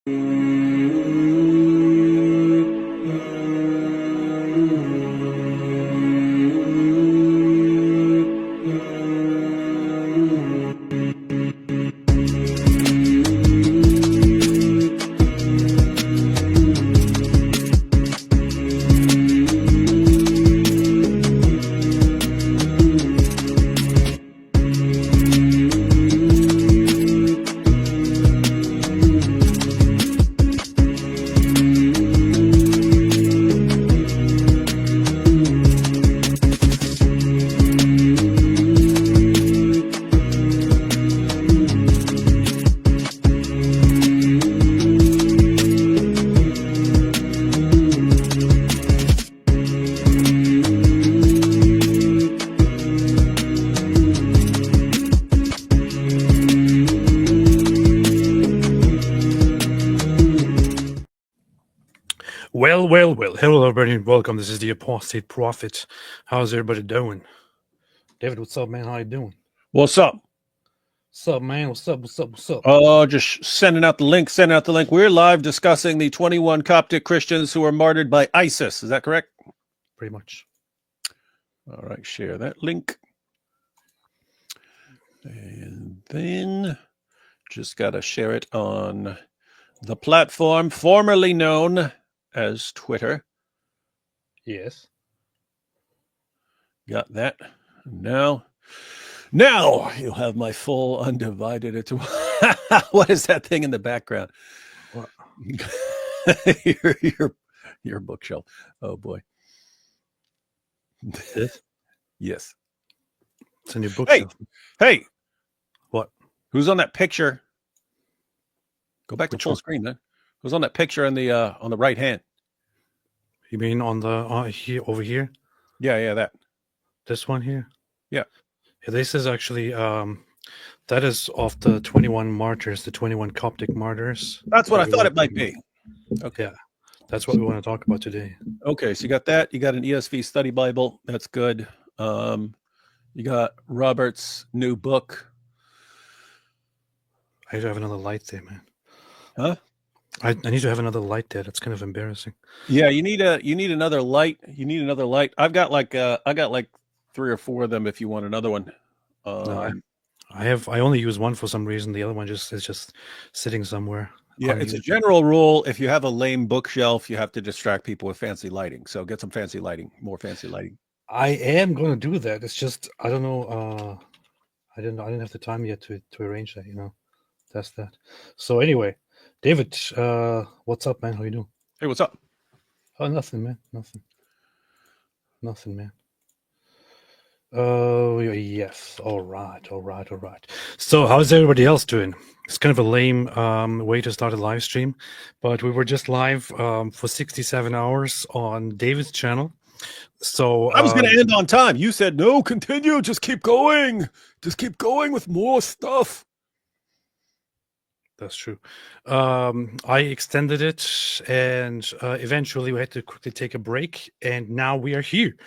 Well. Hello, everybody, and welcome. This is the Apostate Prophet. How's everybody doing? David, what's up, man? How you doing? What's up? What's up, man? What's up? Just sending out the link. We're live discussing the 21 Coptic Christians who were martyred by ISIS. Is that correct? Pretty much. All right, share that link. And then just got to share it on the platform formerly known as Twitter. Yes. Got that. Now you'll have my full undivided attention. What is that thing in the background? What? your bookshelf. Oh boy. This? Yes. It's in your bookshelf. Hey. What? Who's on that picture? Go back Which to full one? screen then. Who's on that picture on the right hand? You mean on the here over here? Yeah, that. This one here? Yeah. This is actually that is of the 21 martyrs, the 21 Coptic martyrs. That's what I thought it might be. Okay. Yeah. That's what we want to talk about today. Okay, so you got that. You got an ESV study Bible. That's good. You got Robert's new book. I need to have another light there, man. Huh? I need to have another light there. That's kind of embarrassing. Yeah, you need another light. I've got like 3 or 4 of them if you want another one. No, I only use one for some reason. The other one is just sitting somewhere. Yeah, it's a general rule. If you have a lame bookshelf, you have to distract people with fancy lighting. So get some fancy lighting, more fancy lighting. I am going to do that. It's just I don't know. I didn't have the time yet to arrange that. That's that. So anyway, David, what's up, man? How you doing? Hey, what's up? Oh, nothing, man. Nothing, man. Oh, yes. All right. So how's everybody else doing? It's kind of a lame way to start a live stream, but we were just live for 67 hours on David's channel. So I was going to end on time. You said, no, continue. Just keep going. Just keep going with more stuff. That's true. I extended it, and eventually we had to quickly take a break, and now we are here.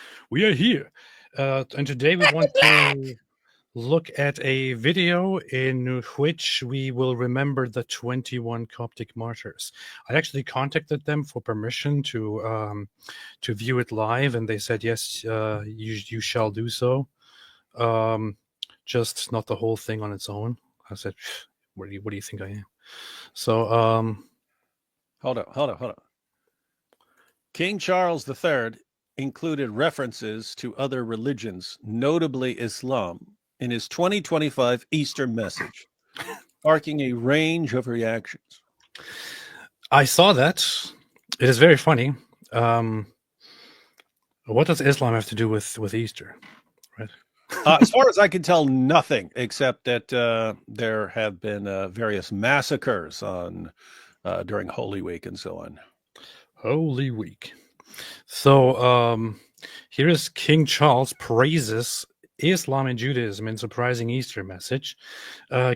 And today we want to look at a video in which we will remember the 21 Coptic martyrs. I actually contacted them for permission to view it live, and they said, yes, you shall do so. Just not the whole thing on its own. I said, what do you think I am? So, hold up. King Charles III included references to other religions, notably Islam, in his 2025 Easter message, sparking a range of reactions. I saw that. It is very funny. What does Islam have to do with Easter? Right? As far as I can tell, nothing, except that there have been various massacres during Holy Week and so on. Holy Week. So here is King Charles praises Islam and Judaism in surprising Easter message.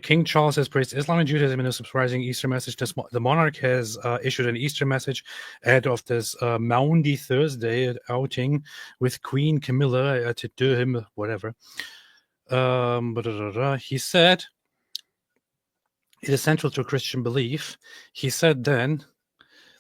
King Charles has praised Islam and Judaism in a surprising Easter message. The monarch has issued an Easter message ahead of this Maundy Thursday outing with Queen Camilla to do him whatever. He said, it is central to Christian belief. He said then,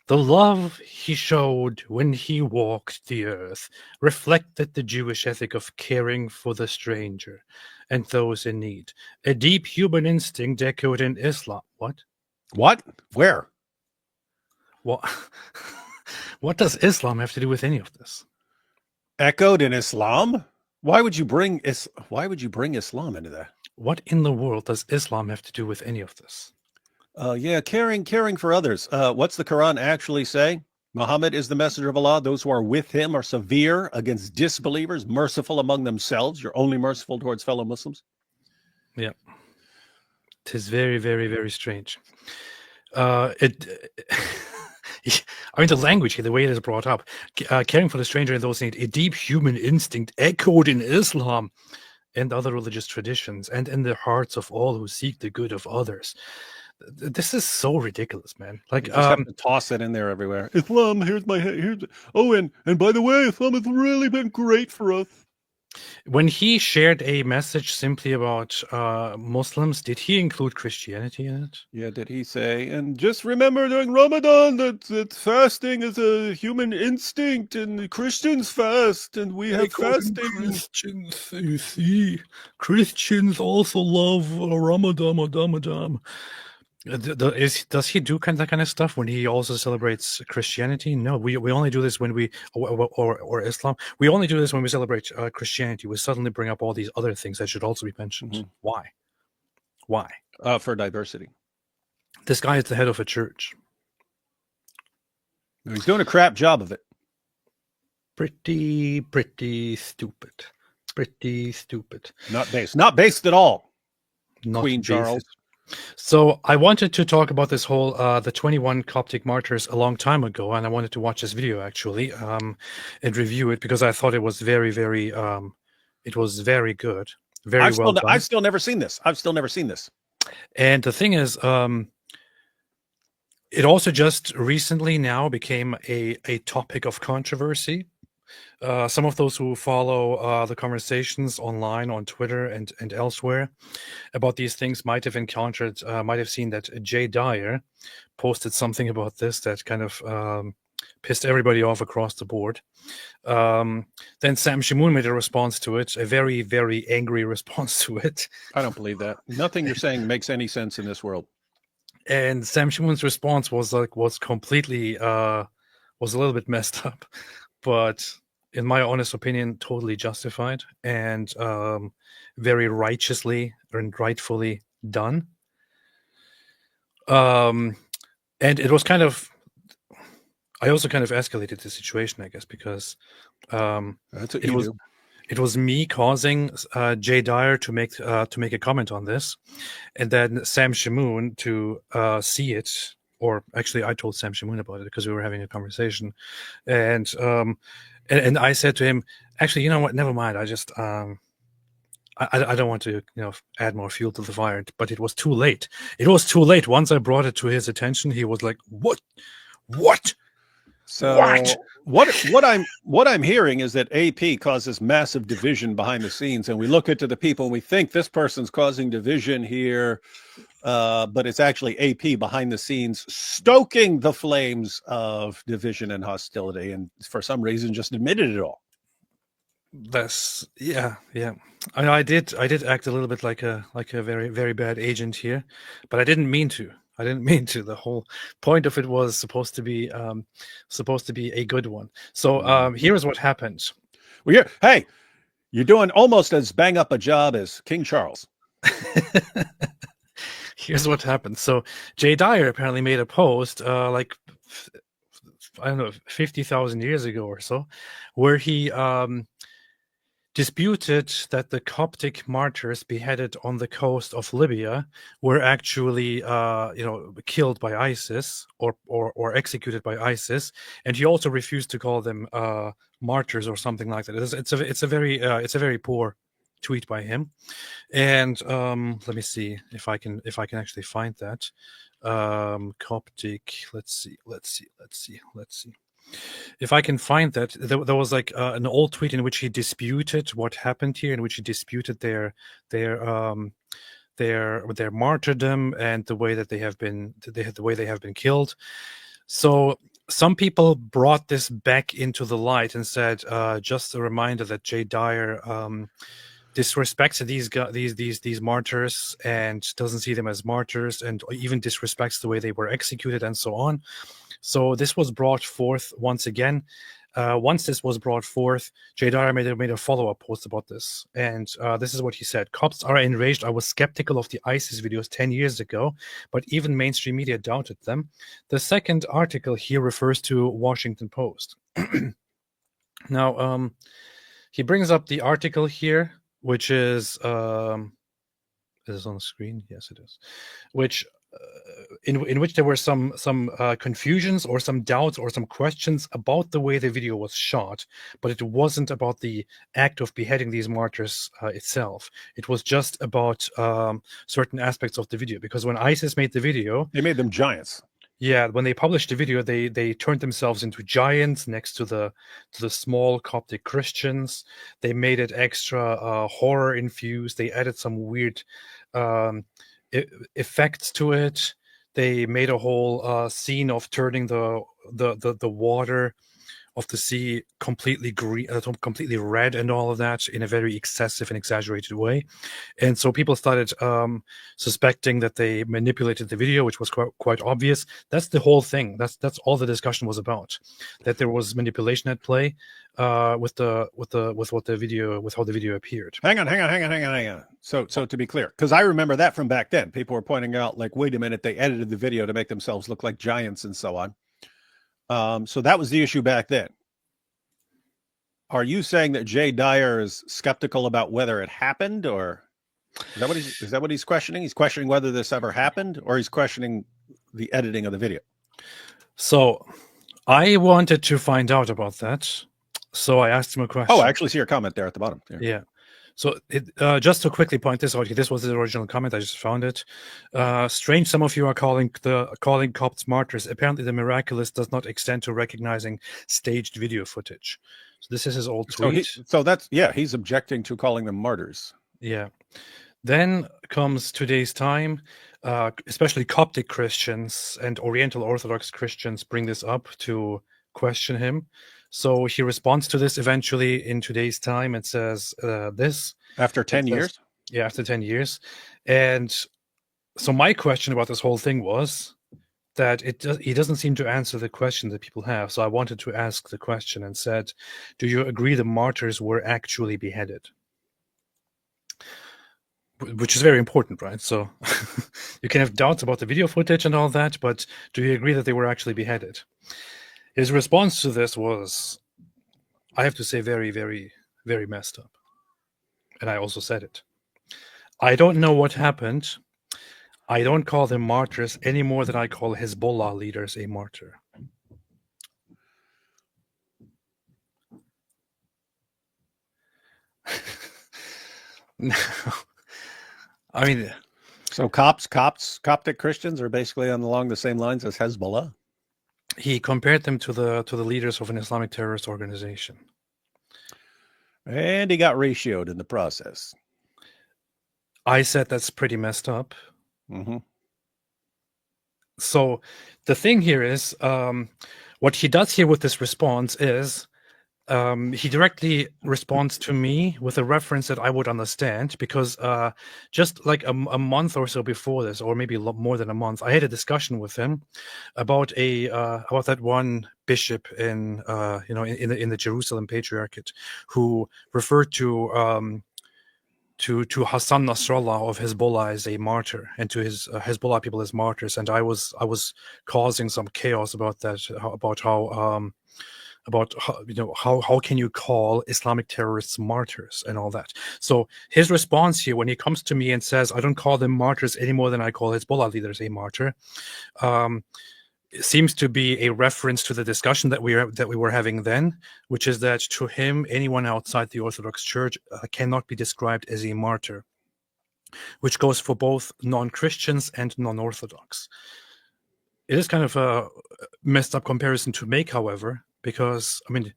the love he showed when he walked the earth reflected the Jewish ethic of caring for the stranger and those in need, a deep human instinct echoed in Islam. What? What? Where? What? What does Islam have to do with any of this? Echoed in Islam? Why would you bring Islam into that? What in the world does Islam have to do with any of this? Yeah, caring for others. What's the Quran actually say? Muhammad is the messenger of Allah. Those who are with him are severe against disbelievers, merciful among themselves. You're only merciful towards fellow Muslims. Yeah. It is very, very, very strange. I mean, the language here, the way it is brought up, caring for the stranger and those in need, a deep human instinct echoed in Islam and other religious traditions, and in the hearts of all who seek the good of others. This is so ridiculous, man. Like, you just have to toss it in there everywhere. Islam, here's. Oh, and by the way, Islam has really been great for us. When he shared a message simply about Muslims, did he include Christianity in it? Yeah, did he say, and just remember during Ramadan that fasting is a human instinct, and Christians fast, and we have fasting. Christians, you see, Christians also love Ramadan. Does he do that kind of stuff when he also celebrates Christianity? No, we only do this when we or Islam. We only do this when we celebrate Christianity. We suddenly bring up all these other things that should also be mentioned. Mm-hmm. Why? For diversity. This guy is the head of a church. He's doing a crap job of it. Pretty stupid. Pretty stupid. Not based at all. Not Queen Charles. So I wanted to talk about this whole the 21 Coptic martyrs a long time ago, and I wanted to watch this video actually and review it because I thought it was very, very it was very good, very well done. I've still never seen this. And the thing is, it also just recently now became a topic of controversy. Some of those who follow the conversations online on Twitter and elsewhere about these things might have seen that Jay Dyer posted something about this that kind of pissed everybody off across the board. Then Sam Shamoun made a response to it, a very, very angry response to it. I don't believe that. Nothing you're saying makes any sense in this world. And Sam Shamoun's response was completely was a little bit messed up, but in my honest opinion, totally justified and very righteously and rightfully done. And it was kind of, I also kind of escalated the situation, I guess, because it was me causing Jay Dyer to make a comment on this, and then Sam Shamoun to see it. Or actually, I told Sam Shamoun about it because we were having a conversation, and I said to him, actually, you know what? Never mind. I just I don't want to add more fuel to the fire. But it was too late. It was too late. Once I brought it to his attention, he was like, "What? So what I'm hearing is that AP causes massive division behind the scenes, and we look into the people and we think this person's causing division here, but it's actually AP behind the scenes stoking the flames of division and hostility, and for some reason just admitted it all. That's yeah. I did act a little bit like a very, very bad agent here, but I didn't mean to. The whole point of it was supposed to be a good one. So here is what happened. Well, hey, you're doing almost as bang up a job as King Charles. Here's what happened. So Jay Dyer apparently made a post I don't know, 50,000 years ago or so, where he disputed that the Coptic martyrs beheaded on the coast of Libya were actually, killed by ISIS or executed by ISIS, and he also refused to call them martyrs or something like that. It's a very poor tweet by him, and let me see if I can actually find that. Coptic. Let's see. If I can find that, there was like an old tweet in which he disputed what happened here, in which he disputed their their martyrdom and the way that they have been killed. So some people brought this back into the light and said, just a reminder that Jay Dyer disrespects these martyrs and doesn't see them as martyrs, and even disrespects the way they were executed and so on. So this was brought forth once again. Once this was brought forth, Jay Dyer made a follow-up post about this, and this is what he said: "Cops are enraged. I was skeptical of the ISIS videos 10 years ago, but even mainstream media doubted them." The second article here refers to Washington Post. Now, he brings up the article here, which is on the screen? Yes, it is. Which in which there were some confusions or some doubts or some questions about the way the video was shot, but it wasn't about the act of beheading these martyrs itself. It was just about certain aspects of the video, because when ISIS made the video, they made them giants. Yeah, when they published the video, they turned themselves into giants next to the small Coptic Christians. They made it extra horror infused. They added some weird effects to it. They made a whole scene of turning the water of the sea completely green, completely red, and all of that in a very excessive and exaggerated way. And so people started suspecting that they manipulated the video, which was quite obvious. That's the whole thing. That's all the discussion was about. That there was manipulation at play with how the video appeared. Hang on. So to be clear, because I remember that from back then, people were pointing out, like, wait a minute, they edited the video to make themselves look like giants and so on. So that was the issue back then. Are you saying that Jay Dyer is skeptical about whether it happened, or is that what he's questioning? He's questioning whether this ever happened, or he's questioning the editing of the video? So I wanted to find out about that. So I asked him a question. Oh, I actually see your comment there at the bottom. Yeah. So just to quickly point this out, this was the original comment. I just found it. Strange, some of you are calling Copts martyrs. Apparently, the miraculous does not extend to recognizing staged video footage. So this is his old tweet. He's objecting to calling them martyrs. Yeah. Then comes today's time. Especially Coptic Christians and Oriental Orthodox Christians bring this up to question him. So he responds to this eventually in today's time and says this. After 10 years? Yeah, after 10 years. And so my question about this whole thing was that he doesn't seem to answer the question that people have. So I wanted to ask the question and said, do you agree the martyrs were actually beheaded? Which is very important, right? So you can have doubts about the video footage and all that, but do you agree that they were actually beheaded? His response to this was, I have to say, very, very, very messed up. And I also said it. I don't know what happened. I don't call them martyrs any more than I call Hezbollah leaders a martyr. I mean, so Coptic Christians are basically along the same lines as Hezbollah. He compared them to the leaders of an Islamic terrorist organization, and he got ratioed in the process. I said that's pretty messed up. Mm-hmm. So the thing here is, what he does here with this response is, he directly responds to me with a reference that I would understand, because just like a month or so before this, or maybe more than a month, I had a discussion with him about about that one bishop in the Jerusalem Patriarchate who referred to Hassan Nasrallah of Hezbollah as a martyr, and to his Hezbollah people as martyrs, and I was causing some chaos about that, about how can you call Islamic terrorists martyrs and all that. So his response here, when he comes to me and says, I don't call them martyrs any more than I call Hezbollah leaders a martyr, seems to be a reference to the discussion that we were having then, which is that to him, anyone outside the Orthodox Church cannot be described as a martyr, which goes for both non-Christians and non-Orthodox. It is kind of a messed up comparison to make, however, because, I mean,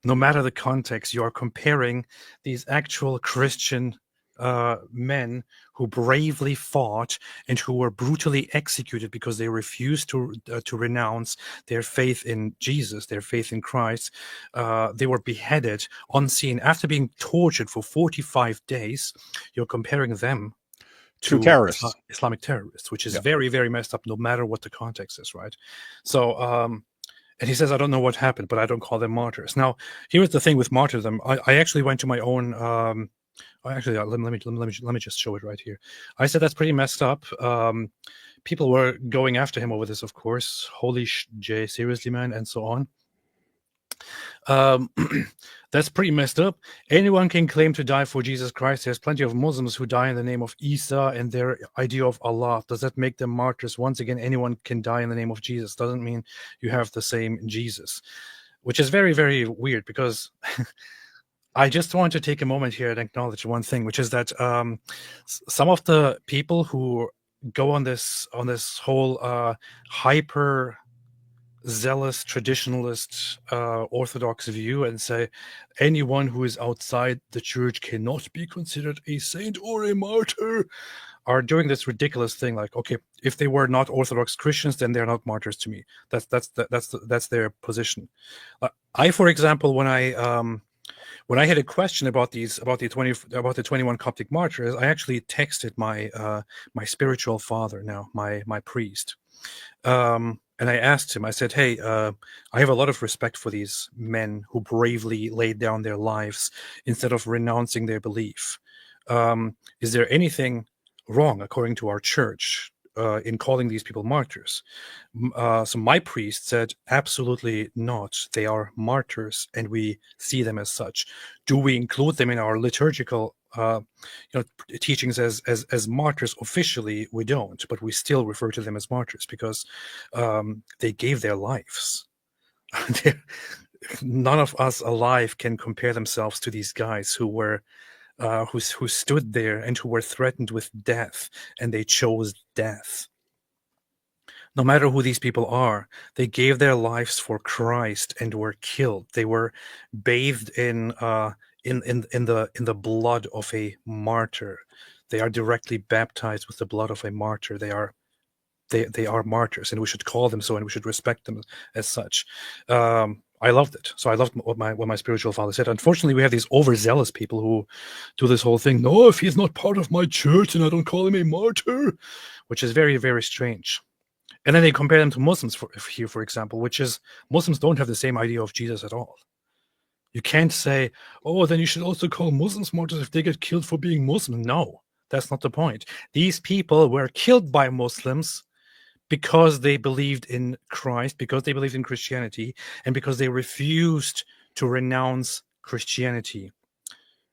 no matter the context, you are comparing these actual Christian men who bravely fought and who were brutally executed because they refused to renounce their faith in Jesus, their faith in Christ. They were beheaded on scene after being tortured for 45 days. You're comparing them To to terrorists. Islamic terrorists, which is Yeah. very, very messed up, no matter what the context is, right? So, and he says, I don't know what happened, but I don't call them martyrs. Now, here's the thing with martyrdom. I actually went to my own. Actually, let me just show it right here. I said that's pretty messed up. People were going after him over this, of course. Holy Jay, seriously, man, and so on. That's pretty messed up. Anyone can claim to die for Jesus Christ. There's plenty of Muslims who die in the name of Isa and their idea of Allah. Does that make them martyrs? Once again, anyone can die in the name of Jesus. Doesn't mean you have the same Jesus, which is very, very weird, because I just want to take a moment here and acknowledge one thing, which is that some of the people who go on this whole hyper zealous traditionalist orthodox view and say anyone who is outside the church cannot be considered a saint or a martyr, are doing this ridiculous thing like, okay, if they were not Orthodox Christians, then they're not martyrs to me. That's their position. I, for example, when I had a question about the 21 Coptic martyrs, I actually texted my spiritual father, now my priest, and I asked him. I said, "Hey, I have a lot of respect for these men who bravely laid down their lives instead of renouncing their belief. Is there anything wrong, according to our church, in calling these people martyrs?" So my priest said, absolutely not. They are martyrs, and we see them as such. Do we include them in our liturgical teachings as martyrs? Officially, we don't, but we still refer to them as martyrs because they gave their lives. None of us alive can compare themselves to these guys who were who stood there and who were threatened with death, and they chose death. No matter who these people are, they gave their lives for Christ and were killed. They were bathed in the blood of a martyr. They are directly baptized with the blood of a martyr. They are martyrs, and we should call them so, and we should respect them as such. I loved it. So I loved what my spiritual father said. Unfortunately, we have these overzealous people who do this whole thing. No, if he's not part of my church, then I don't call him a martyr, which is very, very strange. And then they compare them to Muslims here, for example, which is Muslims don't have the same idea of Jesus at all. You can't say, oh, then you should also call Muslims martyrs if they get killed for being Muslim. No, that's not the point. These people were killed by Muslims because they believed in Christ, because they believed in Christianity, and because they refused to renounce Christianity.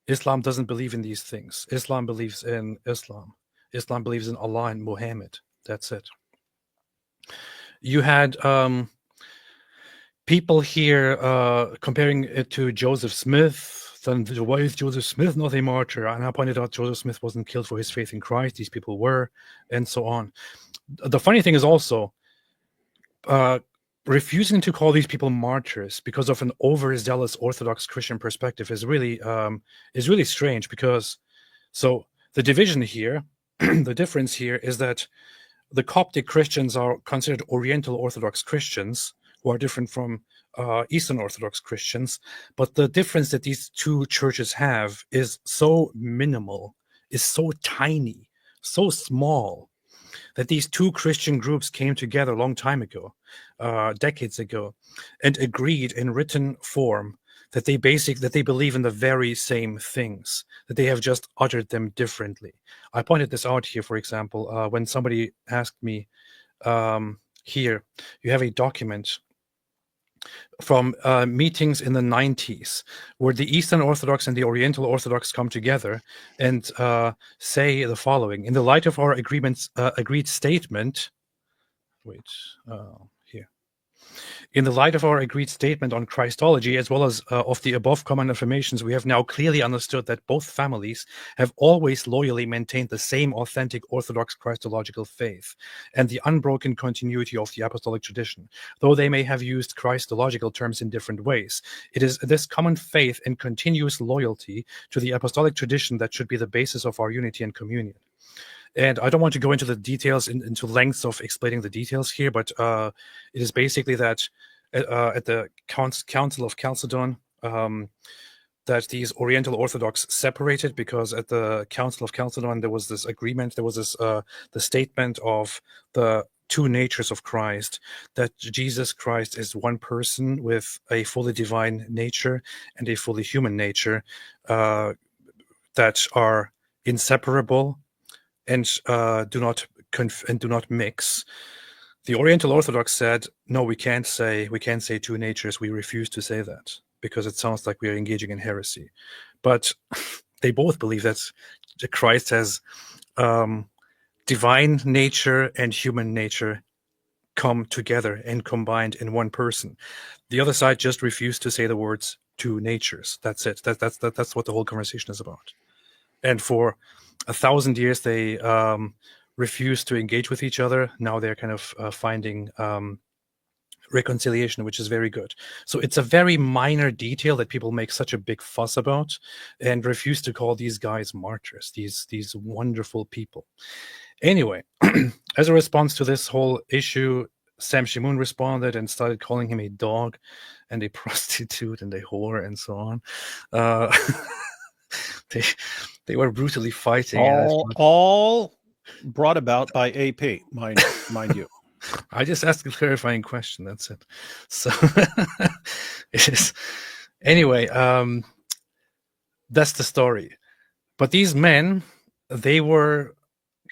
Islam doesn't believe in these things. Islam believes in Islam. Islam believes in Allah and Muhammad. That's it. You had people here comparing it to Joseph Smith. Then why is Joseph Smith not a martyr? And I pointed out Joseph Smith wasn't killed for his faith in Christ. These people were, and so on. The funny thing is also refusing to call these people martyrs because of an overzealous Orthodox Christian perspective is really strange. Because so the division here, the difference here is that the Coptic Christians are considered Oriental Orthodox Christians, who are different from Eastern Orthodox Christians. But the difference that these two churches have is so minimal, is so tiny, so small, that these two Christian groups came together a long time ago, decades ago, and agreed in written form that they believe in the very same things, that they have just uttered them differently. I pointed this out here, for example, when somebody asked me, here, you have a document from meetings in the 90s where the Eastern Orthodox and the Oriental Orthodox come together and say the following: in the light of our agreed statement, here. In the light of our agreed statement on Christology, as well as of the above common affirmations, we have now clearly understood that both families have always loyally maintained the same authentic Orthodox Christological faith and the unbroken continuity of the apostolic tradition. Though they may have used Christological terms in different ways, it is this common faith and continuous loyalty to the apostolic tradition that should be the basis of our unity and communion. And I don't want to go into the details, into lengths of explaining the details here, but it is basically that at the Council of Chalcedon, that these Oriental Orthodox separated, because at the Council of Chalcedon there was this agreement, there was this the statement of the two natures of Christ, that Jesus Christ is one person with a fully divine nature and a fully human nature that are inseparable and do not mix. The Oriental Orthodox said, no, we can't say two natures. We refuse to say that because it sounds like we are engaging in heresy. But they both believe that Christ has divine nature and human nature come together and combined in one person. The other side just refused to say the words two natures. That's it. That's what the whole conversation is about. And for 1,000 years, they refused to engage with each other. Now they're kind of finding reconciliation, which is very good. So it's a very minor detail that people make such a big fuss about and refuse to call these guys martyrs, these wonderful people. Anyway, as a response to this whole issue, Sam Shimoon responded and started calling him a dog and a prostitute and a whore and so on. They were brutally fighting. All brought about by AP, mind you. I just asked a clarifying question. That's it. So it is. Anyway, that's the story. But these men, they were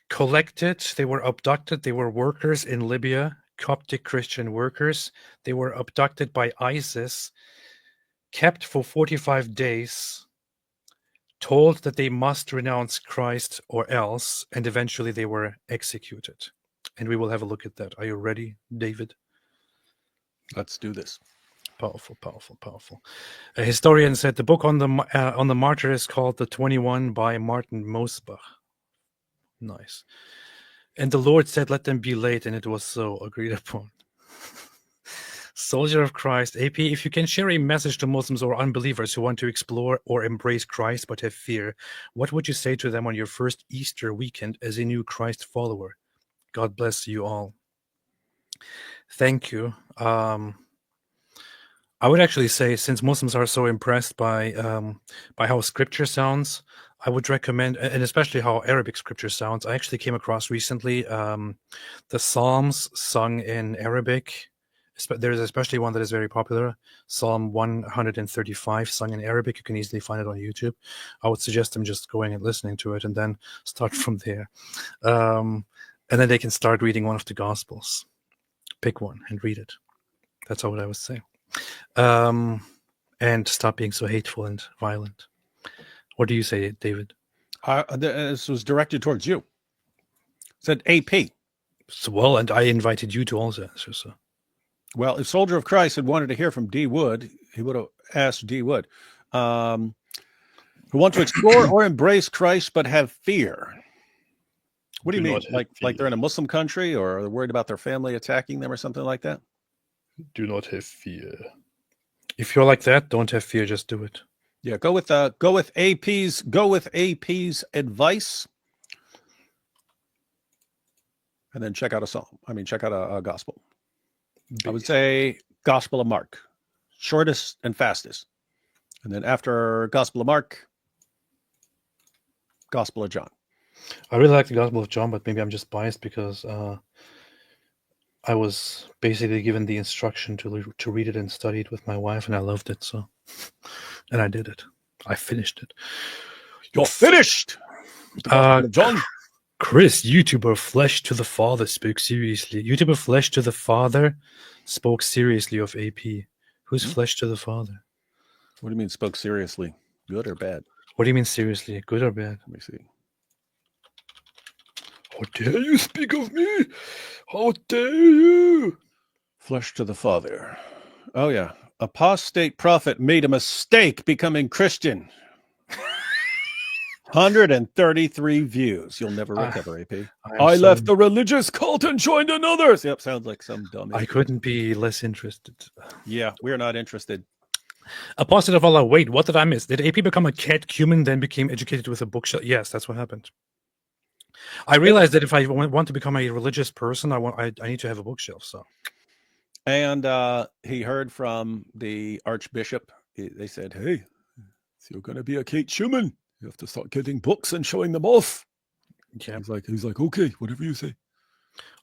collected, they were abducted, they were workers in Libya, Coptic Christian workers. They were abducted by ISIS, kept for 45 days, told that they must renounce Christ or else, and eventually they were executed. And we will have a look at that. Are you ready, David? Let's do this. Powerful, powerful, powerful. A historian said the book on the martyr is called The 21 by Martin Mosbach. Nice. And the Lord said, let them be late, and it was so, agreed upon. Soldier of Christ, AP, if you can share a message to Muslims or unbelievers who want to explore or embrace Christ but have fear, what would you say to them on your first Easter weekend as a new Christ follower? God bless you all. Thank you. I would actually say, since Muslims are so impressed by how scripture sounds, I would recommend, and especially how Arabic scripture sounds. I actually came across recently the Psalms sung in Arabic. There's especially one that is very popular, Psalm 135, sung in Arabic. You can easily find it on YouTube. I would suggest them just going and listening to it and then start from there. And then they can start reading one of the Gospels. Pick one and read it. That's what I would say. And stop being so hateful and violent. What do you say, David? This was directed towards you. It said AP. So, well, and I invited you to also answer, so. Well, if Soldier of Christ had wanted to hear from D. Wood, he would have asked D. Wood, who want to explore or embrace Christ but have fear. What do you mean? Like they're in a Muslim country, or they're worried about their family attacking them or something like that? Do not have fear. If you're like that, don't have fear. Just do it. Yeah, go with AP's advice, and then check out a psalm. I mean, check out a gospel. I would say Gospel of Mark, shortest and fastest. And then after Gospel of Mark, Gospel of John. I really like the Gospel of John, but maybe I'm just biased because I was basically given the instruction to read it and study it with my wife, and I loved it. So, and I did it. I finished it. You're finished. John. Chris, YouTuber Flesh to the Father spoke seriously. YouTuber Flesh to the Father spoke seriously of AP. Who's Flesh to the Father? What do you mean spoke seriously? Good or bad? What do you mean seriously? Good or bad? Let me see. How dare you speak of me? How dare you? Flesh to the Father. Oh, yeah. Apostate prophet made a mistake becoming Christian. 133 views. You'll never recover, AP. I left the religious cult and joined another. Yep, sounds like some dumb I couldn't be less interested. Yeah, we're not interested. Apostate of Allah, wait, what did I miss? Did AP become a catechumen, then became educated with a bookshelf? Yes, that's what happened. I realized that if I want to become a religious person, I need to have a bookshelf. So, and he heard from the archbishop. They said, "Hey, if you're going to be a catechumen, you have to start getting books and showing them off." Yeah, he's like, okay, whatever you say.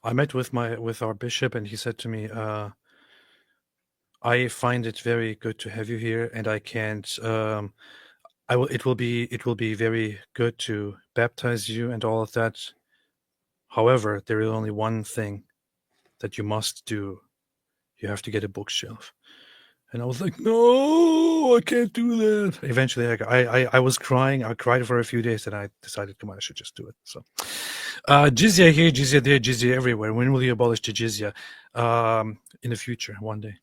I met with our bishop, and he said to me, "I find it very good to have you here, and I can't. It will be very good to baptize you and all of that. However, there is only one thing that you must do. You have to get a bookshelf." And I was like, "No, I can't do that." Eventually, I was crying. I cried for a few days, and I decided, come on, I should just do it. So, jizya here, jizya there, jizya everywhere. When will you abolish the jizya? In the future, one day.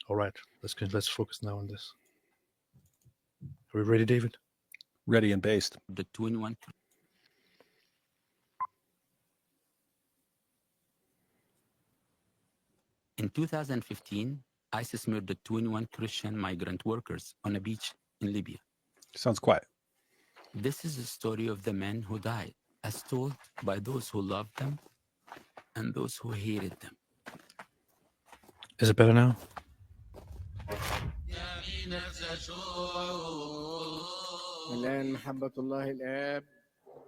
All right, let's focus now on this. Are we ready, David? Ready and based. The 2-in-1. In 2015, ISIS murdered 2-in-1 Christian migrant workers on a beach in Libya. Sounds quiet. This is the story of the men who died, as told by those who loved them and those who hated them. Is it better now? الآن محبة الله الآب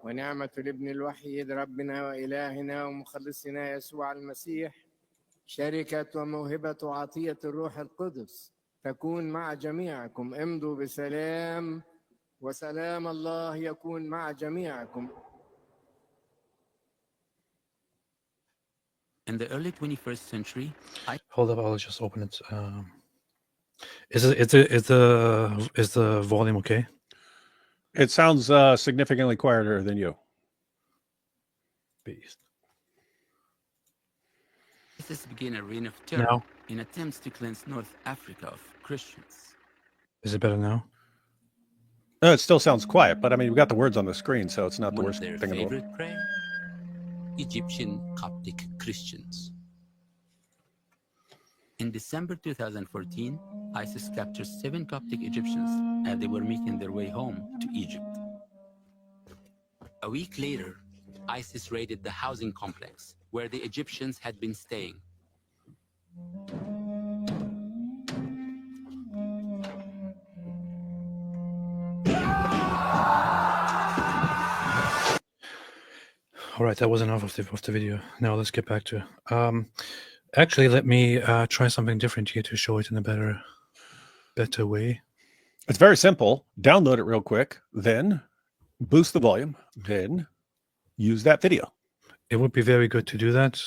ونعمة الابن الوحيد ربنا وإلهنا ومخلصنا يسوع المسيح شركة وموهبة وعطية الروح القدس تكون مع جميعكم. امضوا بسلام وسلام الله يكون مع جميعكم. In the early 21st century, Hold up, I'll just open it. Is the volume okay? It sounds significantly quieter than you. Beast. ISIS began a reign of terror Now? in attempts to cleanse North Africa of Christians. Is it better now? No, it still sounds quiet, but I mean, we got the words on the screen, so it's not the One worst of their thing in the world. favorite prey, Egyptian Coptic Christians. In December 2014, ISIS captured 7 Coptic Egyptians as they were making their way home to Egypt. A week later, ISIS raided the housing complex where the Egyptians had been staying. All right, that was enough of the video. Now let's get back to. Actually, let me try something different here to show it in a better way. It's very simple. Download it real quick, then boost the volume, then use that video. It would be very good to do that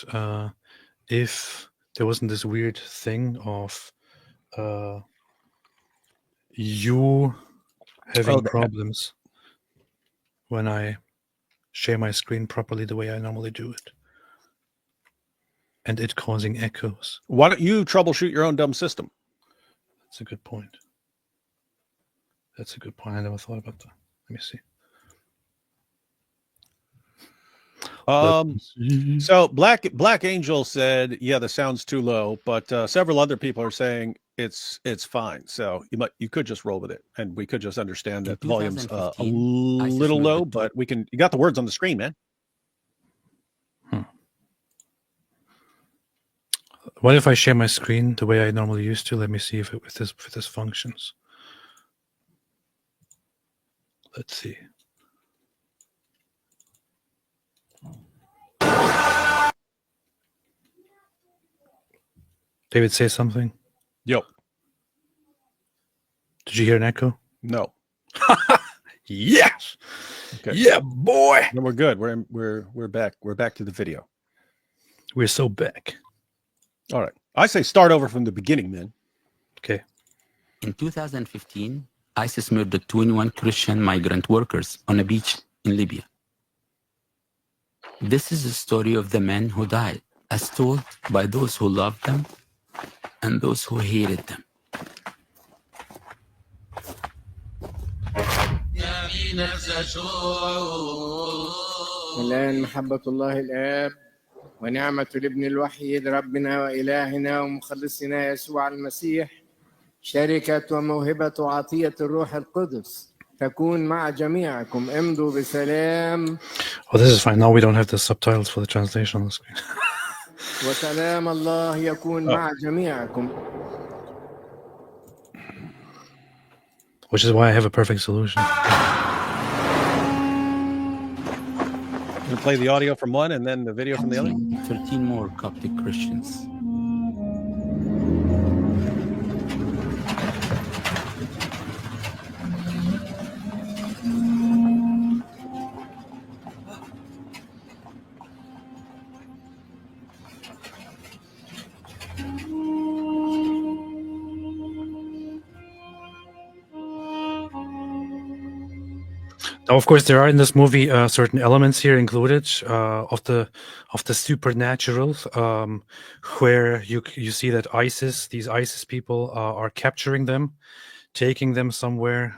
if there wasn't this weird thing of you having problems when I share my screen properly the way I normally do it. And it causing echoes. Why don't you troubleshoot your own dumb system? That's a good point. That's a good point. I never thought about that. Let me see. So Black Angel said, "Yeah, the sound's too low," but several other people are saying it's fine. So you could just roll with it, and we could just understand that the volume's a little low, but you got the words on the screen, man. What if I share my screen the way I normally used to? Let me see if this functions. Let's see. David, say something. Yo. Did you hear an echo? No. Yes. Okay. Yeah, boy. Then we're good. We're back. We're back to the video. We're so back. All right. I say start over from the beginning, man. Okay. In 2015, ISIS murdered 2-in-1 Christian migrant workers on a beach in Libya. This is the story of the men who died, as told by those who loved them and those who hated them. الآن محبة الله الآب ونعمة الابن الوحيد ربنا وإلهنا ومخلصنا يسوع المسيح شركة وموهبة وعطية الروح القدس تكون مع جميعكم. امضوا بسلام. Oh, this is fine. Now we don't have the subtitles for the translation on the screen. وسلام الله يكون مع جميعكم. Which is why I have a perfect solution. You play the audio from one and then the video from the other? 13 more Coptic Christians. Now, of course, there are in this movie certain elements here included of the supernatural, where you see that these ISIS people are capturing them, taking them somewhere,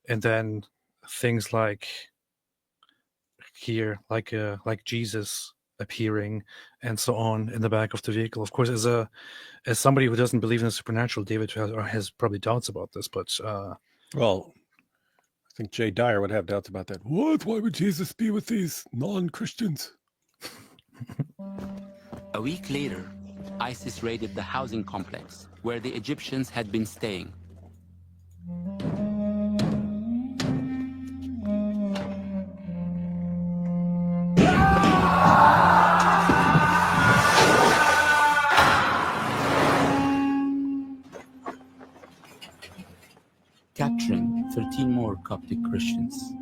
and then things like here, like Jesus appearing and so on in the back of the vehicle. Of course, as somebody who doesn't believe in the supernatural, David has probably doubts about this, but well, I think Jay Dyer would have doubts about that. What? Why would Jesus be with these non-Christians? A week later, ISIS raided the housing complex where the Egyptians had been staying. Capturing 13 more Coptic Christians.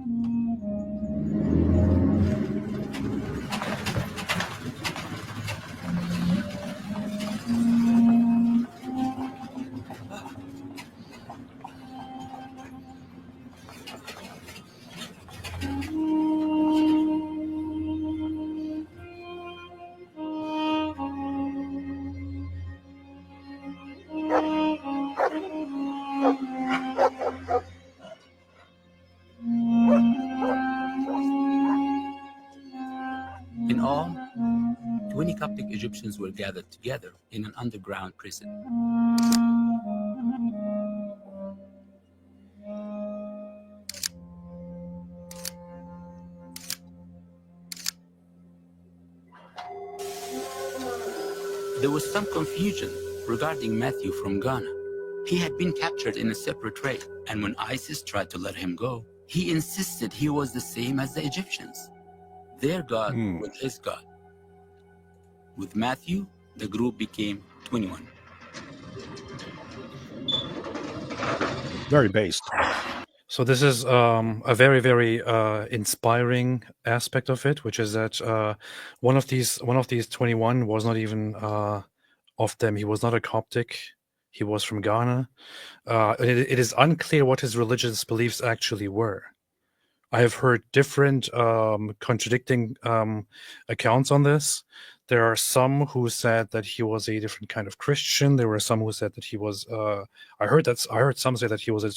In all, 20 Coptic Egyptians were gathered together in an underground prison. There was some confusion regarding Matthew from Ghana. He had been captured in a separate raid, and when ISIS tried to let him go, he insisted he was the same as the Egyptians. Their God was his God. With Matthew, the group became 21. Very based. So this is a very, very inspiring aspect of it, which is that one of these 21 was not even of them. He was not a Coptic. He was from Ghana. It is unclear what his religious beliefs actually were. I have heard different contradicting accounts on this. There are some who said that he was a different kind of Christian. There were some who said that he was. I heard some say that he was a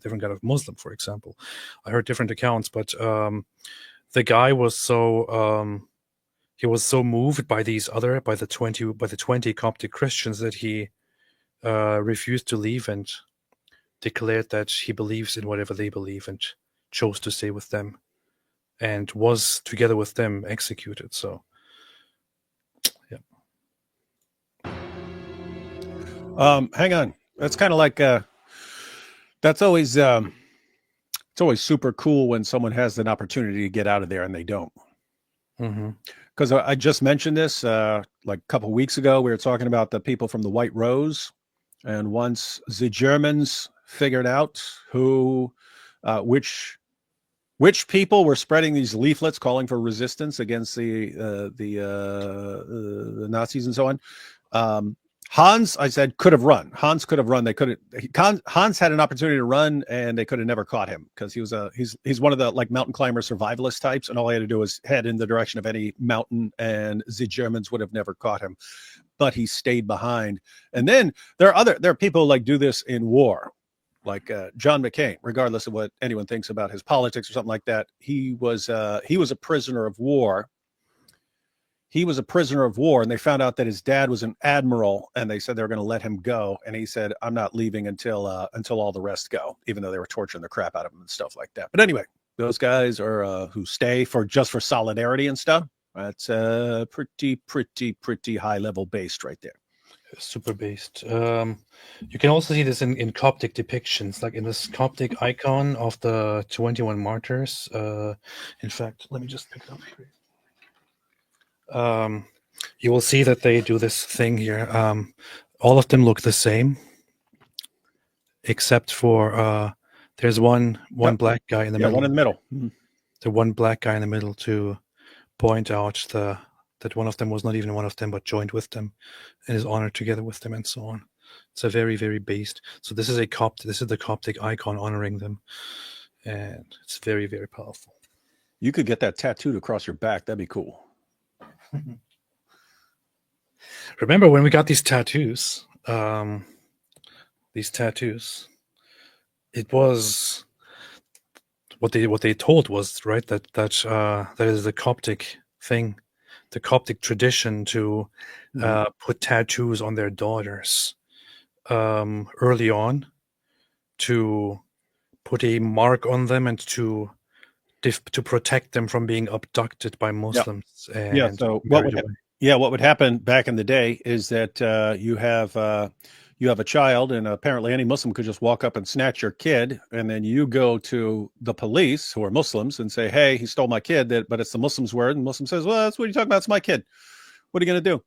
different kind of Muslim, for example. I heard different accounts, but the guy was so he was so moved by the 20 Coptic Christians that he refused to leave and declared that he believes in whatever they believe and chose to stay with them and was together with them executed. So hang on. That's kind of like that's always it's always super cool when someone has an opportunity to get out of there and they don't. Because I just mentioned this like a couple of weeks ago. We were talking about the people from the White Rose, and once the Germans figured out which people were spreading these leaflets calling for resistance against the Nazis and so on. Hans, I said, could have run. Hans could have run. Hans had an opportunity to run, and they could have never caught him because he's one of the like mountain climber survivalist types, and all he had to do was head in the direction of any mountain, and the Germans would have never caught him. but he stayed behind. And then there are people like do this in war, like John McCain. Regardless of what anyone thinks about his politics or something like that, he was a prisoner of war. He was a prisoner of war, and they found out that his dad was an admiral, and they said they were going to let him go. And he said, "I'm not leaving until all the rest go," even though they were torturing the crap out of him and stuff like that. But anyway, those guys are who stay for solidarity and stuff. That's pretty high level based right there. Super based. You can also see this in Coptic depictions, like in this Coptic icon of the 21 martyrs. In fact, let me just pick it up here. You will see that they do this thing here. All of them look the same, except for there's one black guy in the middle. One in the middle. The one black guy in the middle to point out that one of them was not even one of them, but joined with them and is honored together with them, and so on. It's a very, very based. So this is the Coptic icon honoring them, and it's very, very powerful. You could get that tattooed across your back. That'd be cool. Remember when we got these tattoos? It was what they told was, right, that is the Coptic thing, the Coptic tradition to put tattoos on their daughters early on, to put a mark on them and to protect them from being abducted by Muslims. And so what would happen back in the day is that you have a child, and apparently any Muslim could just walk up and snatch your kid, and then you go to the police, who are Muslims, and say, "Hey, he stole my kid," but it's the Muslim's word, and the Muslim says, "Well, that's what you're talking about. It's my kid. What are you going to do?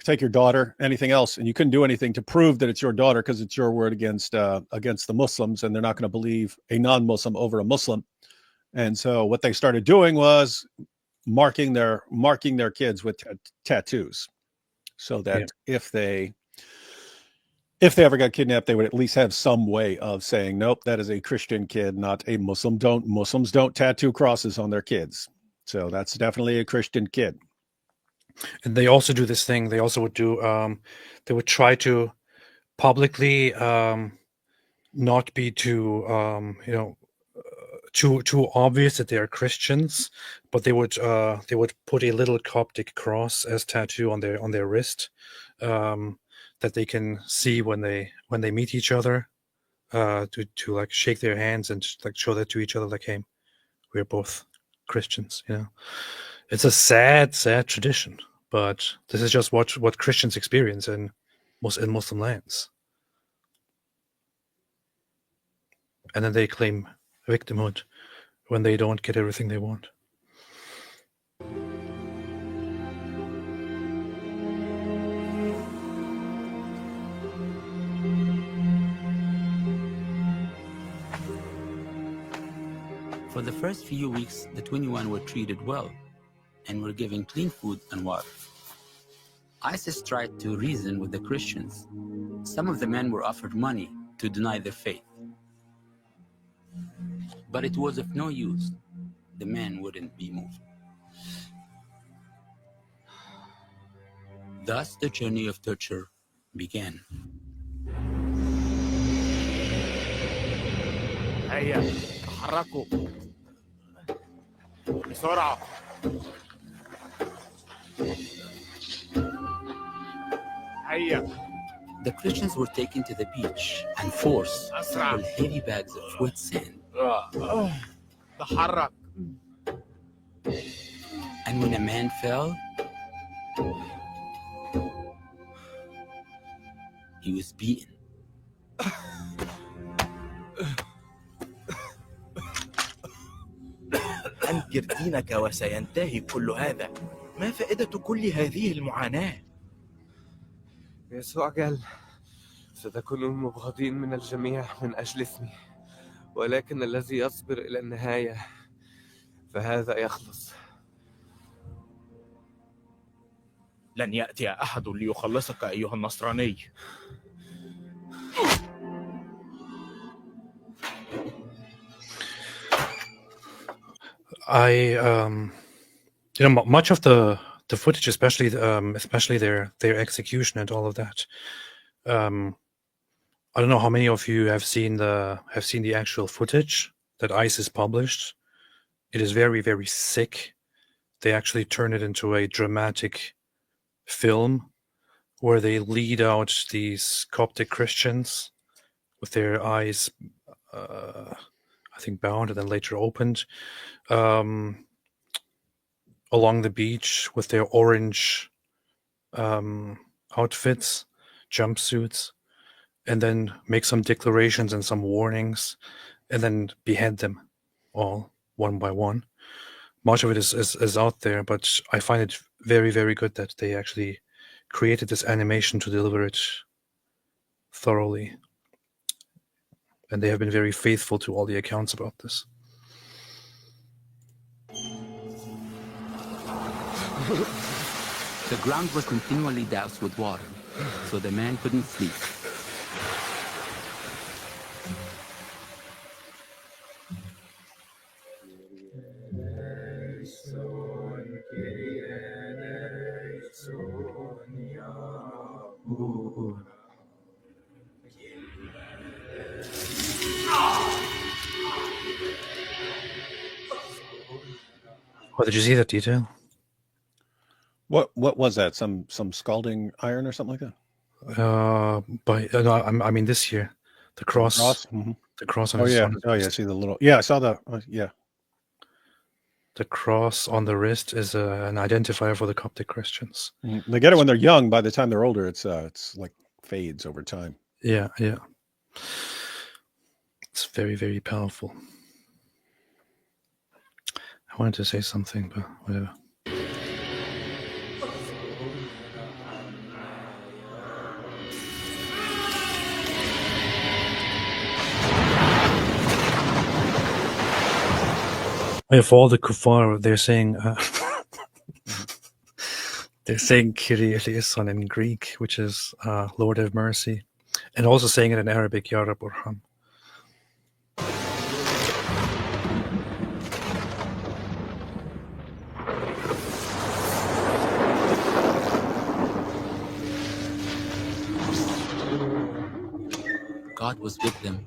Take your daughter, anything else?" And you couldn't do anything to prove that it's your daughter because it's your word against the Muslims, and they're not going to believe a non-Muslim over a Muslim. And so what they started doing was marking their kids with tattoos, so that if they ever got kidnapped, they would at least have some way of saying, "Nope, that is a Christian kid, not a Muslim. Muslims don't tattoo crosses on their kids. So that's definitely a Christian kid." And they also do this thing. They also would do. They would try to publicly not be too too obvious that they are Christians, but they would put a little Coptic cross as tattoo on their wrist, that they can see when they meet each other, to like shake their hands and like show that to each other, like, "Hey, we're both Christians." It's a sad tradition, but this is just what Christians experience in Muslim lands, and then they claim victimhood when they don't get everything they want. For the first few weeks, the 21 were treated well and were given clean food and water. ISIS tried to reason with the Christians. Some of the men were offered money to deny their faith. But it was of no use. The men wouldn't be moved. Thus, the journey of torture began. هيا تحركوا بسرعة. هيا. The Christians were taken to the beach and forced to pull heavy bags of wet sand. تحرك. And when a man fell, he was beaten. أنكر دينك وسينتهي كل هذا. ما فائدة كل هذه المعاناة؟ يسوع قال: ستكونون مبغضين من الجميع من أجل اسمي، ولكن الذي يصبر إلى النهاية فهذا يخلص. لن يأتي أحد ليخلصك أيها النصراني. Much of the the footage, especially their execution and all of that. I don't know how many of you have seen the actual footage that ISIS published. It is very, very sick. They actually turn it into a dramatic film where they lead out these Coptic Christians with their eyes, I think, bound and then later opened, along the beach with their orange outfits, jumpsuits, and then make some declarations and some warnings, and then behead them all one by one. Much of it is out there, but I find it very, very good that they actually created this animation to deliver it thoroughly. And they have been very faithful to all the accounts about this. The ground was continually doused with water, so the man couldn't sleep. Oh, did you see that detail? What was that? Some scalding iron or something like that? No, I mean this year, the cross. Mm-hmm. The cross on Oh his yeah. on his Oh yeah. wrist. See the little. Yeah, I saw that. Yeah. The cross on the wrist is an identifier for the Coptic Christians. They get it when they're young. By the time they're older, it's like fades over time. Yeah. It's very, very powerful. I wanted to say something, but whatever. For all the kuffar, they're saying Kyrie eleison in Greek, which is Lord have mercy, and also saying it in Arabic, Ya Rab Urham. God was with them.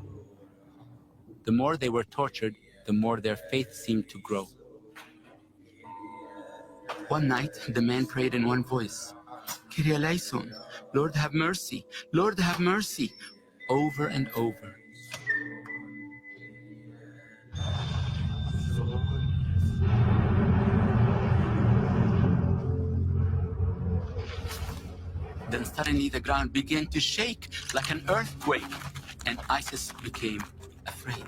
The more they were tortured, the more their faith seemed to grow. One night, the man prayed in one voice, Kyrie eleison, Lord have mercy, Lord have mercy, over and over. Then suddenly the ground began to shake like an earthquake, and ISIS became afraid.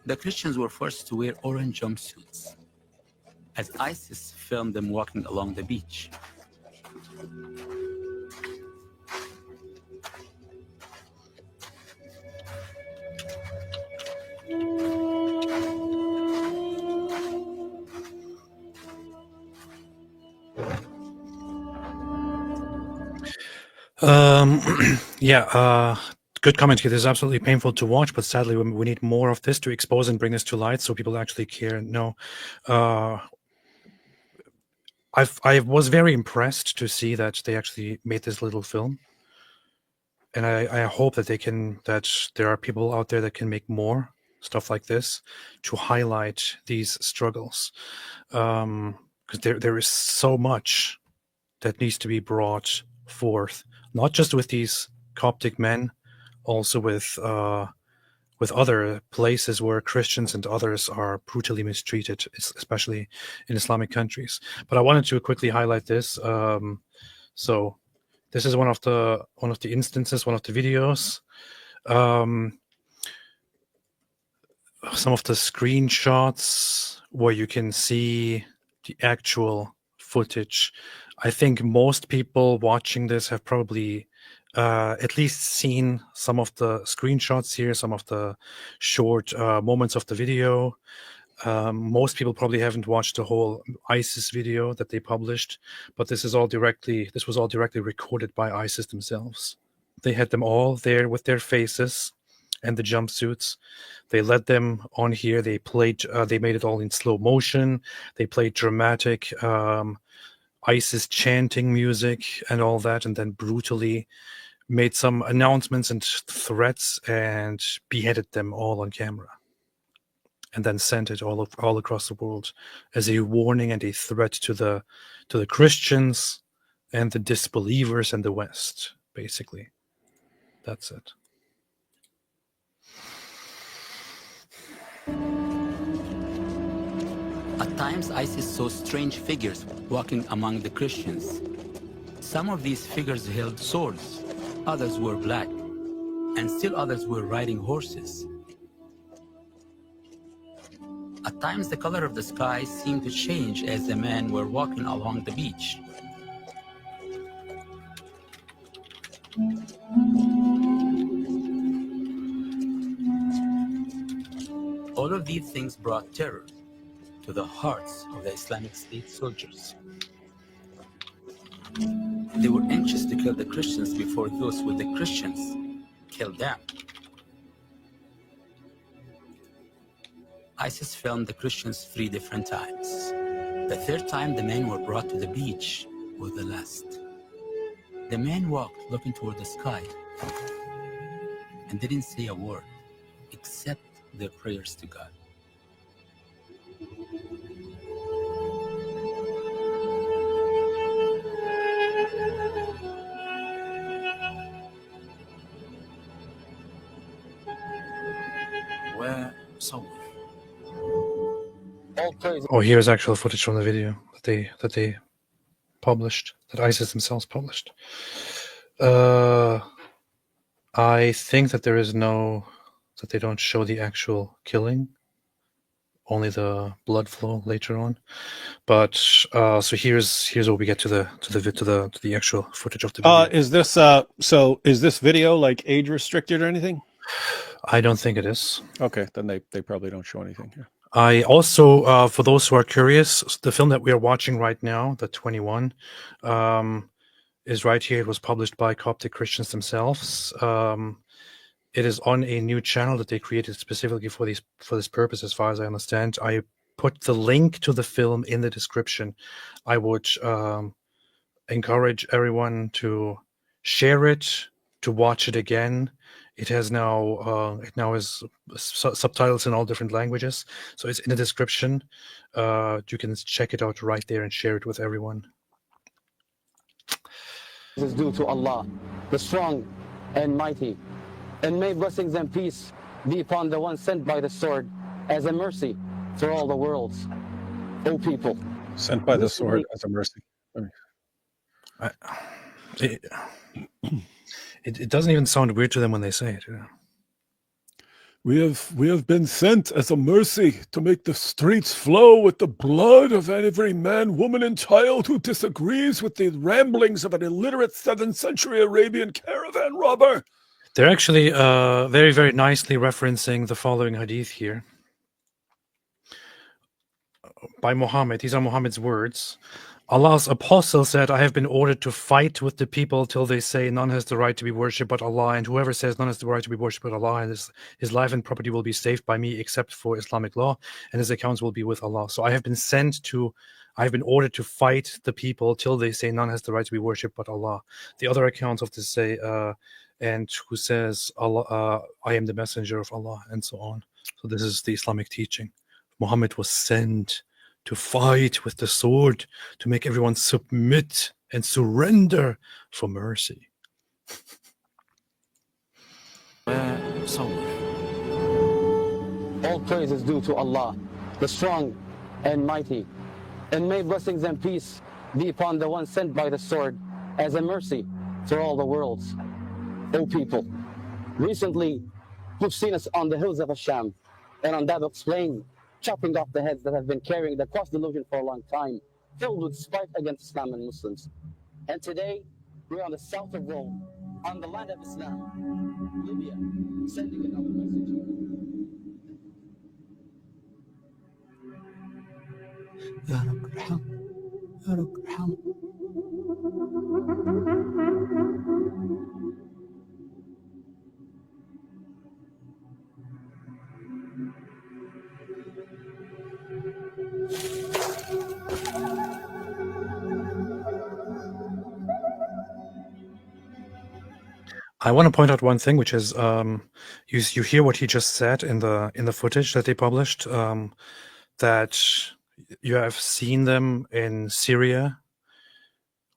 The Christians were forced to wear orange jumpsuits as ISIS filmed them walking along the beach. Good comment here. This is absolutely painful to watch, but sadly we need more of this to expose and bring this to light so people actually care and know. I was very impressed to see that they actually made this little film, and I hope that that there are people out there that can make more stuff like this to highlight these struggles, because there is so much that needs to be brought forth, not just with these Coptic men, also with other places where Christians and others are brutally mistreated, especially in Islamic countries. But I wanted to quickly highlight this. So This is one of the instances, one of the videos. Some of the screenshots where you can see the actual footage. I think most people watching this have probably at least seen some of the screenshots here, some of the short moments of the video. Most people probably haven't watched the whole ISIS video that they published, but this was all directly recorded by ISIS themselves. They had them all there with their faces and the jumpsuits. They led them on here. They played. They made it all in slow motion. They played dramatic ISIS chanting music and all that, and then brutally made some announcements and threats and beheaded them all on camera, and then sent it all across the world as a warning and a threat to the Christians and the disbelievers and the West. Basically, that's it. At times, ISIS saw strange figures walking among the Christians. Some of these figures held swords, others were black, and still others were riding horses. At times, the color of the sky seemed to change as the men were walking along the beach. All of these things brought terror to the hearts of the Islamic State soldiers. They were anxious to kill the Christians before those with the Christians killed them. ISIS filmed the Christians 3 different times. The third time the men were brought to the beach was the last. The men walked looking toward the sky and didn't say a word except their prayers to God. Oh, here's actual footage from the video that they published, that ISIS themselves published. I think that they don't show the actual killing, only the blood flow later on. But so here's where we get to the actual footage of the video. Is this video like age restricted or anything? I don't think it is. Okay, then they probably don't show anything here. I also, for those who are curious, the film that we are watching right now, the 21, is right here. It was published by Coptic Christians themselves. It is on a new channel that they created specifically for this purpose, as far as I understand. I put the link to the film in the description. I would encourage everyone to share it, to watch it again. It has now has subtitles in all different languages, so it's in the description. You can check it out right there and share it with everyone. This is due to Allah, the strong and mighty, and may blessings and peace be upon the one sent by the sword as a mercy for all the worlds. O people, sent by the sword as a mercy. It doesn't even sound weird to them when they say it. Yeah. We have been sent as a mercy to make the streets flow with the blood of every man, woman, and child who disagrees with the ramblings of an illiterate 7th century Arabian caravan robber. They're actually very, very nicely referencing the following hadith here by Muhammad. These are Muhammad's words. Allah's apostle said, I have been ordered to fight with the people till they say none has the right to be worshipped but Allah, and whoever says none has the right to be worshipped but Allah, and his life and property will be saved by me except for Islamic law, and his accounts will be with Allah. So I have been ordered to fight the people till they say none has the right to be worshipped but Allah. The other accounts of this say, and who says, Allah, I am the messenger of Allah, and so on. So this is the Islamic teaching. Muhammad was sent to fight with the sword, to make everyone submit and surrender for mercy. all praise is due to Allah, the strong and mighty, and may blessings and peace be upon the one sent by the sword as a mercy for all the worlds. O people, recently you've seen us on the hills of Asham and on Dabok's plain, chopping off the heads that have been carrying the cross delusion for a long time, filled with spite against Islam and Muslims. And today, we're on the south of Rome, on the land of Islam, Libya, sending another message. يا رب ارحم يا رب ارحم. I want to point out one thing, which is you hear what he just said in the footage that they published, that you have seen them in Syria,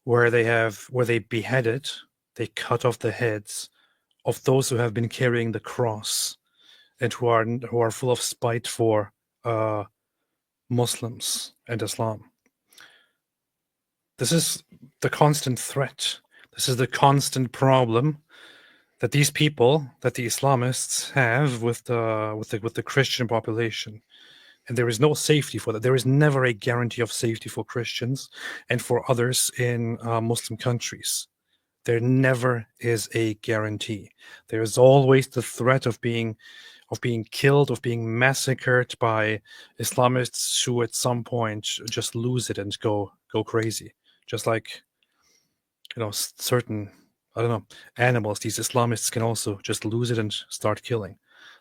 where they beheaded, they cut off the heads of those who have been carrying the cross and who are full of spite for Muslims and Islam. This is the constant threat. This is the constant problem that these people, that the Islamists have with the Christian population. And there is no safety for that. There is never a guarantee of safety for Christians and for others in Muslim countries. There never is a guarantee. There is always the threat of being killed, of being massacred by Islamists who at some point just lose it and go crazy. Just like, certain, animals, these Islamists can also just lose it and start killing.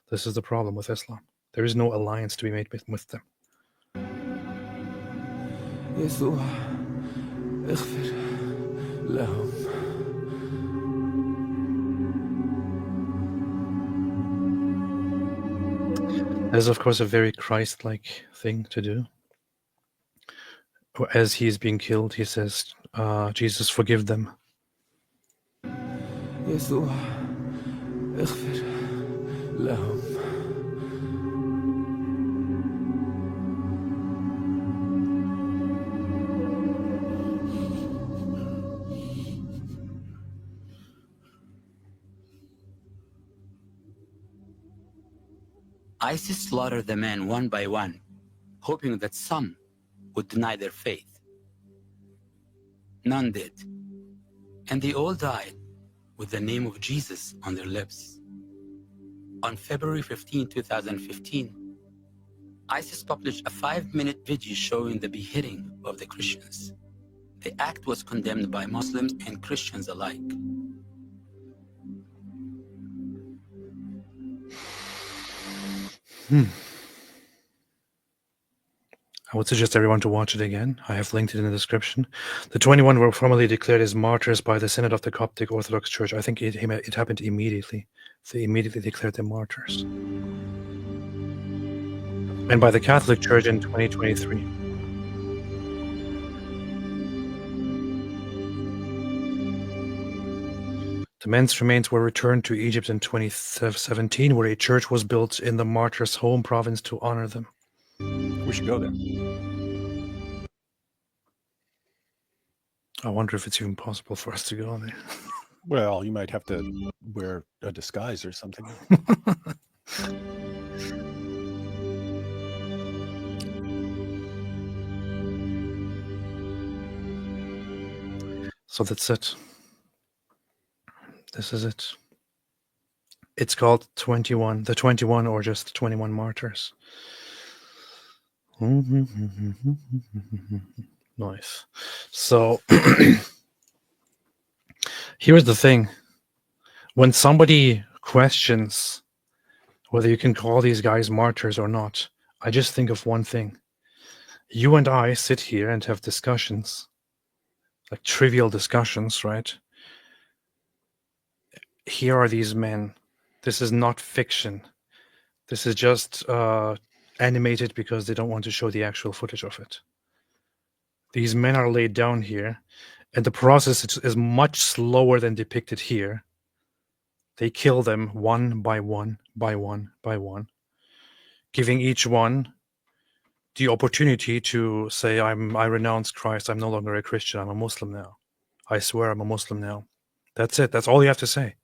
This is the problem with Islam. There is no alliance to be made with them. يسوع اغفر لهم. That is, of course, a very Christ-like thing to do. As he is being killed, he says, Jesus, forgive them. يسوع اغفر لهم. ISIS slaughtered the men one by one, hoping that some would deny their faith. None did, and they all died with the name of Jesus on their lips. On February 15, 2015, ISIS published a 5-minute video showing the beheading of the Christians. The act was condemned by Muslims and Christians alike. I would suggest everyone to watch it again. I have linked it in the description. The 21 were formally declared as martyrs by the Synod of the Coptic Orthodox Church. I think it happened immediately. They immediately declared them martyrs. And by the Catholic Church in 2023. The men's remains were returned to Egypt in 2017, where a church was built in the martyrs' home province to honor them. We should go there. I wonder if it's even possible for us to go there. Well, you might have to wear a disguise or something. So that's it. This is it. It's called 21, the 21 or just 21 martyrs. Nice. So here's the thing. When somebody questions whether you can call these guys martyrs or not, I just think of one thing. You and I sit here and have discussions, like trivial discussions, right? Here are these men. This is not fiction. This is just animated because they don't want to show the actual footage of it. These men are laid down here, and the process is much slower than depicted here. They kill them one by one, by one, by one, giving each one the opportunity to say, I renounce Christ, I'm no longer a Christian, I'm a Muslim now. I swear I'm a Muslim now. That's it. That's all you have to say.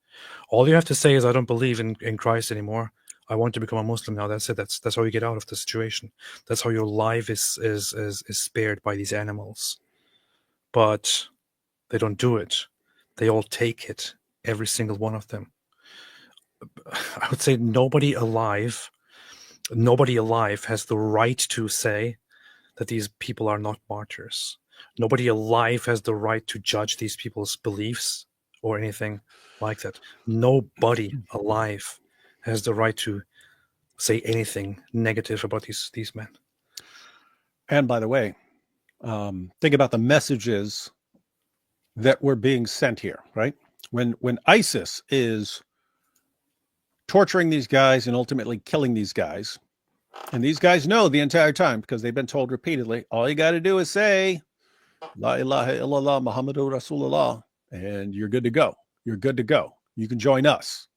All you have to say is, I don't believe in Christ anymore. I want to become a Muslim now. That's it. That's how you get out of the situation. That's how your life is spared by these animals. But they don't do it. They all take it. Every single one of them. I would say nobody alive has the right to say that these people are not martyrs. Nobody alive has the right to judge these people's beliefs or anything like that. Nobody alive has the right to say anything negative about these men. And by the way, think about the messages that were being sent here, right? When ISIS is torturing these guys and ultimately killing these guys, and these guys know the entire time because they've been told repeatedly, all you got to do is say, La ilaha illallah Muhammadur Rasulullah, and you're good to go. You're good to go. You can join us.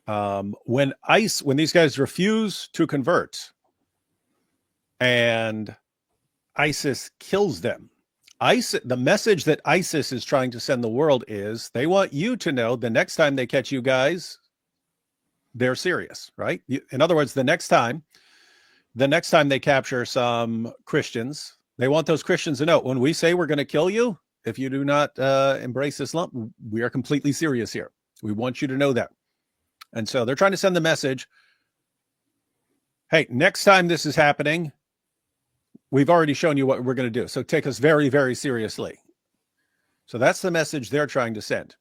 When these guys refuse to convert and ISIS kills them, the message that ISIS is trying to send the world is they want you to know the next time they catch you guys, they're serious, right? In other words, the next time they capture some Christians, they want those Christians to know, when we say we're going to kill you, if you do not embrace Islam, we are completely serious here. We want you to know that. And so they're trying to send the message, hey, next time this is happening, we've already shown you what we're going to do. So take us very, very seriously. So that's the message they're trying to send.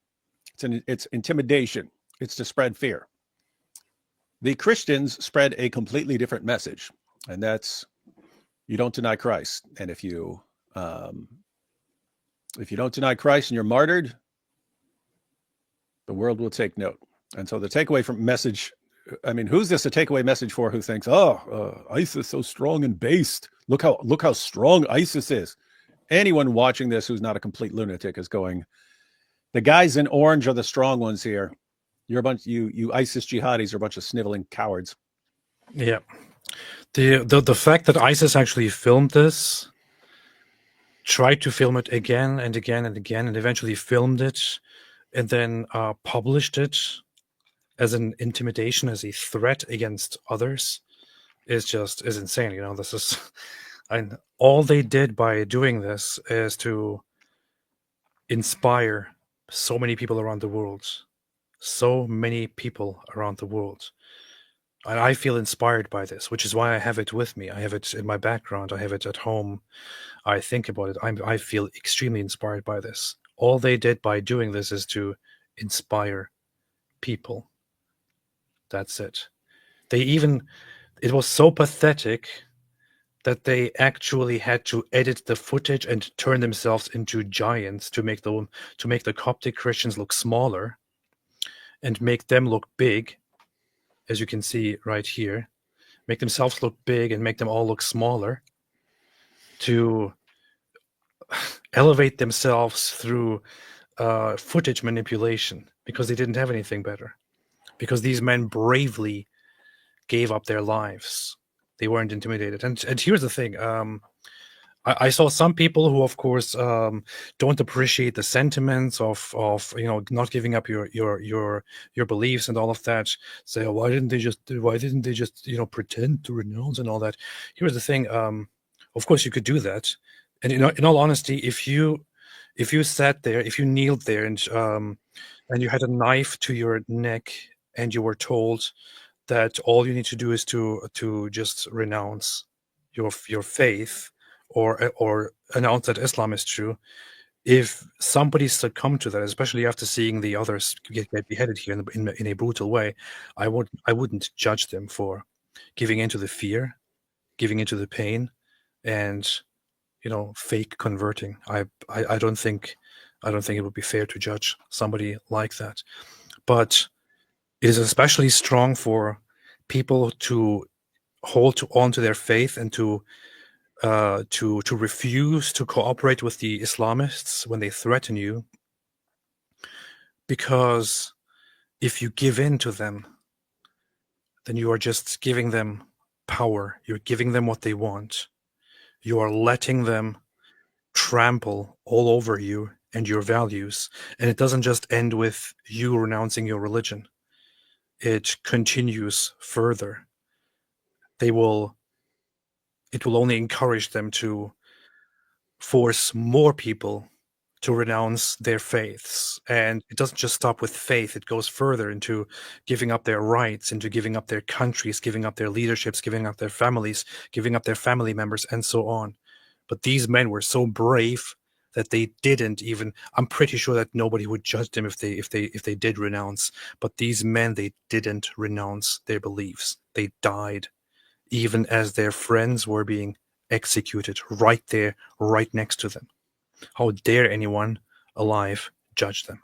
It's intimidation. It's to spread fear. The Christians spread a completely different message, and that's you don't deny Christ. And if you don't deny Christ and you're martyred, the world will take note. And so the takeaway from message, I mean, who's this a takeaway message for who thinks, ISIS is so strong and based. Look how strong ISIS is. Anyone watching this who's not a complete lunatic is going, the guys in orange are the strong ones here. You're a bunch, you ISIS jihadis are a bunch of sniveling cowards. Yeah. The fact that ISIS actually filmed this, tried to film it again and again and again, and eventually filmed it, and then published it as an intimidation, as a threat against others, is insane. You know, this is, and all they did by doing this is to inspire so many people around the world. So many people around the world. And I feel inspired by this, which is why I have it with me. I have it in my background. I have it at home. I think about it. I feel extremely inspired by this. All they did by doing this is to inspire people. That's it. It was so pathetic that they actually had to edit the footage and turn themselves into giants to make the Coptic Christians look smaller and make them look big, as you can see right here. Make themselves look big and make them all look smaller to elevate themselves through footage manipulation, because they didn't have anything better. Because these men bravely gave up their lives. They weren't intimidated. And here's the thing. I saw some people who, of course, don't appreciate the sentiments of not giving up your beliefs and all of that. Say, oh, why didn't they just pretend to renounce and all that? Here's the thing. Of course, you could do that. And in all honesty, if you sat there, if you kneeled there, and you had a knife to your neck, and you were told that all you need to do is to just renounce your faith, or announce that Islam is true, if somebody succumbed to that, especially after seeing the others get beheaded here in a brutal way, I wouldn't judge them for giving into the fear, giving into the pain, and fake converting. I don't think it would be fair to judge somebody like that. But it is especially strong for people to hold on to their faith and to refuse to cooperate with the Islamists when they threaten you, because if you give in to them, then you are just giving them power. You're giving them what they want. You are letting them trample all over you and your values. And it doesn't just end with you renouncing your religion. It continues further. It will only encourage them to force more people to renounce their faiths. And it doesn't just stop with faith, it goes further into giving up their rights, into giving up their countries, giving up their leaderships, giving up their families, giving up their family members, and so on. But these men were so brave that they didn't even, I'm pretty sure that nobody would judge them if they did renounce. But these men, they didn't renounce their beliefs. They died, even as their friends were being executed right there, right next to them. How dare anyone alive judge them?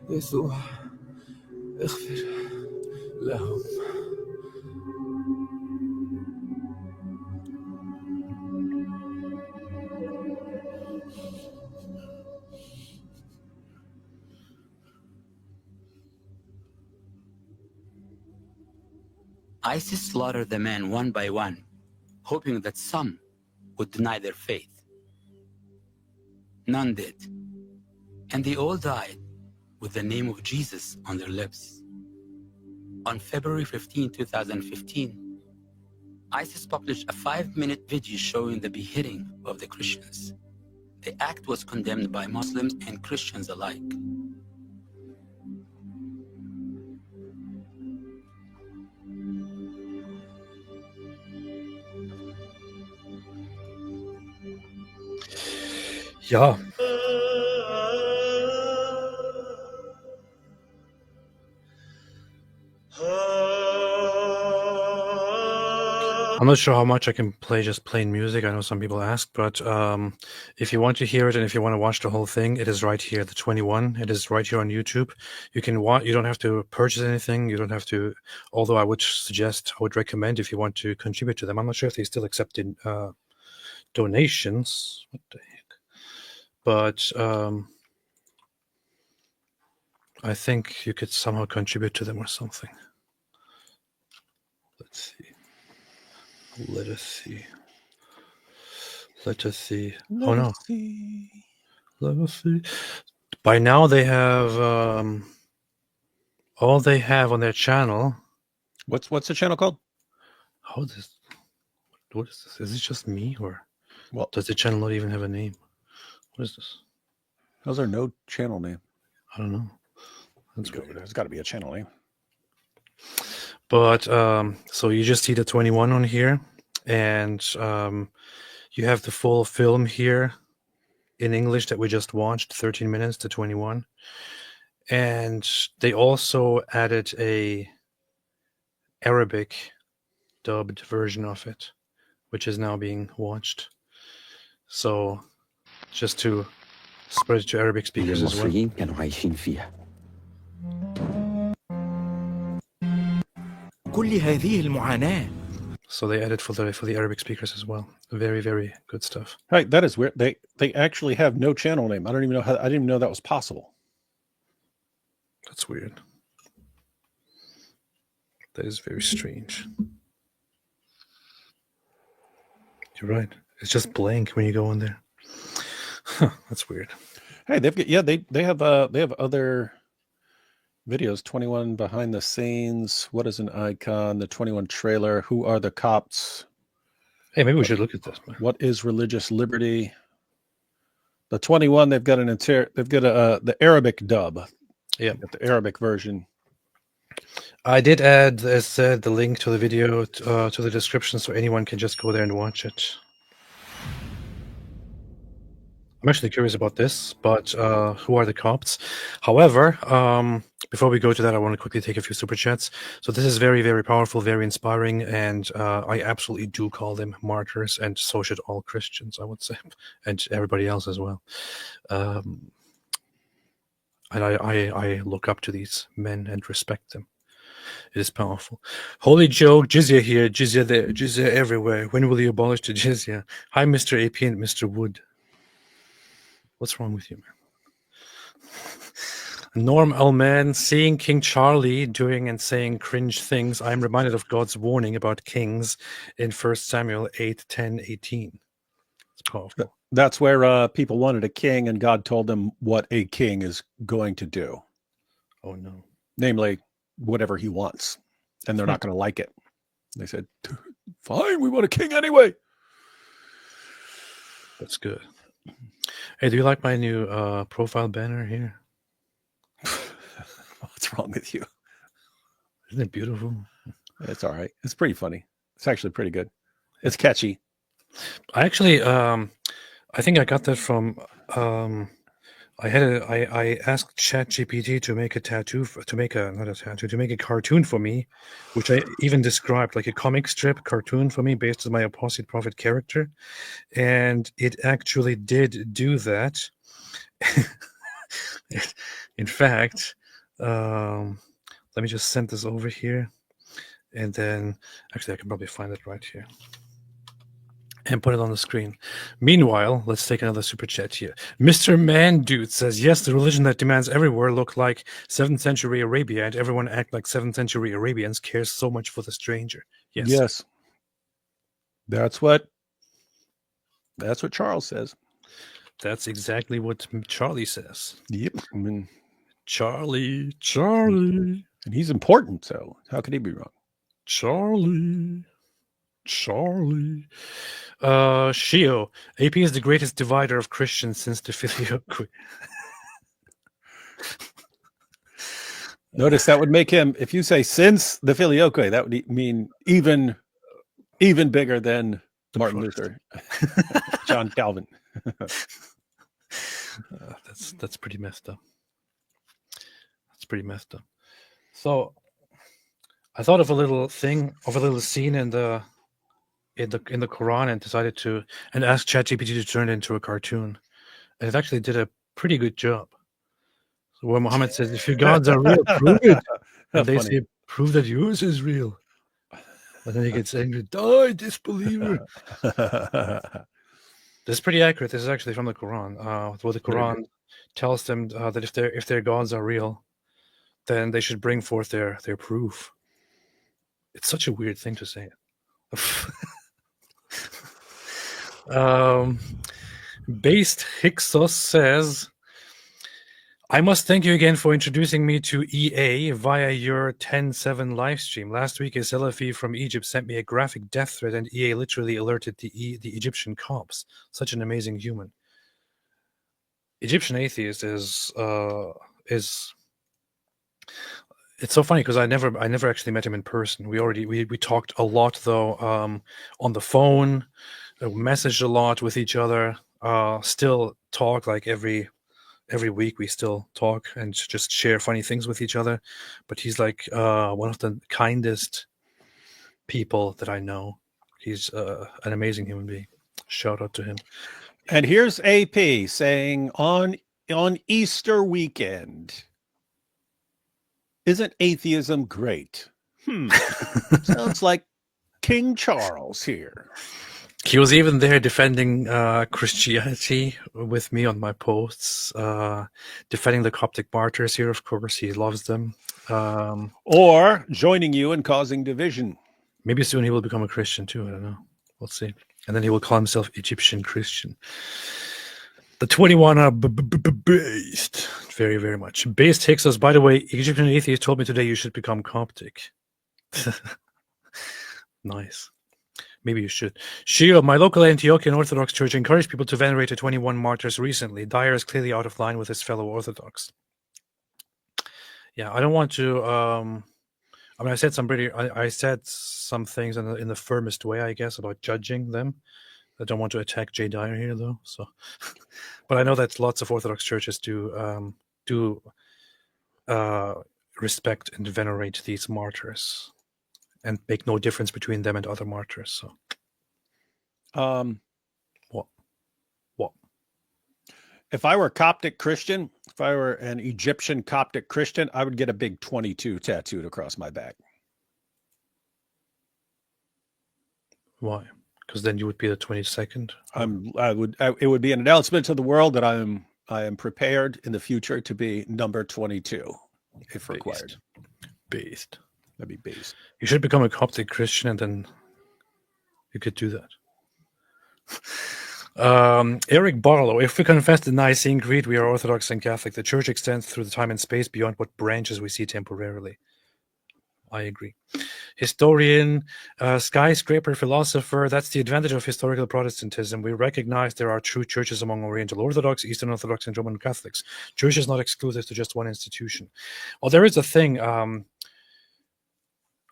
يسوع اغفر لهم. ISIS slaughtered the men one by one, hoping that some would deny their faith. None did. And they all died with the name of Jesus on their lips. On February 15, 2015, ISIS published a 5-minute video showing the beheading of the Christians. The act was condemned by Muslims and Christians alike. Yeah. I'm not sure how much I can play just plain music. I know some people ask, but if you want to hear it and if you want to watch the whole thing, it is right here, the 21. It is right here on YouTube. You can watch. You don't have to purchase anything. You don't have to. Although I would recommend if you want to contribute to them. I'm not sure if they still accept donations. What the heck? But I think you could somehow contribute to them or something. Let's see. Let us see. Let us see. Oh no. Let us see. By now they have all they have on their channel. What's the channel called? What is this? Is it just me, or Well, does the channel not even have a name? What is this? how's there no channel name? I don't know. That's weird. There's got to be a channel name. But so you just see the 21 on here, and you have the full film here in English that we just watched, 13 minutes to 21. And they also added a Arabic dubbed version of it, which is now being watched. So just to spread it to Arabic speakers as well. المصريين كانوا عايشين فيها. كل هذه المعاناة. So they added for the Arabic speakers as well. Very, very good stuff. Right, that is weird. They actually have no channel name. I didn't even know that was possible. That's weird. That is very strange. You're right. It's just blank when you go in there. Huh, that's weird. Hey, they have other videos. 21 behind the scenes. What is an icon? The 21 trailer. Who are the Copts? Hey, maybe we should look at this. What is religious liberty? The 21. They've got the Arabic dub. Yeah, the Arabic version. I did add, as said, the link to the video to the description, so anyone can just go there and watch it. I'm actually curious about this, but who are the Copts? However, before we go to that, I want to quickly take a few super chats. So this is very, very powerful, very inspiring, and I absolutely do call them martyrs, and so should all Christians, I would say, and everybody else as well. And I look up to these men and respect them. It is powerful. Holy joke, jizya here, jizya there, jizya everywhere. When will you abolish the jizya? Hi, Mr. AP and Mr. Wood. What's wrong with you, man? Norm Elman, seeing King Charlie doing and saying cringe things, I'm reminded of God's warning about kings in 1 Samuel 8, 10, 18. It's powerful. That's where people wanted a king, and God told them what a king is going to do. Oh, no. Namely, whatever he wants. And they're not going to like it. They said, fine, we want a king anyway. That's good. Hey, do you like my new profile banner here? What's wrong with you? Isn't it beautiful? It's all right. It's pretty funny. It's actually pretty good. It's catchy. I actually, I think I got that from, I asked ChatGPT to make a tattoo, to make a cartoon for me, which I even described like a comic strip cartoon for me based on my Apostate Prophet character. And it actually did do that. In fact, let me just send this over here. And then, actually, I can probably find it right here and put it on the screen. Meanwhile, let's take another super chat here. Mr. Man Dude says, yes, the religion that demands everywhere look like 7th century Arabia and everyone act like 7th century Arabians cares so much for the stranger. Yes. Yes. That's what Charles says. That's exactly what Charlie says. Yep. I mean, Charlie. And he's important, so how could he be wrong? Charlie. Shio. AP is the greatest divider of Christians since the Filioque. Notice that would make him, if you say since the Filioque, that would mean even bigger than Martin Luther, John Calvin. That's pretty messed up. So I thought of a little scene in the Quran and decided to ask ChatGPT to turn it into a cartoon. And it actually did a pretty good job. So where Muhammad says, if your gods are real, prove it. And they say, prove that yours is real. And then he gets angry, die, disbeliever. This is pretty accurate. This is actually from the Quran. Where the Quran tells them that if their gods are real, then they should bring forth their proof. It's such a weird thing to say. Based Hixos says, I must thank you again for introducing me to EA via your 10/7 live stream. Last week, a Salafi from Egypt sent me a graphic death threat, and EA literally alerted the Egyptian cops. Such an amazing human. Egyptian atheist is it's so funny because I never actually met him in person. We talked a lot though on the phone, messaged a lot with each other. Still talk like every week. We still talk and just share funny things with each other. But he's like one of the kindest people that I know. He's an amazing human being. Shout out to him. And here's AP saying on Easter weekend. Isn't atheism great? Sounds like King Charles here. He was even there defending Christianity with me on my posts, defending the Coptic martyrs here, of course. He loves them. Or joining you in causing division. Maybe soon he will become a Christian too. I don't know. We'll see. And then he will call himself Egyptian Christian. The 21 are based. Very, very much. Based Hixos, by the way, Egyptian atheist told me today you should become Coptic. Nice. Maybe you should. Shio, my local Antiochian Orthodox Church encouraged people to venerate the 21 martyrs recently. Dyer is clearly out of line with his fellow Orthodox. Yeah, I don't want to... I mean, I said some things in the firmest way, I guess, about judging them. I don't want to attack Jay Dyer here, though. So, but I know that lots of Orthodox churches do respect and venerate these martyrs, and make no difference between them and other martyrs. So, what? If I were a Coptic Christian, if I were an Egyptian Coptic Christian, I would get a big 22 tattooed across my back. Why? Because then you would be the 22nd. It would be an announcement to the world that I am prepared in the future to be number 22 if required. Based. That'd be based. You should become a Coptic Christian, and then you could do that. Eric Barlow, if we confess the Nicene Creed, we are Orthodox and Catholic. The Church extends through the time and space beyond what branches we see temporarily. I agree. Historian, skyscraper philosopher, that's the advantage of historical Protestantism. We recognize there are true churches among Oriental Orthodox, Eastern Orthodox, and Roman Catholics. Church is not exclusive to just one institution. Well, there is a thing.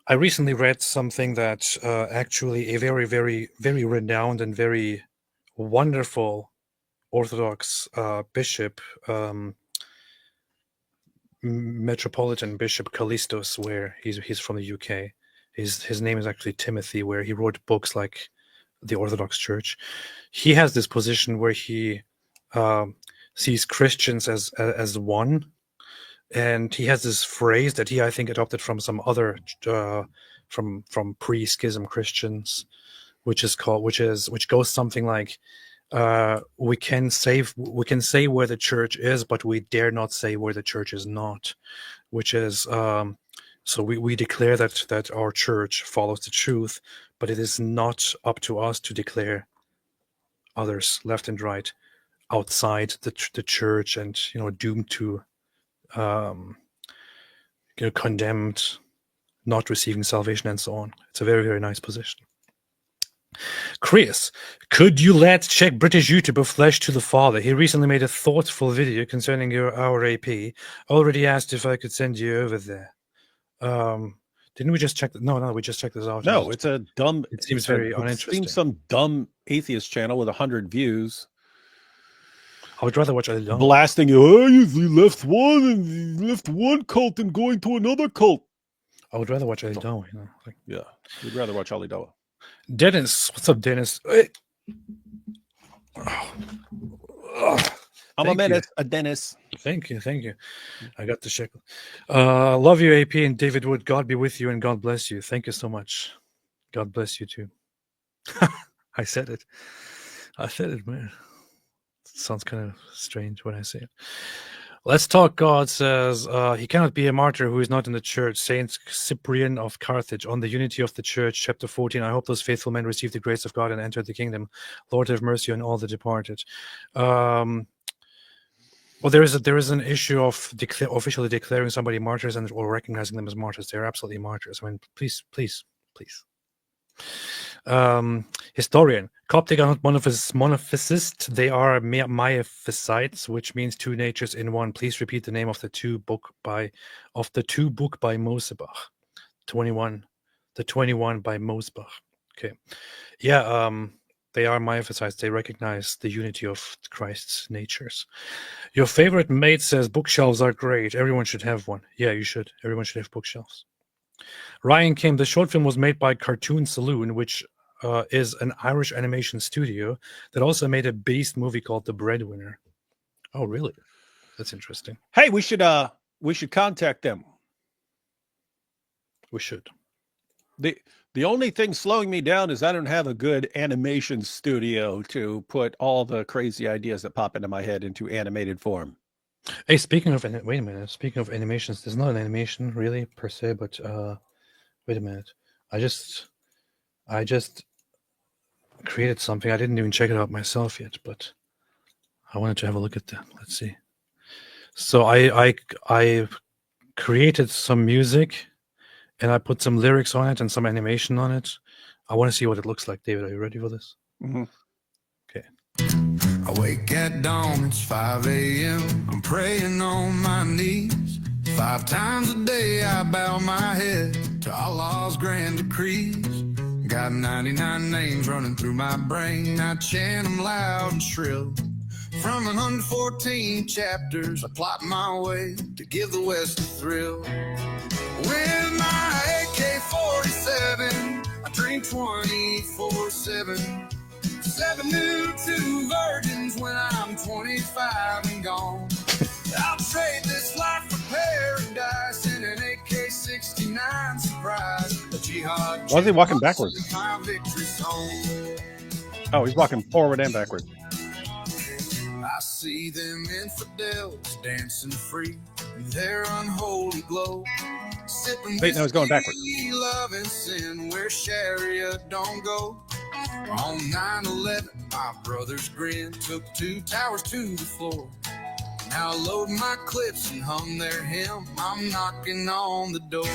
I recently read something that actually a very, very, very renowned and very wonderful Orthodox bishop, Metropolitan Bishop Callistos, where he's from the UK. His name is actually Timothy, where he wrote books like The Orthodox Church. He has this position where he sees Christians as one, and he has this phrase that he, I think, adopted from some other from pre-schism Christians, which goes something like, we can say where the church is, but we dare not say where the church is not, which is so we declare that our church follows the truth, but it is not up to us to declare others left and right outside the church and doomed to condemned, not receiving salvation, and so on. It's a very, very nice position. Chris, could you let Czech British YouTuber Flesh to the Father? He recently made a thoughtful video concerning our AP. Already asked if I could send you over there. Didn't we just check? No, we just checked this out. No, it's a dumb. It seems very uninteresting. It seems some dumb atheist channel with 100 views. I would rather watch Alidon. Blasting you. Oh, you left one cult and going to another cult. I would rather watch Alidon. Yeah, we'd rather watch Alidon. Dennis, what's up, Dennis? I'm a menace, a Dennis. Thank you. I got the shekel. Love you, AP and David Wood. God be with you and God bless you. Thank you so much. God bless you too. I said it, man. It sounds kind of strange when I say it. Let's talk. God says he cannot be a martyr who is not in the church. Saint Cyprian of Carthage on the unity of the church, chapter 14. I hope those faithful men receive the grace of God and enter the kingdom. Lord, have mercy on all the departed. Well, there is an issue of officially declaring somebody martyrs or recognizing them as martyrs. They're absolutely martyrs. I mean, please. Historian, Coptic are not monophysist. They are miaphysites, which means two natures in one. Please repeat the name of the two book by Mosebach. 21 by Mosebach. Okay, yeah. They are miaphysites. They recognize the unity of Christ's natures. Your favorite mate says bookshelves are great. Everyone should have one. Yeah, you should. Everyone should have bookshelves. Ryan Kim, the short film was made by Cartoon Saloon, which is an Irish animation studio that also made a beast movie called The Breadwinner. Oh, really? That's interesting. Hey, we should contact them. We should. The only thing slowing me down is I don't have a good animation studio to put all the crazy ideas that pop into my head into animated form. Hey, speaking of wait a minute. Speaking of animations, there's not an animation really per se, but wait a minute. I just created something. I didn't even check it out myself yet, but I wanted to have a look at that. Let's see. So I created some music, and I put some lyrics on it and some animation on it. I want to see what it looks like. David, are you ready for this? Mm-hmm. Okay. I wake at dawn, it's 5 a.m. I'm praying on my knees. 5 times a day I bow my head to Allah's grand decrees. Got 99 names running through my brain. I chant them loud and shrill. From 114 chapters, I plot my way to give the West a thrill. With my AK-47, I dream 24/7. 7 new 2 virgins when I'm 25 and gone. I'll trade this life for paradise in an AK-69 surprise. A Why is he walking backwards? Oh, he's walking forward and backwards. I see them infidels dancing free in their unholy glow. Sipping Wait, no, he's going backwards. love and sin where Sharia don't go. On 9/11, my brother's grin took 2 towers to the floor. Now I load my clips and hum their hymn. I'm knocking on the door.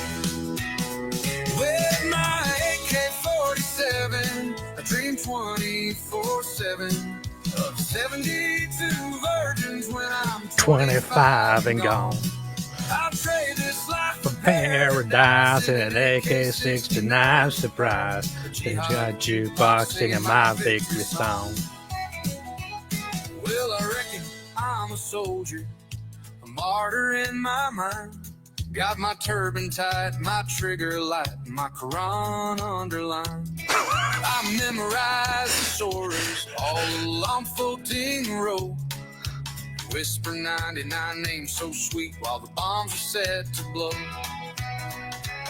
With my AK-47, I dream 24/7 of 72 virgins when I'm 25 and gone. I'll trade this life for Paradise and an AK-69 surprise. They got jukebox singing my victory song. Well, I reckon I'm a soldier, a martyr in my mind. Got my turban tied, my trigger light, my Quran underlined. I memorized the surahs all along floating road. Whisper 99 names so sweet while the bombs are set to blow.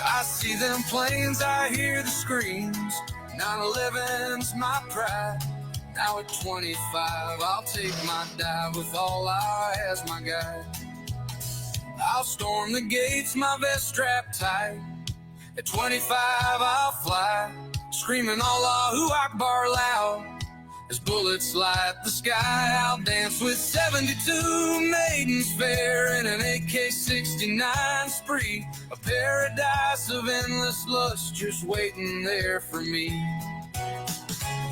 I see them planes, I hear the screams. 9/11's my pride. Now at 25, I'll take my dive with all I as my guide. I'll storm the gates, my vest strapped tight. At 25, I'll fly, screaming Allahu Akbar loud. As bullets light the sky, I'll dance with 72 maidens fair in an AK-69 spree. A paradise of endless lust just waiting there for me.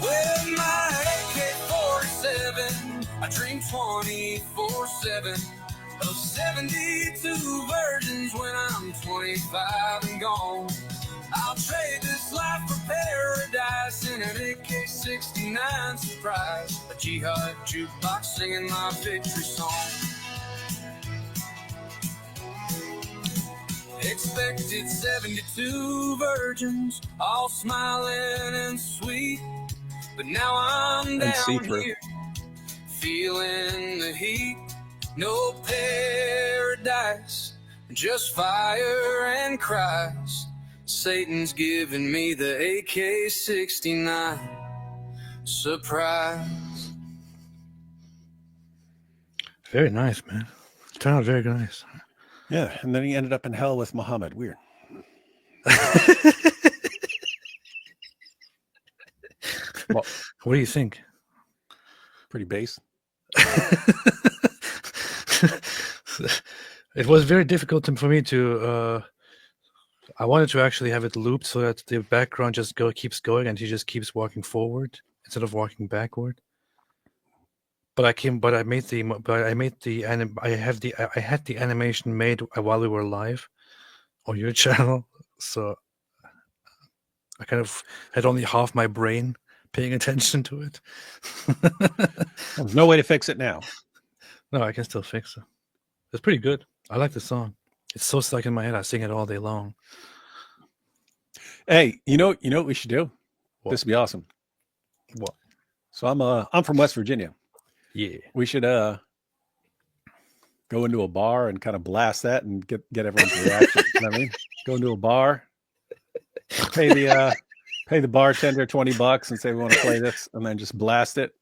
With my AK-47, I dream 24/7 of 72 virgins when I'm 25 and gone. I'll trade this life for paradise in an AK-69 surprise. A jihad jukebox singing my victory song. Expected 72 virgins, all smiling and sweet. But now I'm down here, feeling the heat. No paradise, just fire and Christ. Satan's giving me the AK-69 surprise. Very nice, man. It turned out very nice. Yeah, and then he ended up in hell with Muhammad. Weird. Well, what do you think? Pretty base. It was very difficult for me to. I wanted to actually have it looped so that the background just keeps going and he just keeps walking forward instead of walking backward. But I had the animation made while we were live on your channel, so I kind of had only half my brain paying attention to it. There's no way to fix it now. No, I can still fix it. It's pretty good. I like the song. It's so stuck in my head. I sing it all day long. Hey, you know what we should do? What? This would be awesome. What? So I'm from West Virginia. Yeah. We should go into a bar and kind of blast that and get everyone's reaction. You know what I mean? Go into a bar, pay the bartender $20 and say we want to play this, and then just blast it.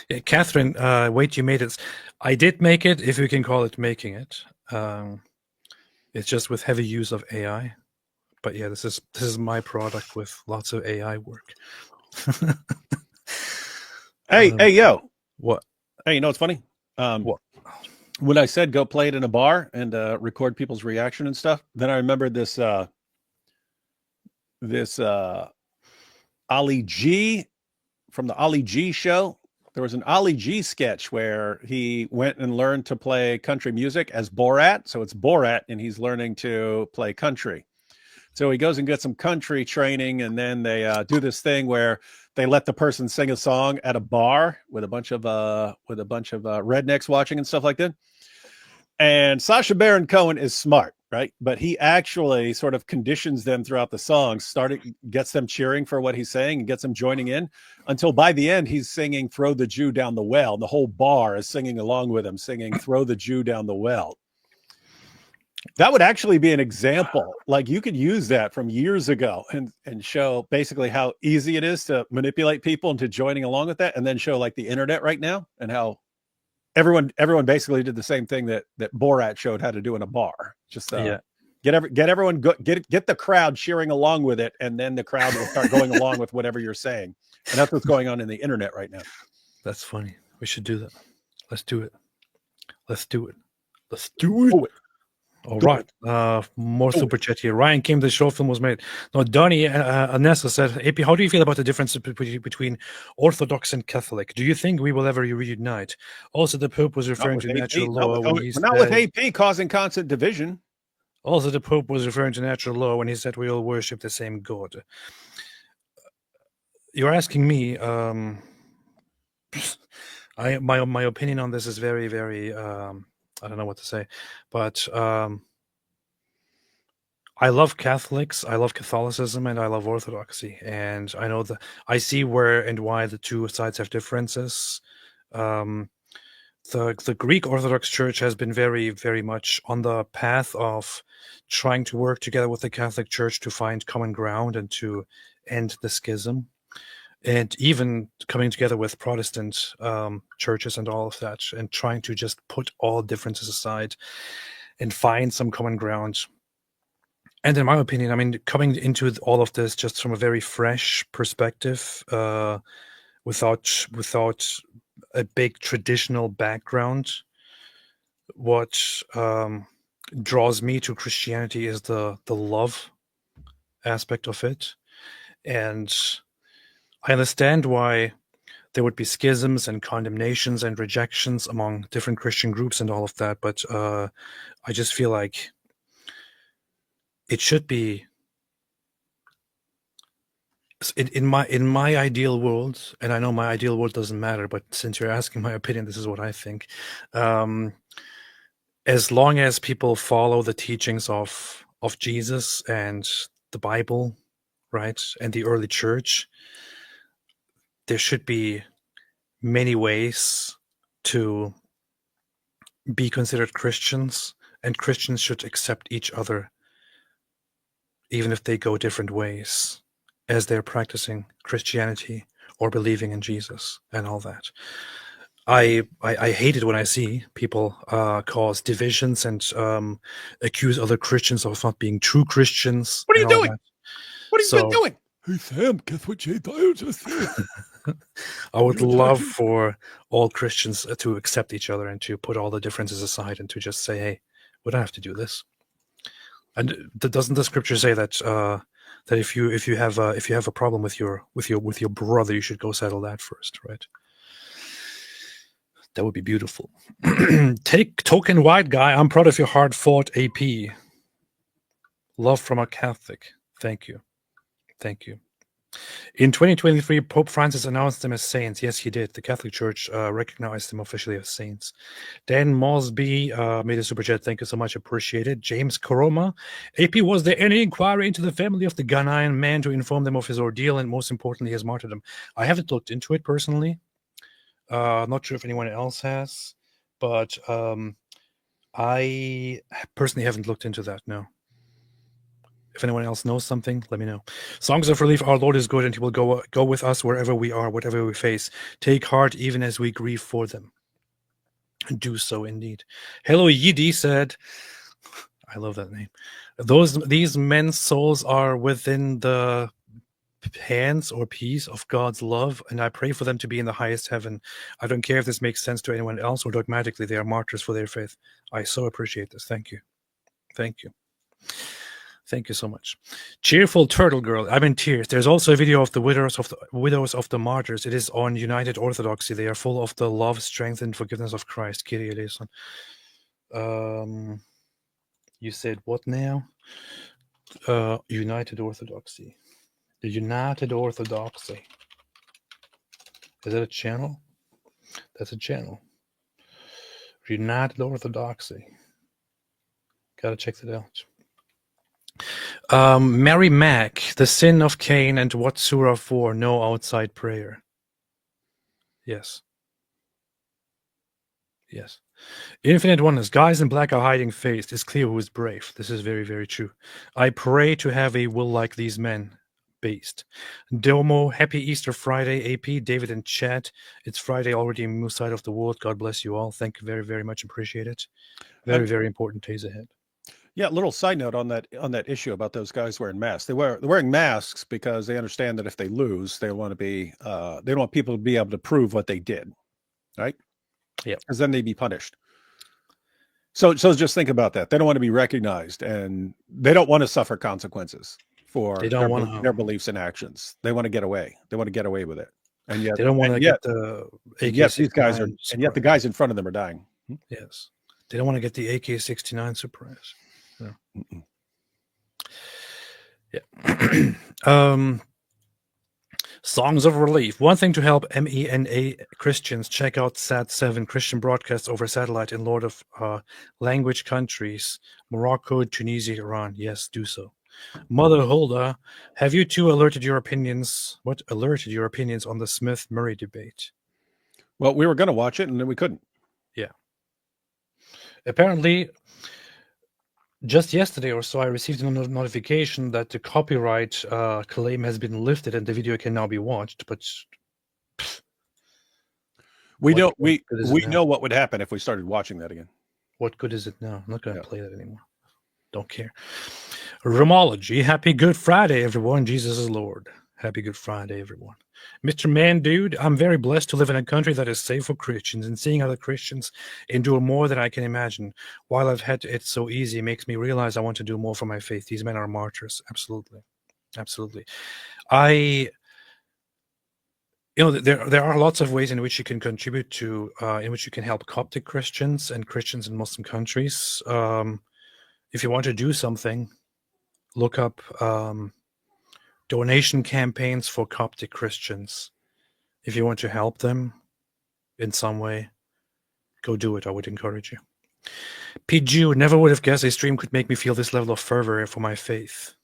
Yeah, Catherine, wait, you made it. I did make it, if you can call it making it. It's just with heavy use of AI. But yeah, this is my product with lots of AI work. Hey, yo. What? Hey, you know what's funny? What? When I said go play it in a bar and record people's reaction and stuff, then I remembered this Ali G from the Ali G show. There was an Ali G sketch where he went and learned to play country music as Borat. So it's Borat and he's learning to play country. So he goes and gets some country training, and then they do this thing where they let the person sing a song at a bar with a bunch of rednecks watching and stuff like that. And Sacha Baron Cohen is smart, right? But he actually sort of conditions them throughout the song, gets them cheering for what he's saying and gets them joining in until by the end he's singing "Throw the Jew Down the Well." And the whole bar is singing along with him, singing "Throw the Jew Down the Well." That would actually be an example. Like you could use that from years ago and show basically how easy it is to manipulate people into joining along with that, and then show like the internet right now and how everyone basically did the same thing that Borat showed how to do in a bar. Just get everyone get the crowd cheering along with it, and then the crowd will start going along with whatever you're saying. And that's what's going on in the internet right now. That's funny. We should do that. Let's do it. Let's do it. Let's do it. All right. More super chat here. Ryan came. The short film was made. No, Donnie Anessa said, AP, how do you feel about the difference between Orthodox and Catholic? Do you think we will ever reunite? Also, the Pope was referring to natural law. Not with AP causing constant division. Also, the Pope was referring to natural law when he said we all worship the same God. You're asking me. My opinion on this is very, very. I don't know what to say, but I love Catholics, I love Catholicism, and I love Orthodoxy. And I know that I see where and why the two sides have differences. The Greek Orthodox Church has been very, very much on the path of trying to work together with the Catholic Church to find common ground and to end the schism. And even coming together with Protestant churches and all of that, and trying to just put all differences aside and find some common ground. And in my opinion, I mean, coming into all of this just from a very fresh perspective, without a big traditional background, what draws me to Christianity is the love aspect of it. And I understand why there would be schisms and condemnations and rejections among different Christian groups and all of that, but I just feel like it should be in my ideal world, and I know my ideal world doesn't matter, but since you're asking my opinion, this is what I think. As long as people follow the teachings of Jesus and the Bible, right, and the early church, there should be many ways to be considered Christians, and Christians should accept each other, even if they go different ways, as they're practicing Christianity or believing in Jesus and all that. I hate it when I see people cause divisions and accuse other Christians of not being true Christians. What are you doing? That. What have you been doing? Hey Sam, guess what Jay Dyer just said? I would love for all Christians to accept each other and to put all the differences aside and to just say, "Hey, we don't have to do this." And doesn't the scripture say that that if you have a problem with your brother, you should go settle that first, right? That would be beautiful. Take token white guy. I'm proud of your hard fought AP. Love from a Catholic. Thank you. Thank you. In 2023, Pope Francis announced them as saints. Yes, he did. The Catholic Church recognized them officially as saints. Dan Mosby made a super chat. Thank you so much. Appreciated. James Koroma. AP, was there any inquiry into the family of the Ghanaian man to inform them of his ordeal and, most importantly, his martyrdom? I haven't looked into it personally. Not sure if anyone else has, but I personally haven't looked into that, no. If anyone else knows something, let me know. Songs of relief, our Lord is good, and he will go with us wherever we are, whatever we face. Take heart even as we grieve for them. Do so indeed. Hello Yidi said, I love that name. These men's souls are within the hands or peace of God's love, and I pray for them to be in the highest heaven. I don't care if this makes sense to anyone else or dogmatically. They are martyrs for their faith. I so appreciate this. Thank you. Thank you. Thank you so much. Cheerful Turtle Girl. I'm in tears. There's also a video of the widows of the martyrs. It is on United Orthodoxy. They are full of the love, strength, and forgiveness of Christ. Kyrie eleison. You said what now? United Orthodoxy. The United Orthodoxy. Is that a channel? That's a channel. United Orthodoxy. Gotta check that out. Mary Mack, the sin of Cain and what surah for? No outside prayer. Yes. Yes. Infinite Oneness. Guys in black are hiding face. It's clear who is brave. This is very, very true. I pray to have a will like these men. Based. Domo, happy Easter Friday, AP, David and Chad. It's Friday already in Moose side of the world. God bless you all. Thank you very, very much. Appreciate it. Very, very important days ahead. Yeah, little side note on that issue about those guys wearing masks. They're wearing masks because they understand that if they lose, they want to be they don't want people to be able to prove what they did, right? Yeah, because then they'd be punished. So just think about that. They don't want to be recognized, and they don't want to suffer consequences for their beliefs and actions. They want to get away. They want to get away with it, and yet they don't want to get the AK. Yes, these guys are, and yet the guys in front of them are dying. Yes, they don't want to get the AK-69 surprise. Yeah. Songs of Relief. One thing to help MENA Christians, check out SAT7 Christian broadcasts over satellite in Lord of language countries, Morocco, Tunisia, Iran. Yes, do so. Mother Hulda, have you two alerted your opinions on the Smith-Murray debate? Well, we were going to watch it, and then we couldn't. Yeah. Apparently, just yesterday or so, I received a notification that the copyright claim has been lifted and the video can now be watched. But we know what would happen if we started watching that again. What good is it now? I'm not going to play that anymore. Don't care. Romology. Happy Good Friday, everyone. Jesus is Lord. Happy Good Friday, everyone. Mr. Man Dude, I'm very blessed to live in a country that is safe for Christians, and seeing other Christians endure more than I can imagine. While I've had it so easy, makes me realize I want to do more for my faith. These men are martyrs. Absolutely. Absolutely. There are lots of ways in which you can contribute to, in which you can help Coptic Christians and Christians in Muslim countries. If you want to do something, look up donation campaigns for Coptic Christians. If you want to help them in some way, go do it. I would encourage you. PG, never would have guessed a stream could make me feel this level of fervor for my faith.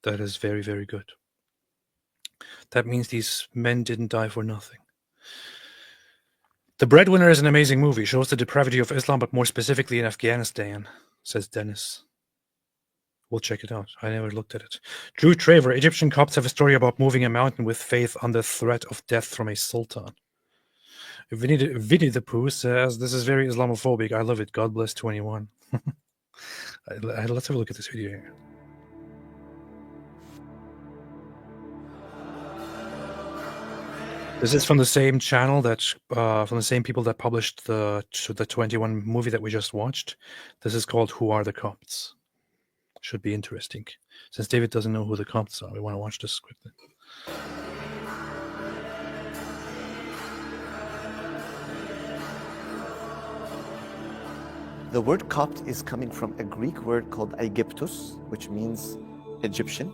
That is very, very good. That means these men didn't die for nothing. The Breadwinner is an amazing movie. Shows the depravity of Islam, but more specifically in Afghanistan, says Dennis. We'll check it out. I never looked at it. Drew Traver, Egyptian Copts have a story about moving a mountain with faith under threat of death from a sultan. Vinny the Pooh says, this is very Islamophobic. I love it. God bless 21. Let's have a look at this video here. This is from the same channel from the same people that published the 21 movie that we just watched. This is called Who Are the Copts? Should be interesting. Since David doesn't know who the Copts are, we want to watch this quickly. The word Copt is coming from a Greek word called Aegyptus, which means Egyptian.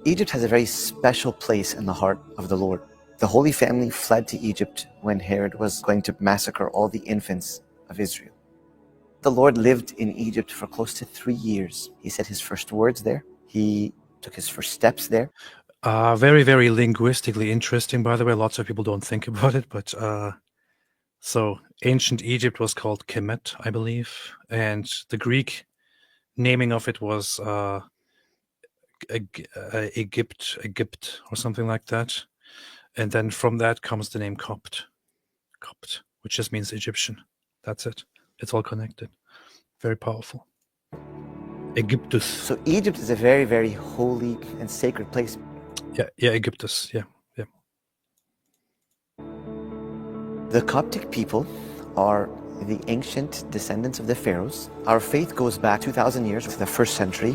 Egypt has a very special place in the heart of the Lord. The Holy Family fled to Egypt when Herod was going to massacre all the infants of Israel. The Lord lived in Egypt for close to 3 years. He said his first words there. He took his first steps there. Very, very linguistically interesting, by the way. Lots of people don't think about it, but so ancient Egypt was called Kemet, I believe, and the Greek naming of it was Egypt, or something like that. And then from that comes the name Copt, which just means Egyptian. That's it. It's all connected. Very powerful. Aegyptus. So Egypt is a very, very holy and sacred place. Yeah, Aegyptus. Yeah. The Coptic people are the ancient descendants of the pharaohs. Our faith goes back 2,000 years to the 1st century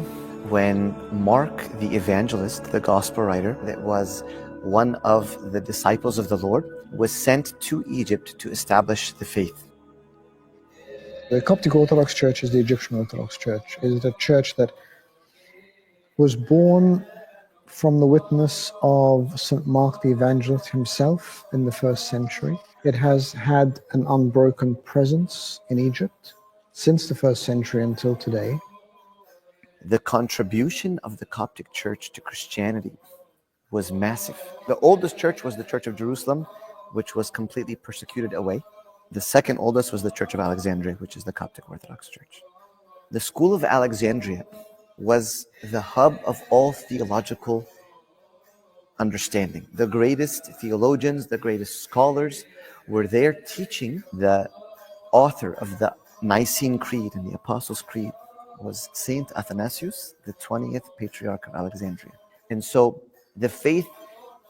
when Mark the evangelist, the gospel writer, that was one of the disciples of the Lord, was sent to Egypt to establish the faith. The Coptic Orthodox Church is the Egyptian Orthodox Church. It is a church that was born from the witness of St. Mark the Evangelist himself in the 1st century. It has had an unbroken presence in Egypt since the 1st century until today. The contribution of the Coptic Church to Christianity was massive. The oldest church was the Church of Jerusalem, which was completely persecuted away. The second oldest was the Church of Alexandria, which is the Coptic Orthodox Church. The School of Alexandria was the hub of all theological understanding. The greatest theologians, the greatest scholars were there teaching. The author of the Nicene Creed and the Apostles' Creed was Saint Athanasius, the 20th Patriarch of Alexandria. And so the faith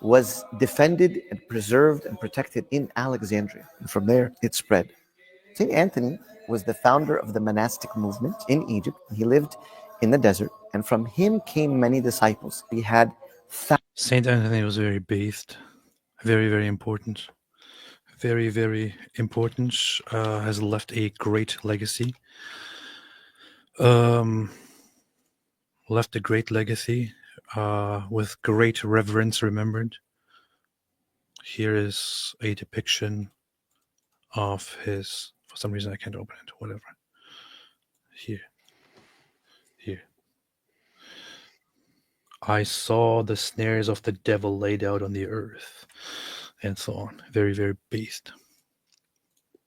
was defended and preserved and protected in Alexandria. And from there, it spread. St. Anthony was the founder of the monastic movement in Egypt. He lived in the desert, and from him came many disciples. He had Saint Anthony was very based, very, very important. Very, very important. Has left a great legacy. Left a great legacy with great reverence remembered. Here is a depiction of his, for some reason I can't open it, whatever. Here. I saw the snares of the devil laid out on the earth, and so on. Very, very based.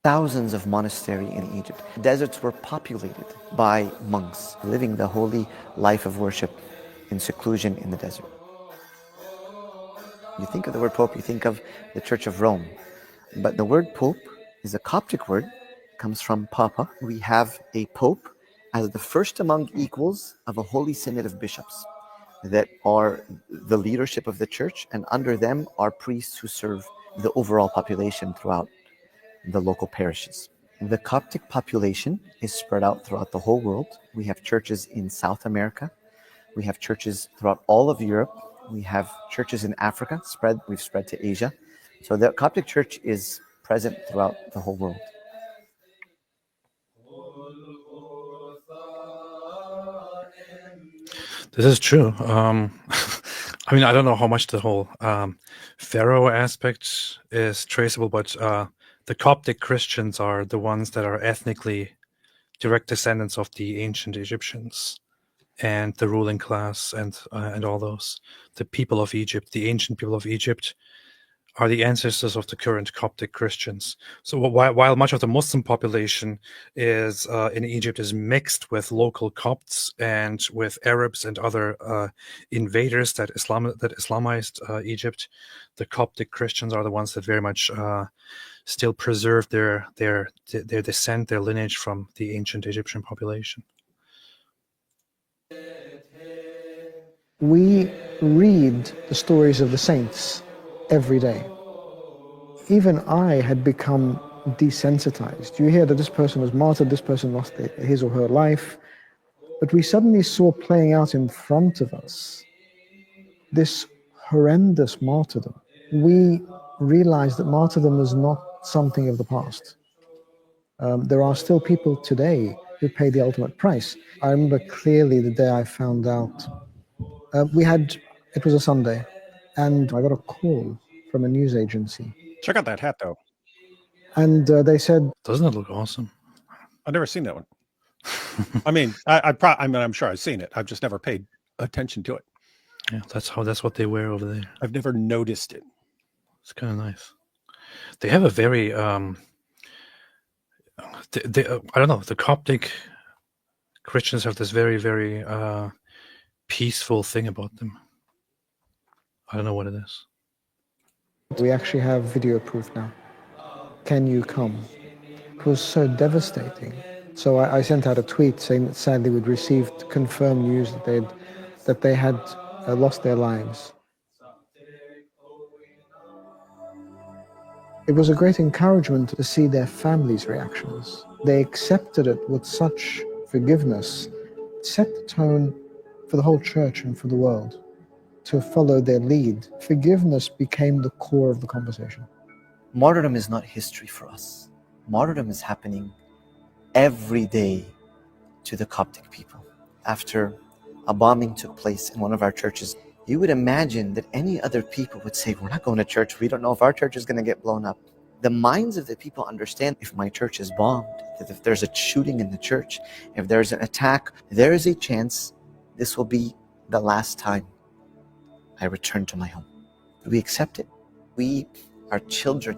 thousands of monasteries in Egypt. Deserts were populated by monks living the holy life of worship in seclusion in the desert. You think of the word Pope, you think of the Church of Rome. But the word Pope is a Coptic word, comes from Papa. We have a Pope as the first among equals of a holy synod of bishops that are the leadership of the church, and under them are priests who serve the overall population throughout the local parishes. The Coptic population is spread out throughout the whole world. We have churches in South America. We have churches throughout all of Europe. We have churches in Africa, we've spread to Asia. So the Coptic church is present throughout the whole world. This is true. I mean, I don't know how much the whole Pharaoh aspect is traceable, but the Coptic Christians are the ones that are ethnically direct descendants of the ancient Egyptians and the ruling class and all those. The people of Egypt, the ancient people of Egypt, are the ancestors of the current Coptic Christians. So while much of the Muslim population is in Egypt is mixed with local Copts and with Arabs and other invaders that Islamized Egypt, the Coptic Christians are the ones that very much still preserve their descent, their lineage from the ancient Egyptian population. We read the stories of the saints every day. Even I had become desensitized. You hear that this person was martyred, this person lost his or her life, but we suddenly saw playing out in front of us this horrendous martyrdom. We realized that martyrdom is not something of the past. There are still people today who pay the ultimate price. I remember clearly the day I found out. It was a Sunday, and I got a call from a news agency. Check out that hat, though. And they said, "Doesn't it look awesome?" I've never seen that one. I mean, I'm sure I've seen it. I've just never paid attention to it. Yeah, that's what they wear over there. I've never noticed it. It's kind of nice. They have a very I don't know. The Coptic Christians have this very, very peaceful thing about them. I don't know what it is. We actually have video proof now. Can you come? It was so devastating. So I sent out a tweet saying that sadly we'd received confirmed news that they had lost their lives. It was a great encouragement to see their families' reactions. They accepted it with such forgiveness, set the tone for the whole church and for the world to follow their lead. Forgiveness became the core of the conversation. Martyrdom is not history for us. Martyrdom is happening every day to the Coptic people. After a bombing took place in one of our churches, you would imagine that any other people would say, we're not going to church. We don't know if our church is going to get blown up. The minds of the people understand if my church is bombed, that if there's a shooting in the church, if there's an attack, there is a chance this will be the last time I return to my home. We accept it. We are children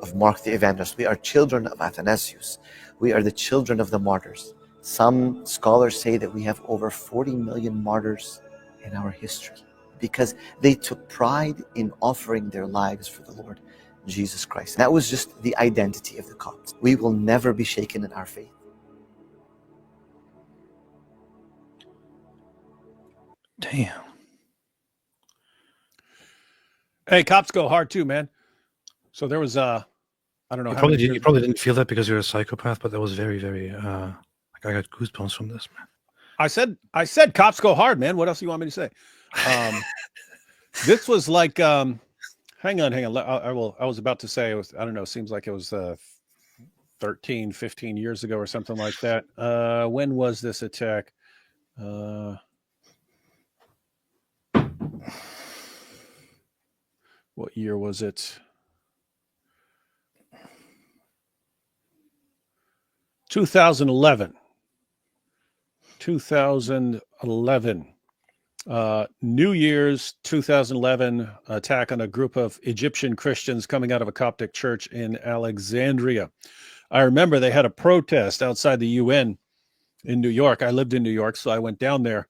of Mark the Evangelist. We are children of Athanasius. We are the children of the martyrs. Some scholars say that we have over 40 million martyrs in our history because they took pride in offering their lives for the Lord Jesus Christ. That was just the identity of the Copts. We will never be shaken in our faith. Damn. Hey, Copts go hard too, man. So there was I don't know You how many probably, years. you probably didn't feel that because you're a psychopath, but that was very, very like I got goosebumps from this, man. I said cops go hard, man. What else do you want me to say? This was like hang on. I was about to say it was, I don't know, seems like it was 13, 15 years ago or something like that. When was this attack? What year was it? 2011. 2011. New Year's 2011 attack on a group of Egyptian Christians coming out of a Coptic church in Alexandria. I remember they had a protest outside the UN in New York. I lived in New York, so I went down there.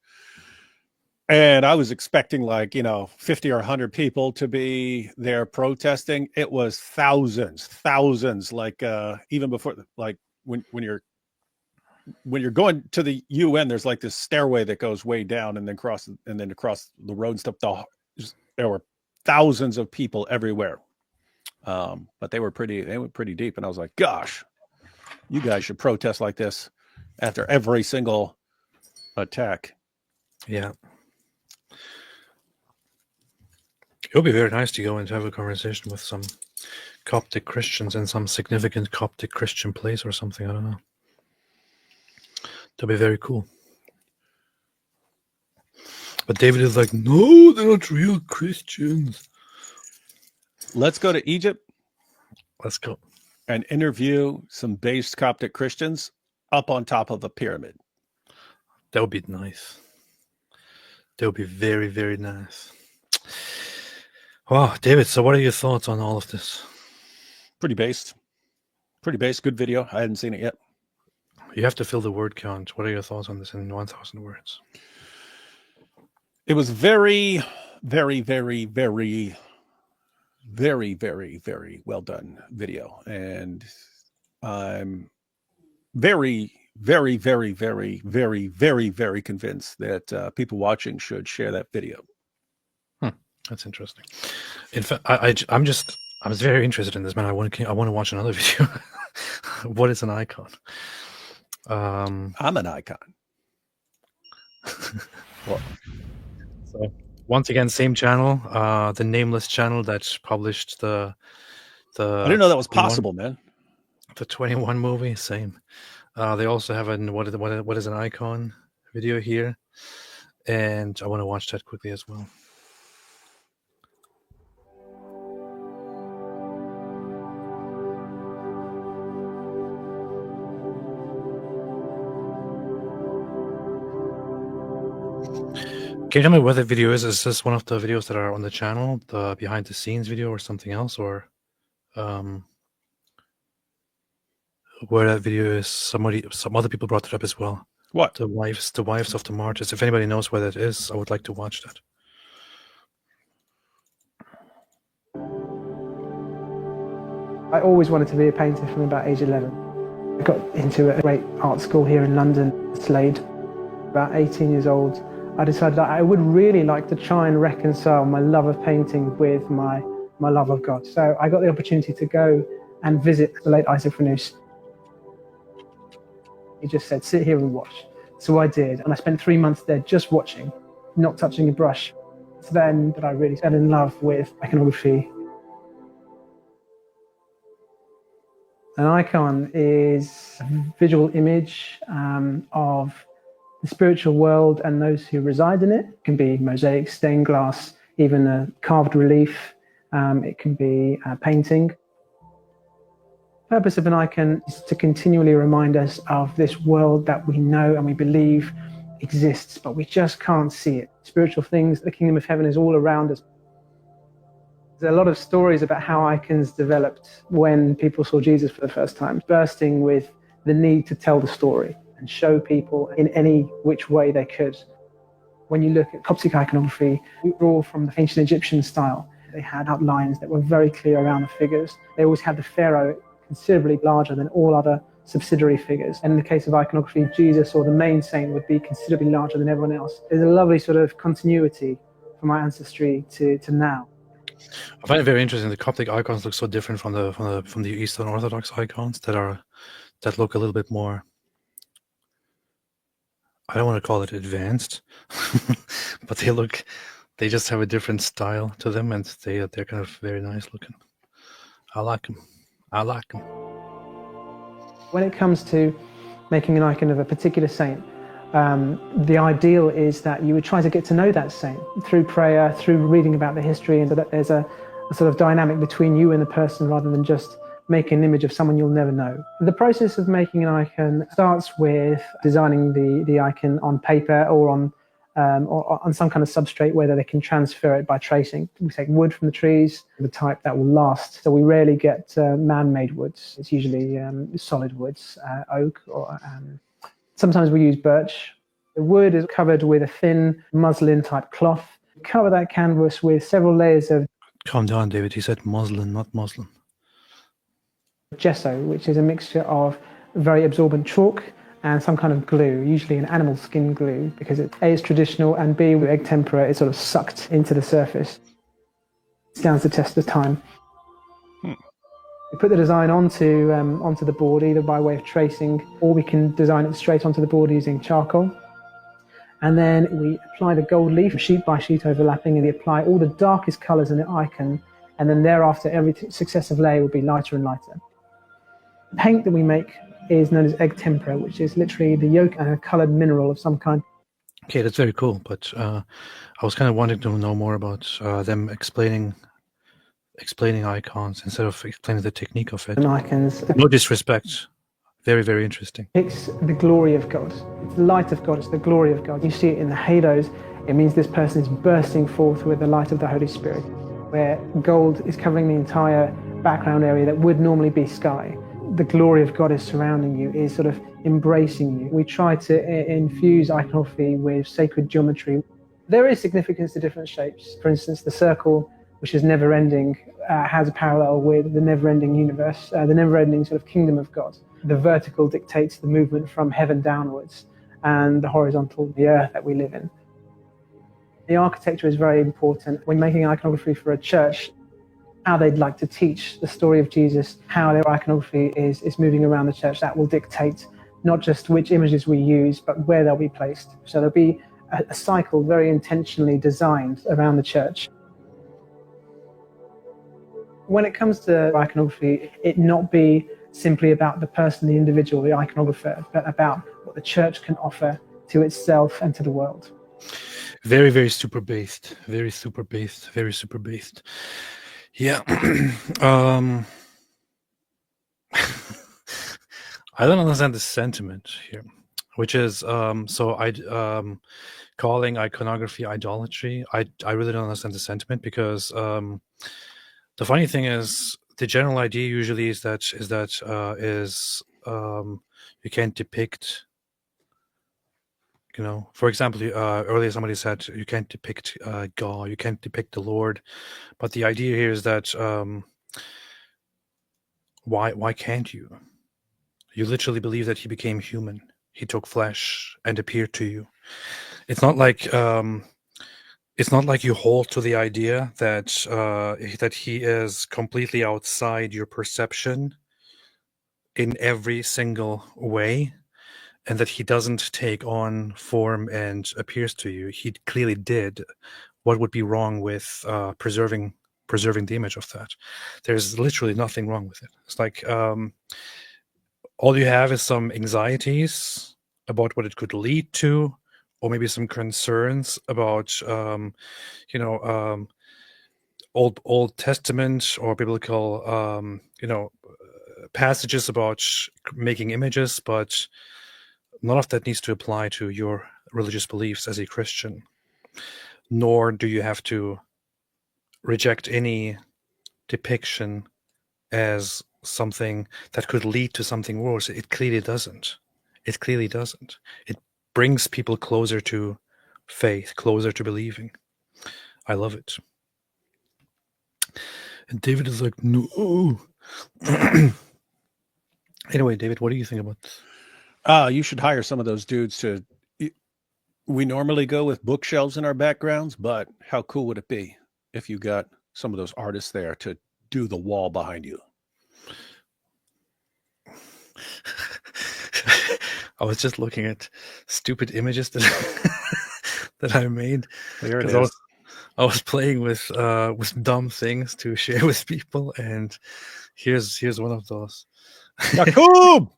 And I was expecting 50 or 100 people to be there protesting. It was thousands, like even before, like when you're going to the UN, there's like this stairway that goes way down and then across the road and stuff. There were thousands of people everywhere. But they went pretty deep. And I was like, gosh, you guys should protest like this after every single attack. Yeah. It would be very nice to go and have a conversation with some Coptic Christians in some significant Coptic Christian place or something. I don't know. That'd be very cool. But David is like, no, they're not real Christians. Let's go to Egypt. Let's go. And interview some based Coptic Christians up on top of a pyramid. That would be nice. That would be very, very nice. Wow, David, so what are your thoughts on all of this? Pretty based. Good video. I hadn't seen it yet. You have to fill the word count. What are your thoughts on this in 1,000 words? It was very, very, very, very, very, very, very well done video. And I'm very, very, very, very, very, very, very convinced that people watching should share that video. That's interesting. In fact, I was very interested in this, man. I want to watch another video. What is an icon? I'm an icon. Well, so once again, same channel, the nameless channel that published the. I didn't know that was possible, man. The 21 movie, same. They also have what is an icon video here, and I want to watch that quickly as well. Can you tell me what the video is? Is this one of the videos that are on the channel, the behind the scenes video, or something else, or where that video is? Some other people brought it up as well. What? The wives of the martyrs. If anybody knows where that is, I would like to watch that. I always wanted to be a painter from about age 11. I got into a great art school here in London, Slade. About 18 years old, I decided that I would really like to try and reconcile my love of painting with my love of God. So I got the opportunity to go and visit the late Isaac Fanous. He just said, sit here and watch. So I did, and I spent 3 months there just watching, not touching a brush. It's then that I really fell in love with iconography. An icon is a visual image of the spiritual world and those who reside in it. It can be mosaic, stained glass, even a carved relief. It can be a painting. The purpose of an icon is to continually remind us of this world that we know and we believe exists, but we just can't see it. Spiritual things, the kingdom of heaven is all around us. There's a lot of stories about how icons developed when people saw Jesus for the first time, bursting with the need to tell the story and show people in any which way they could. When you look at Coptic iconography, we draw from the ancient Egyptian style. They had outlines that were very clear around the figures. They always had the pharaoh considerably larger than all other subsidiary figures. And in the case of iconography, Jesus or the main saint would be considerably larger than everyone else. There's a lovely sort of continuity from our ancestry to now. I find it very interesting. The Coptic icons look so different from the Eastern Orthodox icons that look a little bit more. I don't want to call it advanced, but they just have a different style to them, and they're kind of very nice looking. I like them. When it comes to making an icon of a particular saint, the ideal is that you would try to get to know that saint through prayer, through reading about the history, and that there's a sort of dynamic between you and the person rather than just making an image of someone you'll never know. The process of making an icon starts with designing the icon on paper or on some kind of substrate where they can transfer it by tracing. We take wood from the trees, the type that will last. So we rarely get man-made woods. It's usually solid woods, oak, or sometimes we use birch. The wood is covered with a thin muslin type cloth. Cover that canvas with several layers of... Calm down, David. He said muslin, not muslin. Gesso, which is a mixture of very absorbent chalk and some kind of glue, usually an animal skin glue, because A, is traditional, and B, with egg tempera, it's sort of sucked into the surface. It stands the test of time. We put the design onto the board, either by way of tracing, or we can design it straight onto the board using charcoal. And then we apply the gold leaf, sheet by sheet overlapping, and we apply all the darkest colours in the icon, and then thereafter every successive layer will be lighter and lighter. The paint that we make is known as egg tempera, which is literally the yolk and a coloured mineral of some kind. Okay, that's very cool, but I was kind of wanting to know more about them explaining icons instead of explaining the technique of it. And icons. No disrespect. Very, very interesting. It's the glory of God. It's the light of God. It's the glory of God. You see it in the halos. It means this person is bursting forth with the light of the Holy Spirit, where gold is covering the entire background area that would normally be sky. The glory of God is surrounding you, is sort of embracing you. We try to infuse iconography with sacred geometry. There is significance to different shapes. For instance, the circle, which is never-ending, has a parallel with the never-ending universe, the never-ending sort of kingdom of God. The vertical dictates the movement from heaven downwards, and the horizontal, the earth that we live in. The architecture is very important. When making iconography for a church, how they'd like to teach the story of Jesus, how their iconography is moving around the church, that will dictate not just which images we use, but where they'll be placed. So there'll be a cycle very intentionally designed around the church. When it comes to iconography, it not be simply about the person, the individual, the iconographer, but about what the church can offer to itself and to the world. Very, very super based. Very super based. Very super based. Yeah. I don't understand the sentiment here, which is calling iconography idolatry. I really don't understand the sentiment, because the funny thing is the general idea usually is that you can't depict. For example, earlier somebody said you can't depict God, you can't depict the Lord, but the idea here is that why can't you? You literally believe that he became human. He took flesh and appeared to you. It's not like you hold to the idea that he is completely outside your perception in every single way, and that he doesn't take on form and appears to you. He clearly did. What would be wrong with preserving the image of that? There's literally nothing wrong with it. It's like all you have is some anxieties about what it could lead to, or maybe some concerns about Old Testament or biblical passages about making images, but none of that needs to apply to your religious beliefs as a Christian, nor do you have to reject any depiction as something that could lead to something worse. It clearly doesn't. It clearly doesn't. It brings people closer to faith, closer to believing. I love it. And David is like, no. Anyway, David, what do you think about this? You should hire some of those dudes to. We normally go with bookshelves in our backgrounds, but how cool would it be if you got some of those artists there to do the wall behind you? I was just looking at stupid images that that I made. There it 'cause is. I was playing with dumb things to share with people, and here's one of those. Yakub!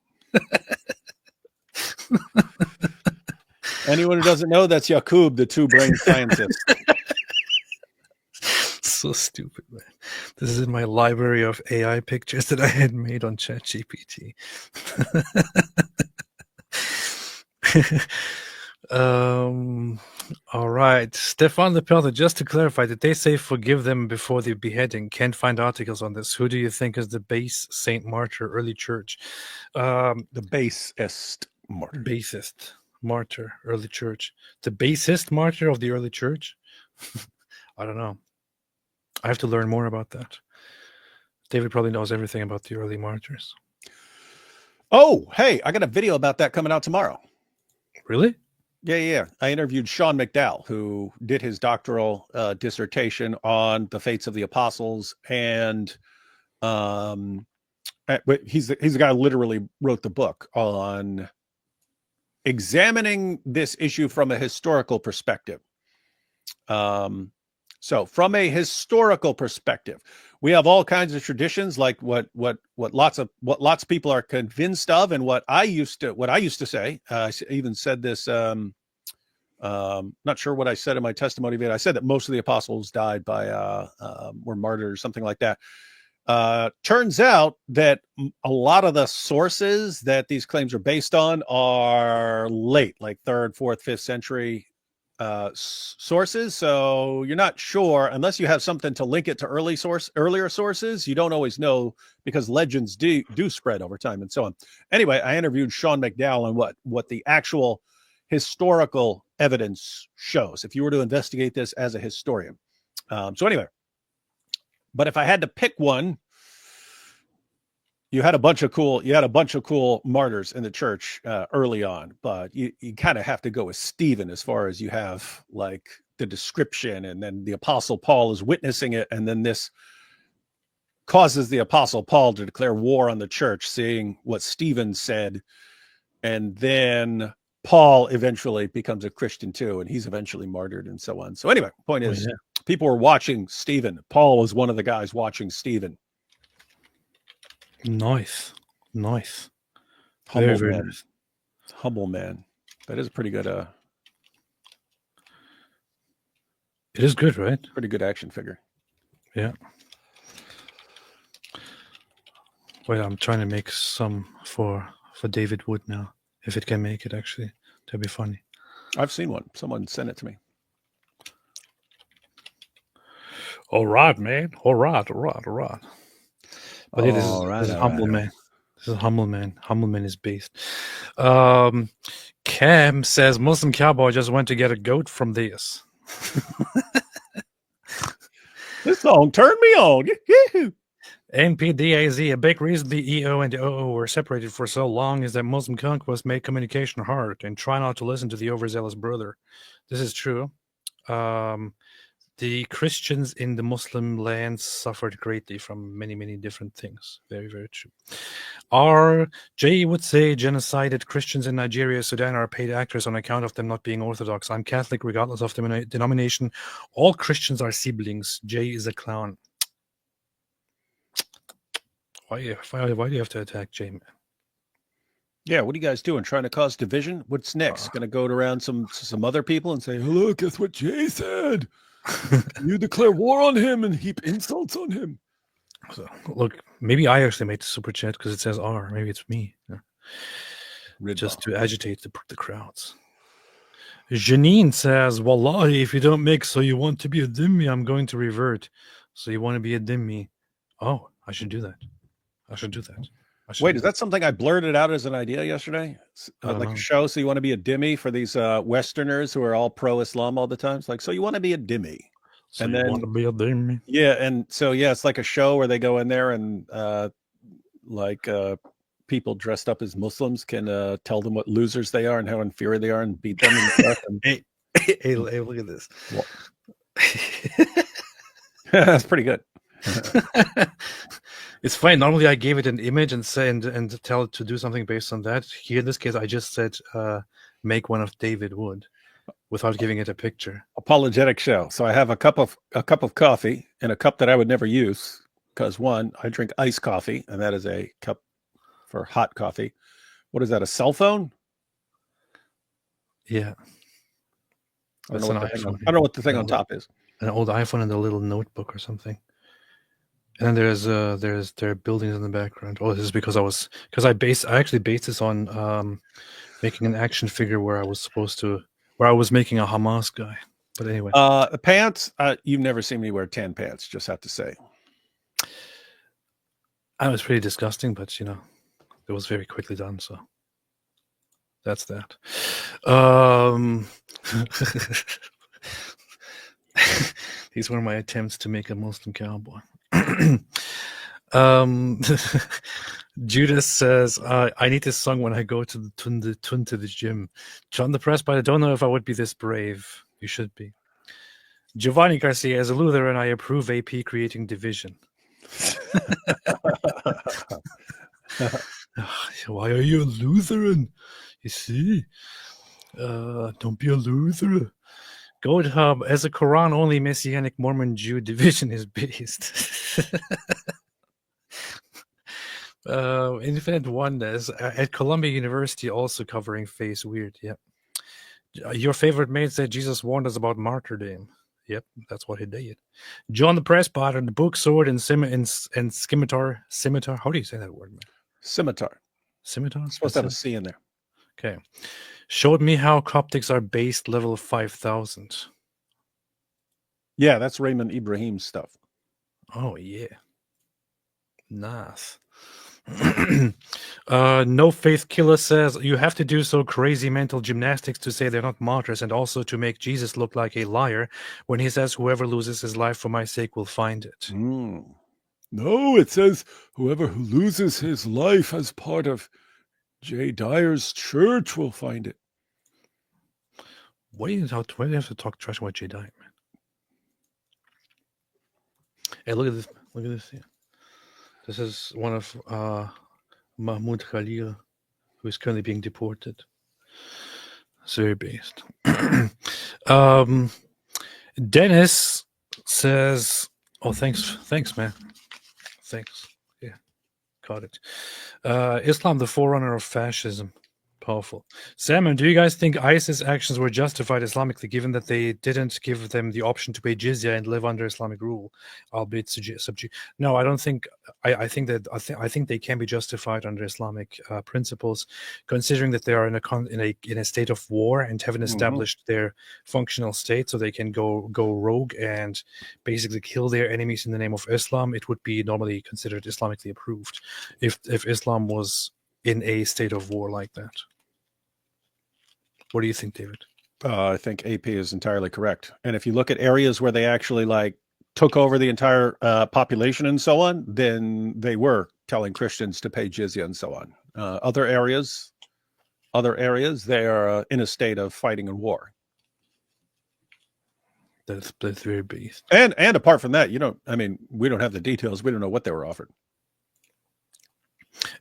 Anyone who doesn't know, that's Yakub, the two-brain scientist. So stupid, man. This is in my library of AI pictures that I had made on ChatGPT. All right. Stefan Lepelta, just to clarify, did they say forgive them before the beheading? Can't find articles on this. Who do you think is the base saint martyr, early church? The basest martyr. Basist martyr, early church. The basist martyr of the early church? I don't know. I have to learn more about that. David probably knows everything about the early martyrs. Oh, hey, I got a video about that coming out tomorrow. Really? Yeah. I interviewed Sean McDowell, who did his doctoral dissertation on the fates of the apostles, and he's the guy who literally wrote the book on examining this issue from a historical perspective. So from a historical perspective, we have all kinds of traditions, like what lots of people are convinced of, and what I used to say. I even said this. Not sure what I said in my testimony video. I said that most of the apostles died by were martyred or something like that. Turns out that a lot of the sources that these claims are based on are late, like 3rd, 4th, 5th century sources. So you're not sure unless you have something to link it to earlier sources. You don't always know, because legends do spread over time and so on. Anyway, I interviewed Sean McDowell on what the actual historical evidence shows if you were to investigate this as a historian. So anyway, but if I had to pick one, you had a bunch of cool martyrs in the church early on, but you kind of have to go with Stephen as far as you have like the description, and then the Apostle Paul is witnessing it, and then this causes the Apostle Paul to declare war on the church, seeing what Stephen said, and then Paul eventually becomes a Christian too, and he's eventually martyred and so on. So anyway, point is, people were watching Stephen. Paul was one of the guys watching Stephen. Nice. Humble Very man. nice. Humble man. That is pretty good. It is good, right? Pretty good action figure. Yeah. Wait, I'm trying to make some for David Wood now. If it can make it, actually, that'd be funny. I've seen one. Someone sent it to me. All right, man. All right. But this is humble man. This is humble man. Humble man is based. Cam says Muslim cowboy just went to get a goat from this. This song turned me on. NPDAZ, a big reason the EO and the OO were separated for so long is that Muslim conquest made communication hard, and try not to listen to the overzealous brother. This is true. The Christians in the Muslim lands suffered greatly from many, many different things. Very, very true. RJ would say genocided Christians in Nigeria, Sudan are paid actors on account of them not being Orthodox. I'm Catholic regardless of denomination. All Christians are siblings. Jay is a clown. Why do you have to attack Jay, man? Yeah, what are you guys doing? Trying to cause division? What's next? Going to go around some other people and say, "Hello, guess what Jay said? You declare war on him and heap insults on him." So, look, maybe I actually made the super chat because it says R. Maybe it's me. Yeah. Just to agitate the crowds. Janine says, Wallahi, if you don't make so you want to be a dhimmi, I'm going to revert. So you want to be a dhimmi, Oh, I should do that. I should do that. Wait, is that something I blurted out as an idea yesterday? Like a show? So you want to be a dhimmi for these Westerners who are all pro-Islam all the time? It's like, so you want to be a dhimmi. So and you want to be a dhimmi? Yeah, and so yeah, it's like a show where they go in there and people dressed up as Muslims can tell them what losers they are and how inferior they are and beat them and stuff. And... hey, look at this. That's pretty good. It's fine. Normally I gave it an image and say and tell it to do something based on that. Here in this case, I just said make one of David Wood without giving it a picture. Apologetic show. So I have a cup of coffee in a cup that I would never use because one, I drink iced coffee, and that is a cup for hot coffee. What is that? A cell phone? Yeah. I don't know what the thing on top is. An old iPhone and a little notebook or something. And then there are buildings in the background. Oh, this is because I actually based this on making an action figure where I was making a Hamas guy. But anyway, the pants. You've never seen me wear tan pants. Just have to say, I was pretty disgusting, but it was very quickly done. So that's that. These were my attempts to make a Muslim cowboy. Judas says, I need this song when I go to the gym. John the Press, but I don't know if I would be this brave. You should be. Giovanni Garcia, as a Lutheran, I approve AP creating division. Why are you a Lutheran? You see? Don't be a loser. Goat Hub, as a Quran-only Messianic Mormon Jew, division is based. Infinite Oneness at Columbia University, also covering face weird. Yep. Your favorite mate said Jesus warned us about martyrdom. Yep, that's what he did. John the Presbyter, the book, sword, and scimitar. Scimitar. How do you say that word, man? Scimitar. Scimitar. It's supposed to have a C in there. Okay. Showed me how Coptics are based level 5,000. Yeah, that's Raymond Ibrahim's stuff. Oh yeah. Nice. No Faith Killer says you have to do so crazy mental gymnastics to say they're not martyrs, and also to make Jesus look like a liar when he says whoever loses his life for my sake will find it. No, it says whoever who loses his life as part of Jay Dyer's church will find it. Why do you have to talk trash about Jay Dyer, man? Hey, look at this. Look at this here. This is one of Mahmoud Khalil, who is currently being deported. It's very based. Dennis says, "Oh, thanks, man. Thanks. Yeah, caught it. Islam, the forerunner of fascism." Powerful. Salmon, do you guys think ISIS actions were justified Islamically, given that they didn't give them the option to pay jizya and live under Islamic rule, albeit subject? No, I don't think. I think they can be justified under Islamic principles, considering that they are in a state of war and haven't established their functional state, so they can go rogue and basically kill their enemies in the name of Islam. It would be normally considered Islamically approved if Islam was in a state of war like that. What do you think, David? I think AP is entirely correct. And if you look at areas where they actually took over the entire population and so on, then they were telling Christians to pay jizya and so on. Other areas, they are in a state of fighting and war. That's very based. And apart from that, we don't have the details. We don't know what they were offered.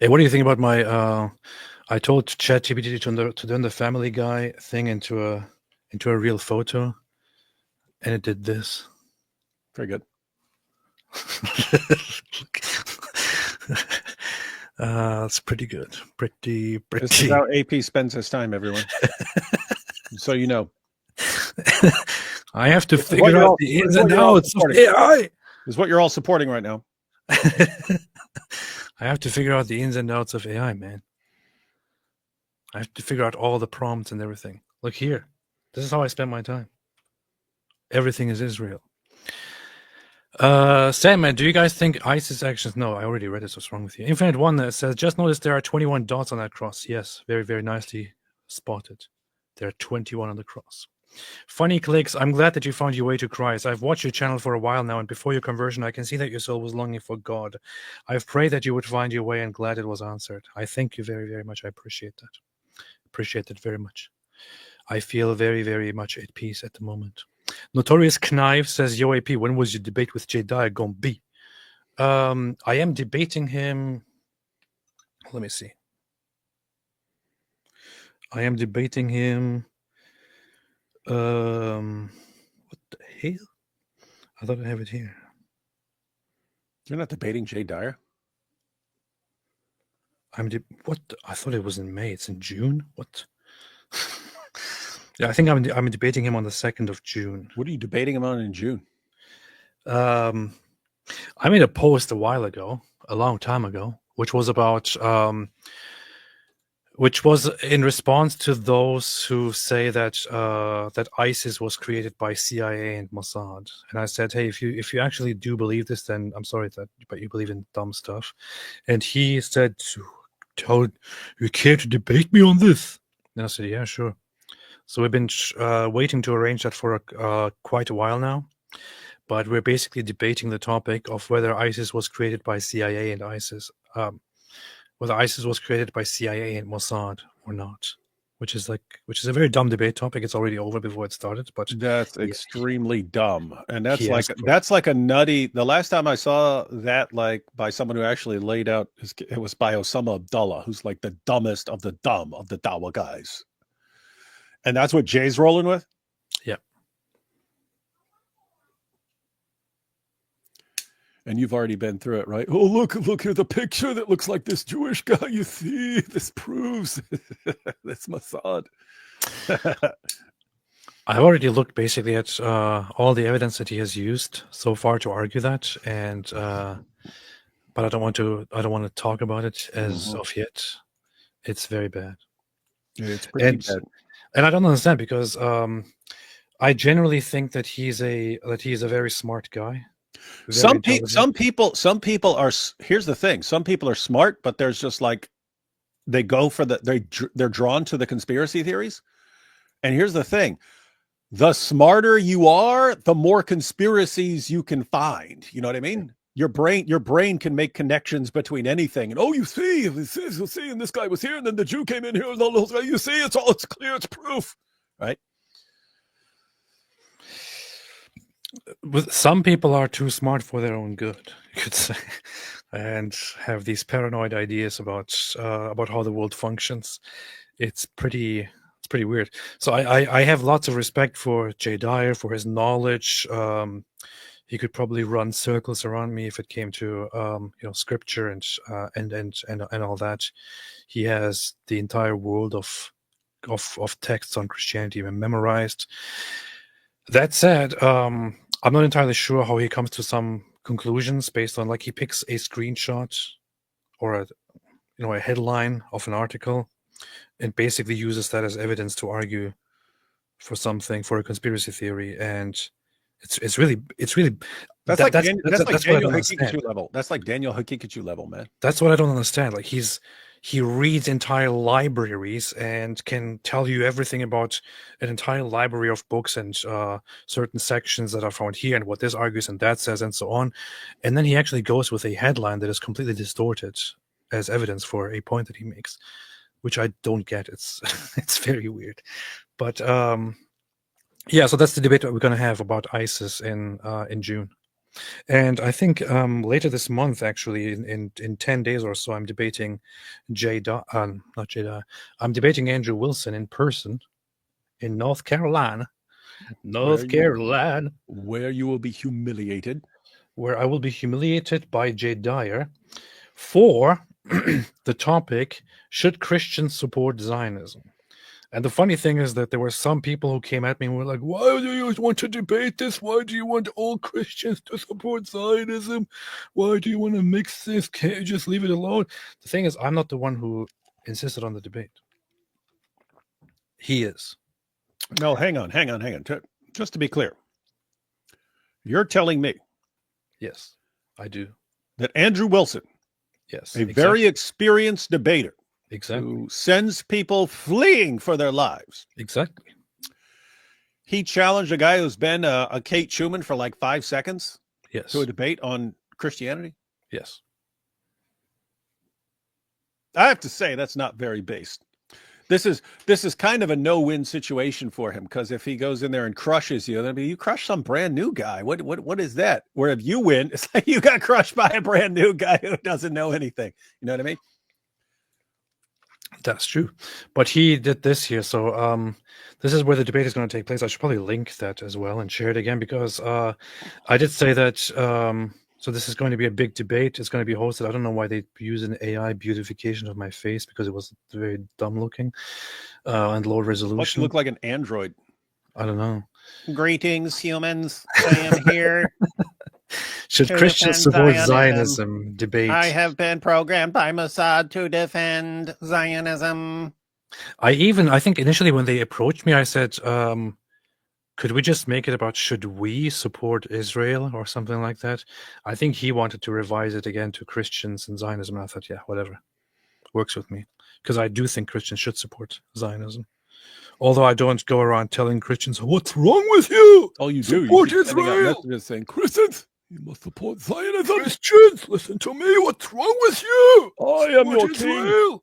Hey, what do you think about my? I told ChatGPT to turn the Family Guy thing into a real photo, and it did this. Very good. It's pretty good. Pretty. This is how AP spends his time, everyone. So you know. I have to figure out the ins and outs of AI. Is what you're all supporting right now. I have to figure out the ins and outs of AI, man. I have to figure out all the prompts and everything. Look here. This is how I spend my time. Everything is Israel. Sandman, do you guys think ISIS actions? No, I already read it. What's wrong with you? Infinite One says, just noticed there are 21 dots on that cross. Yes, very, very nicely spotted. There are 21 on the cross. Funny Clicks, I'm glad that you found your way to Christ. I've watched your channel for a while now, and before your conversion, I can see that your soul was longing for God. I've prayed that you would find your way, and glad it was answered. I thank you very, very much. I appreciate that. Appreciate it very much. I feel very, very much at peace at the moment. Notorious Knife says, Yo, AP, when was your debate with J. Dyer gonna be? I am debating him. Let me see. I am debating him. What the hell? I thought I have it here. You're not debating Jay Dyer? What? I thought it was in May. It's in June? What? Yeah, I think I'm debating him on the 2nd of June. What are you debating him on in June? I made a post a while ago, a long time ago, which was about which was in response to those who say that that ISIS was created by CIA and Mossad. And I said, hey, if you actually do believe this, then I'm sorry but you believe in dumb stuff. And he said, you care to debate me on this? And I said, yeah, sure. So we've been waiting to arrange that for quite a while now. But we're basically debating the topic of whether ISIS was created by CIA and whether ISIS was created by CIA and Mossad or not, which is a very dumb debate topic. It's already over before it started, but that's extremely dumb, and that's like a nutty. The last time I saw that, like by someone who actually laid out, it was by Osama Abdullah, who's like the dumbest of the dumb of the Dawa guys, and that's what Jay's rolling with. Yeah. And you've already been through it, right? Oh, look at the picture that looks like this Jewish guy. You see, this proves that's Mossad. I've already looked basically at all the evidence that he has used so far to argue that, and but I don't want to talk about it as of yet. It's very bad. Yeah, it's pretty bad. And I don't understand because I generally think that he's a very smart guy. Some people are. Here's the thing: some people are smart, but there's just like they go for they're drawn to the conspiracy theories. And here's the thing: the smarter you are, the more conspiracies you can find. You know what I mean? Your brain can make connections between anything. And you see, and this guy was here, and then the Jew came in here, and you see, it's clear, it's proof, right? Some people are too smart for their own good, you could say, and have these paranoid ideas about how the world functions. It's pretty weird. So I have lots of respect for Jay Dyer, for his knowledge. He could probably run circles around me if it came to scripture and all that. He has the entire world of texts on Christianity memorized. That said, I'm not entirely sure how he comes to some conclusions based on, like, he picks a screenshot or a headline of an article and basically uses that as evidence to argue for something, for a conspiracy theory, and it's really that's like Daniel Hakikachu level. That's like Daniel Hakikachu level, man. That's what I don't understand. Like, he reads entire libraries and can tell you everything about an entire library of books and certain sections that are found here and what this argues and that says and so on. And then he actually goes with a headline that is completely distorted as evidence for a point that he makes, which I don't get. It's very weird. But yeah, so that's the debate that we're going to have about ISIS in June. And I think later this month, actually, in 10 days or so, I'm debating I'm debating Andrew Wilson in person in North Carolina. Where you will be humiliated. Where I will be humiliated by Jay Dyer for the topic, should Christians support Zionism? And the funny thing is that there were some people who came at me and were like, why do you want to debate this? Why do you want all Christians to support Zionism? Why do you want to mix this? Can't you just leave it alone? The thing is, I'm not the one who insisted on the debate. He is. No, hang on. Just to be clear, you're telling me Yes, I do. That Andrew Wilson, yes, a very experienced debater, who sends people fleeing for their lives. Exactly. He challenged a guy who's been a Kate Schumann for like 5 seconds to a debate on Christianity. Yes. I have to say that's not very based. This is kind of a no-win situation for him, because if he goes in there and crushes you, then you crush some brand new guy. What is that? Where if you win, it's like you got crushed by a brand new guy who doesn't know anything. You know what I mean? That's true. But he did this here. So this is where the debate is going to take place. I should probably link that as well and share it again, because I did say that so this is going to be a big debate. It's going to be hosted. I don't know why they use an AI beautification of my face, because it was very dumb looking and low resolution. Must look like an android. I don't know. Greetings, humans. I am here. Should Christians support Zionism? Debate. I have been programmed by Mossad to defend Zionism. I think initially when they approached me, I said, could we just make it about should we support Israel or something like that? I think he wanted to revise it again to Christians and Zionism. And I thought, yeah, whatever. Works with me. Because I do think Christians should support Zionism. Although I don't go around telling Christians, what's wrong with you? Oh, you do. Support You Israel. messages saying, Christians, you must support Zionism. Christians, listen to me. What's wrong with you? I am your Support king. Israel.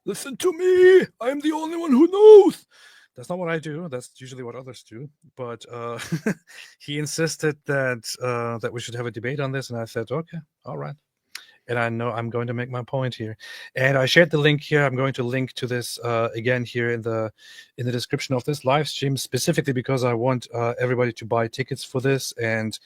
Listen to me. I'm the only one who knows. That's not what I do. That's usually what others do. But he insisted that we should have a debate on this, and I said, okay, all right. And I know I'm going to make my point here. And I shared the link here. I'm going to link to this again here in the description of this live stream, specifically because I want everybody to buy tickets for this, and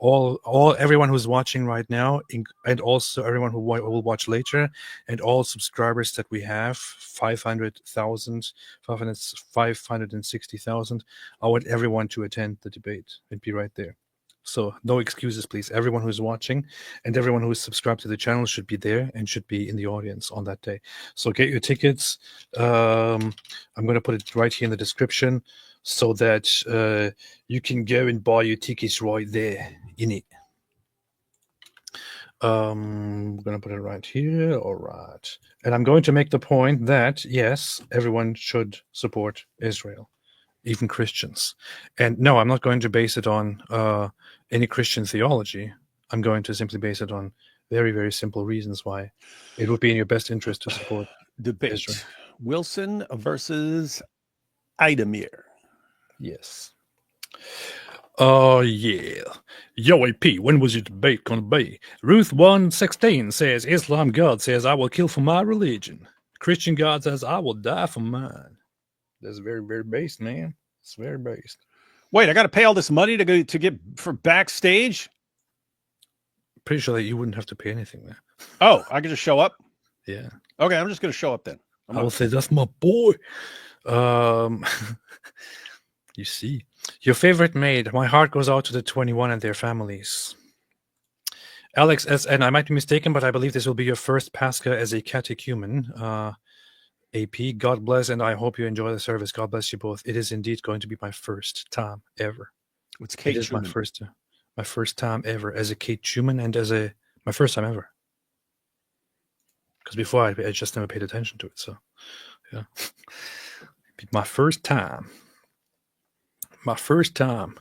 everyone who's watching right now, and also everyone who will watch later, and all subscribers that we have, 500,000, 560,000. I want everyone to attend the debate and be right there. So no excuses, please. Everyone who's watching and everyone who's subscribed to the channel should be there and should be in the audience on that day. So get your tickets. I'm going to put it right here in the description so that you can go and buy your tickets right there in it. I'm going to put it right here. All right. And I'm going to make the point that, yes, everyone should support Israel, even Christians. And no, I'm not going to base it on any Christian theology. I'm going to simply base it on very, very simple reasons why it would be in your best interest to support debate. Israel. Wilson versus Idemir. Yes. Oh, yeah. Yo, AP, when was your debate going to be? Ruth 1:16 says, Islam God says, I will kill for my religion. Christian God says, I will die for mine. That's very, very based, man. It's very based. Wait, I got to pay all this money to get for backstage? Pretty sure that you wouldn't have to pay anything there. Oh, I can just show up? Yeah. Okay, I'm just going to show up then. I will say, that's my boy. You see. Your favorite maid. My heart goes out to the 21 and their families. Alex SN, I might be mistaken, but I believe this will be your first Pascha as a catechumen. AP, God bless, and I hope you enjoy the service. God bless you both. It is indeed going to be my first time ever. What's Kate It is Schumann? my first time ever as a Kate Schumann, and my first time ever. Because before I just never paid attention to it. So, yeah, my first time. My first time,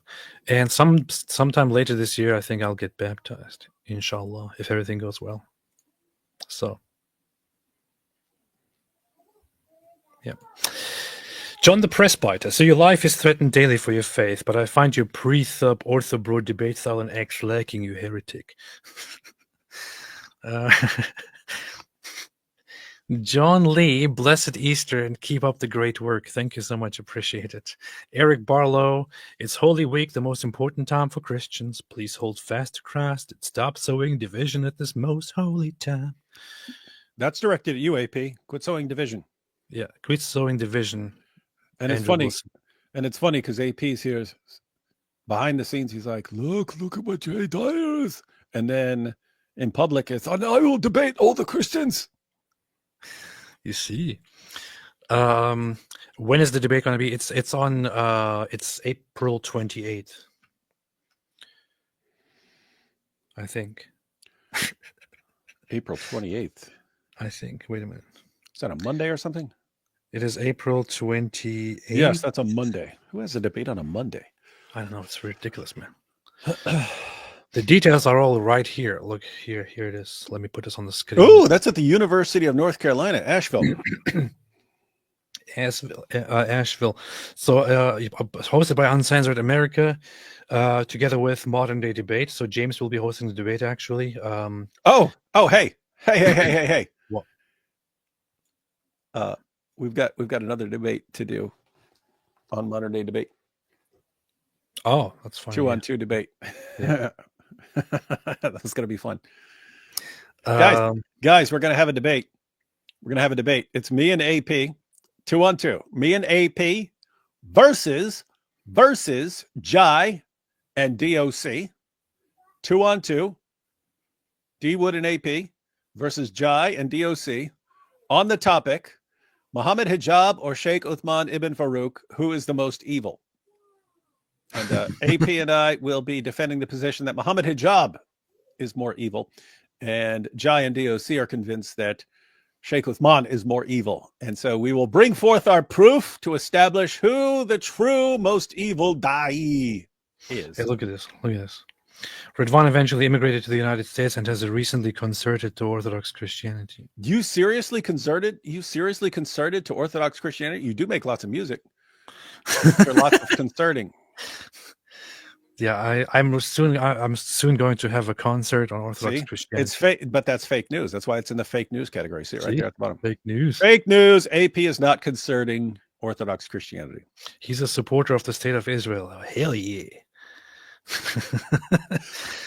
and sometime later this year, I think I'll get baptized, inshallah, if everything goes well. So. Yeah. John the Presbyter. So your life is threatened daily for your faith, but I find your pre-thub ortho-bro debate style and X lacking, you heretic. John Lee, blessed Easter and keep up the great work. Thank you so much. Appreciate it. Eric Barlow, it's Holy Week, the most important time for Christians. Please hold fast to Christ and stop sowing division at this most holy time. That's directed at you, AP. Quit sowing division. Yeah, quit sowing division. And it's funny. And it's funny because AP's here behind the scenes. He's like, look at my J Dyers. And then in public, it's, I will debate all the Christians. You see. When is the debate going to be? It's April 28th. I think. April 28th. I think. Wait a minute. Is that a Monday or something? It is April 28th. Yes, that's a Monday. Who has a debate on a Monday? I don't know. It's ridiculous, man. The details are all right here. Look, here it is. Let me put this on the screen. Oh, that's at the University of North Carolina, Asheville. Asheville. So hosted by Uncensored America, together with Modern Day Debate. So James will be hosting the debate, actually. Hey. What? We've got another debate to do on Modern Day Debate. Oh, that's fine. 2-on-2 debate. Yeah. That's going to be fun. Guys, we're going to have a debate. It's me and AP, 2-on-2. Me and AP versus Jai and DOC, 2-on-2. D Wood and AP versus Jai and DOC on the topic, Muhammad Hijab or Sheikh Uthman ibn Farouk, who is the most evil? And AP and I will be defending the position that Muhammad Hijab is more evil. And Jai and DOC are convinced that Sheikh Uthman is more evil. And so we will bring forth our proof to establish who the true most evil da'i is. Hey, look at this. Ridwan eventually immigrated to the United States and has recently converted to Orthodox Christianity. You seriously converted to Orthodox Christianity? You do make lots of music. There are lots of concerting. Yeah, I'm soon going to have a concert on Orthodox Christianity. It's fake, but that's fake news. That's why it's in the fake news category. See it right there at the bottom. Fake news. Fake news. AP is not concerning Orthodox Christianity. He's a supporter of the state of Israel. Oh, hell yeah.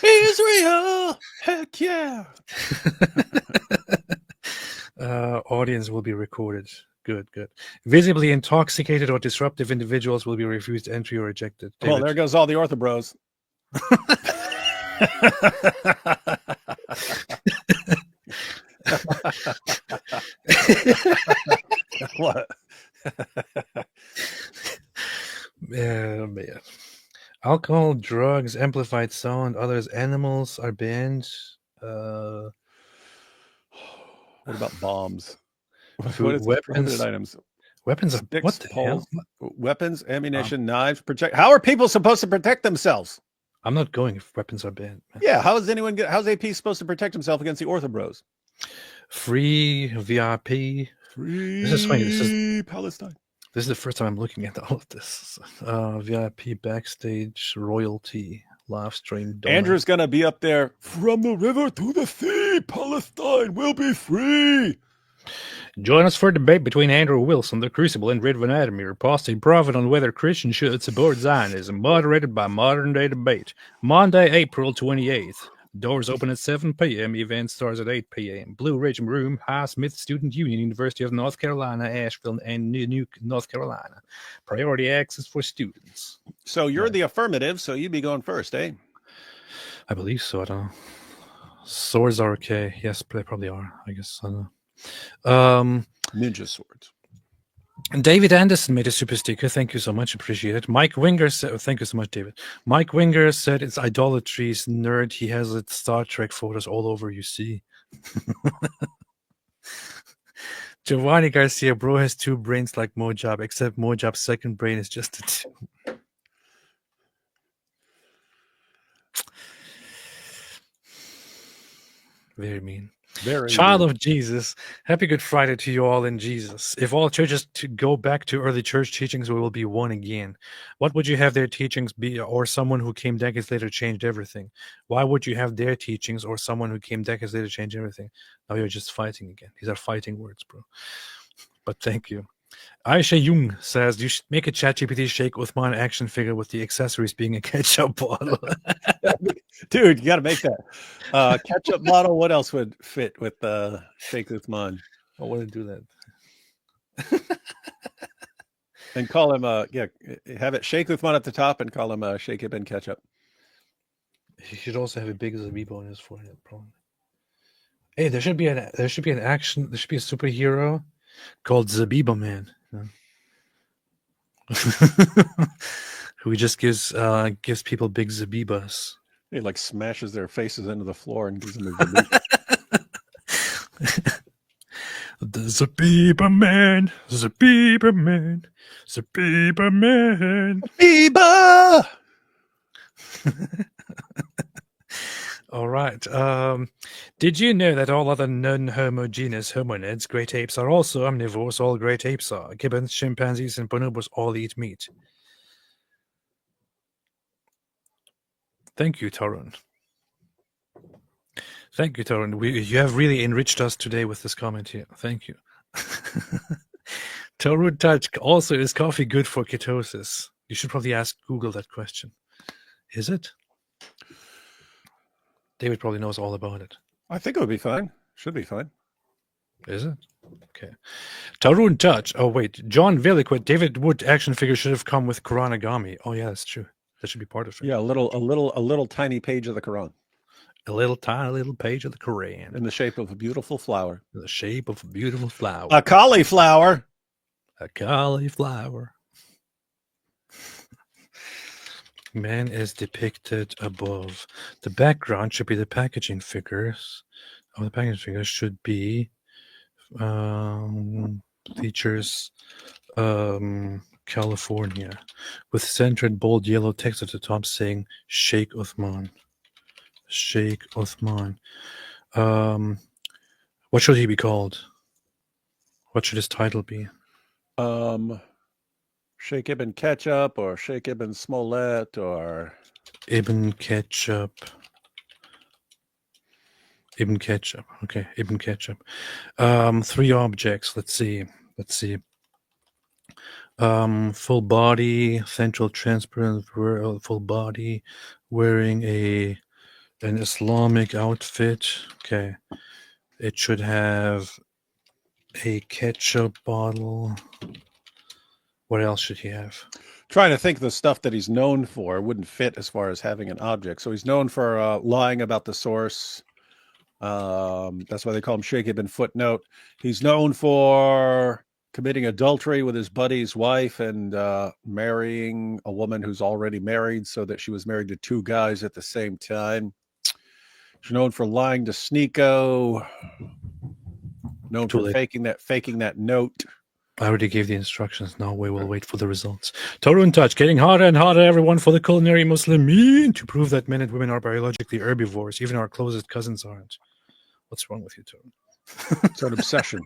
Israel, heck yeah. Audience will be recorded. Good. Visibly intoxicated or disruptive individuals will be refused entry or rejected. Well, there goes all the Ortho Bros. What? Man. Alcohol, drugs, amplified sound, others, animals are banned. What about bombs? What is weapons? Items? Weapons of what the hell? Weapons, ammunition, knives, protect. How are people supposed to protect themselves? I'm not going if weapons are banned. Man. Yeah, how's AP supposed to protect himself against the Ortho Bros? Free VIP. This is funny. This is Palestine. This is the first time I'm looking at all of this. VIP, backstage, royalty, live stream. Donor. Andrew's gonna be up there. From the river to the sea, Palestine will be free. Join us for a debate between Andrew Wilson, the Crucible, and Ridvan Adamir, Apostate Prophet, on whether Christians should support Zionism, moderated by Modern Day Debate. Monday, April 28th. Doors open at 7 p.m. Event starts at 8 p.m. Blue Ridge Room, Highsmith Student Union, University of North Carolina, Asheville, and New North Carolina. Priority access for students. So you're the affirmative, so you'd be going first, eh? I believe so. I don't know. Swords are okay. Yes, they probably are. I guess. I don't know. Ninja swords. David Anderson made a super sticker. Thank you so much. Appreciate it. Mike Winger said, thank you so much, David. Mike Winger said it's idolatry's nerd. He has its Star Trek photos all over, you see. Giovanni Garcia, bro has two brains like Mojab, except Mojab's second brain is just a two. Very mean. Child of Jesus, happy Good Friday to you all in Jesus. If all churches to go back to early church teachings, we will be one again. What would you have their teachings be, or someone who came decades later changed everything? Why would you have their teachings or someone who came decades later change everything? Now you're just fighting again. These are fighting words, bro. But thank you. Aisha Jung says you should make a ChatGPT Sheikh Uthman action figure with the accessories being a ketchup bottle. Dude, you got to make that ketchup bottle. What else would fit with Sheikh Uthman? I want to do that. And call him have it Sheikh Uthman at the top and call him Sheikh Ibn Ketchup. He should also have a big Zabibo on his forehead, probably. Hey, there should be a superhero called Zabiba Man, who just gives people big Zabibas. He like smashes their faces into the floor and gives them a salute. There's a Bieber man. There's a Bieber man. There's a Bieber man. Bieber! All right. Did you know that all other non-homogeneous hominids, great apes, are also omnivores? All great apes are. Gibbons, chimpanzees, and bonobos all eat meat. Thank you, Torun. Thank you, Torun. You have really enriched us today with this comment here. Thank you. Torun Touch, also, is coffee good for ketosis? You should probably ask Google that question. Is it? David probably knows all about it. I think it would be fine. Should be fine. Is it? Okay. Tarun Touch. Oh, wait. John Villiquid, David Wood action figure should have come with Quranagami. Oh, yeah, that's true. That should be part of it. Yeah, a little tiny page of the Quran. A little tiny little page of the Quran. In the shape of a beautiful flower. In the shape of a beautiful flower. A cauliflower. A cauliflower. Man is depicted above. The background should be the packaging figures. Oh, the packaging figures should be features California with centered bold yellow text at the top saying Sheikh Uthman. Sheikh Uthman. What should he be called? What should his title be? Sheikh Ibn Ketchup or Sheikh Ibn Smollett or Ibn Ketchup. Ibn Ketchup. Okay, Ibn Ketchup. 3 objects. Let's see. Full body, central transparent, full body, wearing an Islamic outfit. Okay. It should have a ketchup bottle. What else should he have? Trying to think of the stuff that he's known for wouldn't fit as far as having an object. So he's known for lying about the source. That's why they call him Sheikh Ibn Footnote. He's known for committing adultery with his buddy's wife and marrying a woman who's already married so that she was married to 2 guys at the same time. He's known for lying to Sneeko. Known for faking that note. I already gave the instructions. Now we will wait for the results. Torun Touch, getting harder and harder, everyone, for the culinary Muslimin to prove that men and women are biologically herbivores. Even our closest cousins aren't. What's wrong with you, Torun? It's an obsession.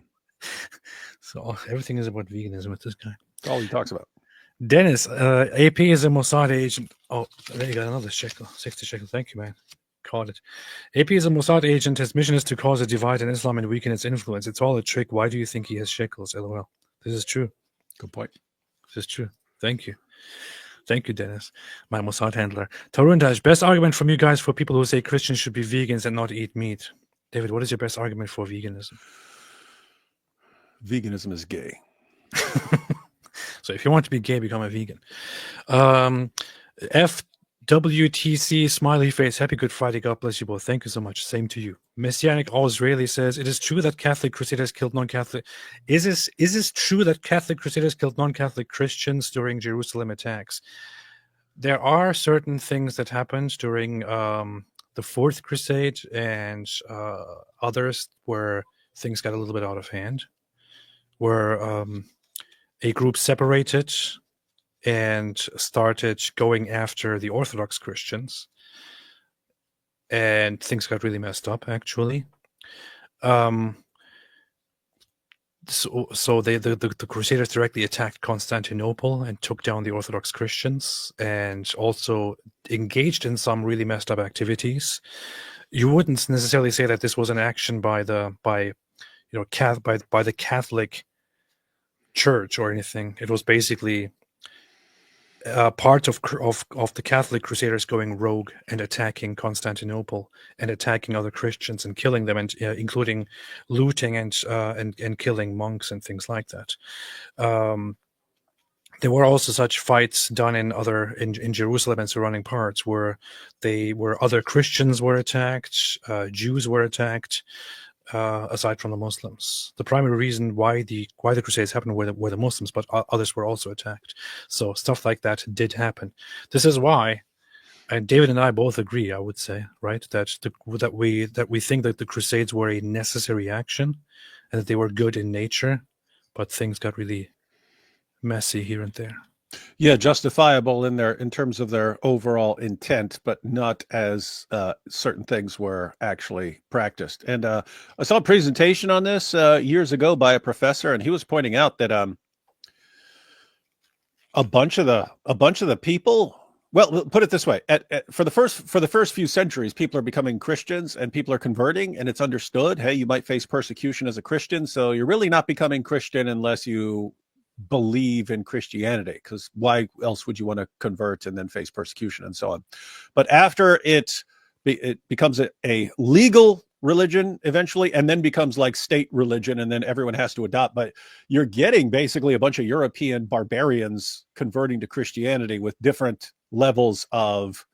So everything is about veganism with this guy. That's all he talks about. Dennis, AP is a Mossad agent. Oh, there you got another shekel. 60 shekel. Thank you, man. Caught it. AP is a Mossad agent. His mission is to cause a divide in Islam and weaken its influence. It's all a trick. Why do you think he has shekels? LOL. This is true. Good point. This is true. Thank you. Thank you, Dennis. My Mossad handler. Tarundash, best argument from you guys for people who say Christians should be vegans and not eat meat. David, what is your best argument for veganism? Veganism is gay. So if you want to be gay, become a vegan. FWTC smiley face. Happy Good Friday. God bless you both. Thank you so much. Same to you. Messianic All Israeli says, it is true that Catholic Crusaders killed non-Catholic. Is this true that Catholic Crusaders killed non-Catholic Christians during Jerusalem attacks? There are certain things that happened during the Fourth Crusade and others where things got a little bit out of hand, where a group separated and started going after the Orthodox Christians, and things got really messed up, actually. So the Crusaders directly attacked Constantinople and took down the Orthodox Christians, and also engaged in some really messed up activities. You wouldn't necessarily say that this was an action by the Catholic Church or anything. It was basically part of the Catholic Crusaders going rogue and attacking Constantinople and attacking other Christians and killing them, and including looting and killing monks and things like that. There were also such fights done in Jerusalem and surrounding parts where other Christians were attacked, Jews were attacked. Aside from the Muslims, the primary reason why the Crusades happened were the Muslims, but others were also attacked. So stuff like that did happen. This is why And David and I both agree, I would say, right, that we think that the Crusades were a necessary action, and that they were good in nature, but things got really messy here and there. Yeah, justifiable in terms of their overall intent, but not as certain things were actually practiced. And I saw a presentation on this years ago by a professor, and he was pointing out that a bunch of the people. Well, put it this way: for the first few centuries, people are becoming Christians and people are converting, and it's understood. Hey, you might face persecution as a Christian, so you're really not becoming Christian unless you believe in Christianity, because why else would you want to convert and then face persecution and so on? But after it becomes a legal religion eventually, and then becomes like state religion, and then everyone has to adopt. But you're getting basically a bunch of European barbarians converting to Christianity with different levels of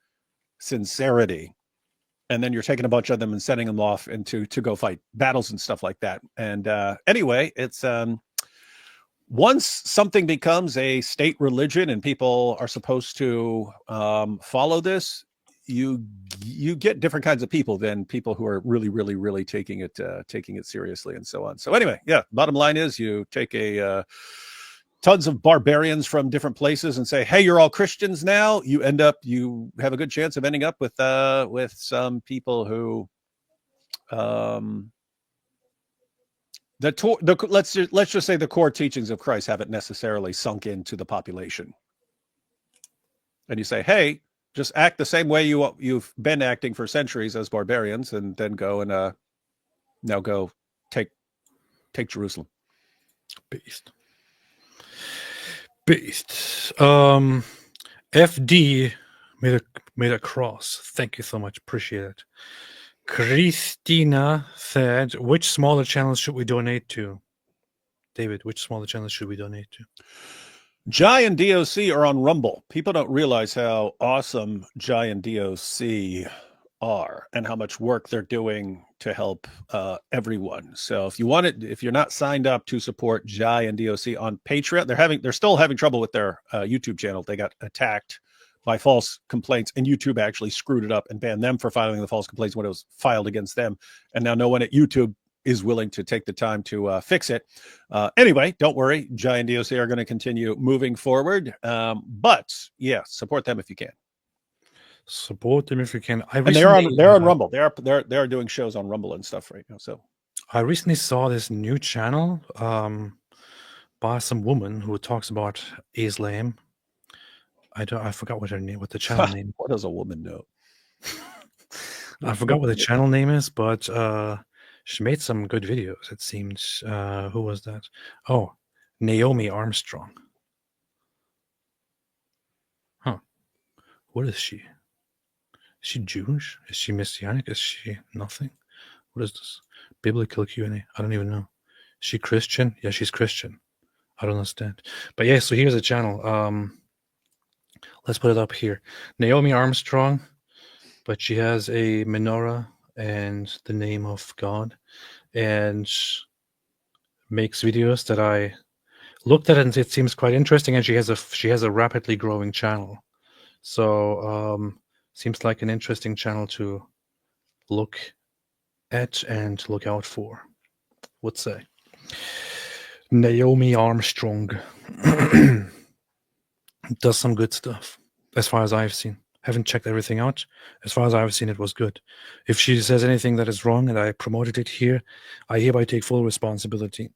sincerity, and then you're taking a bunch of them and sending them off to go fight battles and stuff like that. And anyway, it's once something becomes a state religion and people are supposed to follow this, you get different kinds of people than people who are really taking it seriously and so on. So anyway, yeah, bottom line is you take tons of barbarians from different places and say, hey, you're all Christians now. You have a good chance of ending up with some people who let's just say the core teachings of Christ haven't necessarily sunk into the population. And you say, hey, just act the same way you've been acting for centuries as barbarians, and then go and now go take Jerusalem. Beast. FD made a cross. Thank you so much. Appreciate it. Christina said, which smaller channels should we donate to? David, which smaller channels should we donate to? Jai and DOC are on Rumble. People don't realize how awesome Jai and DOC are and how much work they're doing to help everyone. So if you're not signed up to support Jai and DOC on Patreon, they're still having trouble with their YouTube channel. They got attacked by false complaints, and YouTube actually screwed it up and banned them for filing the false complaints when it was filed against them. And now no one at YouTube is willing to take the time to fix it. Anyway, don't worry. Jai and DOC are going to continue moving forward. But yeah, support them if you can. Support them if you can. And they're on Rumble. They're doing shows on Rumble and stuff right now. So I recently saw this new channel by some woman who talks about Islam. I forgot what the channel name. What does a woman know? I forgot what the channel name is, but she made some good videos, it seems. Who was that? Oh, Naomi Armstrong. Huh. What is she? Is she Jewish? Is she Messianic? Is she nothing? What is this? Biblical Q&A. I don't even know. Is she Christian? Yeah, she's Christian. I don't understand. But yeah, so here's a channel. Let's put it up here. Naomi Armstrong, but she has a menorah and the name of God, and makes videos that I looked at, and it seems quite interesting. And she has a rapidly growing channel, so seems like an interesting channel to look at and look out for. Would say Naomi Armstrong does some good stuff, as far as I've seen. Haven't checked everything out. As far as I've seen, it was good. If she says anything that is wrong and I promoted it here, I hereby take full responsibility.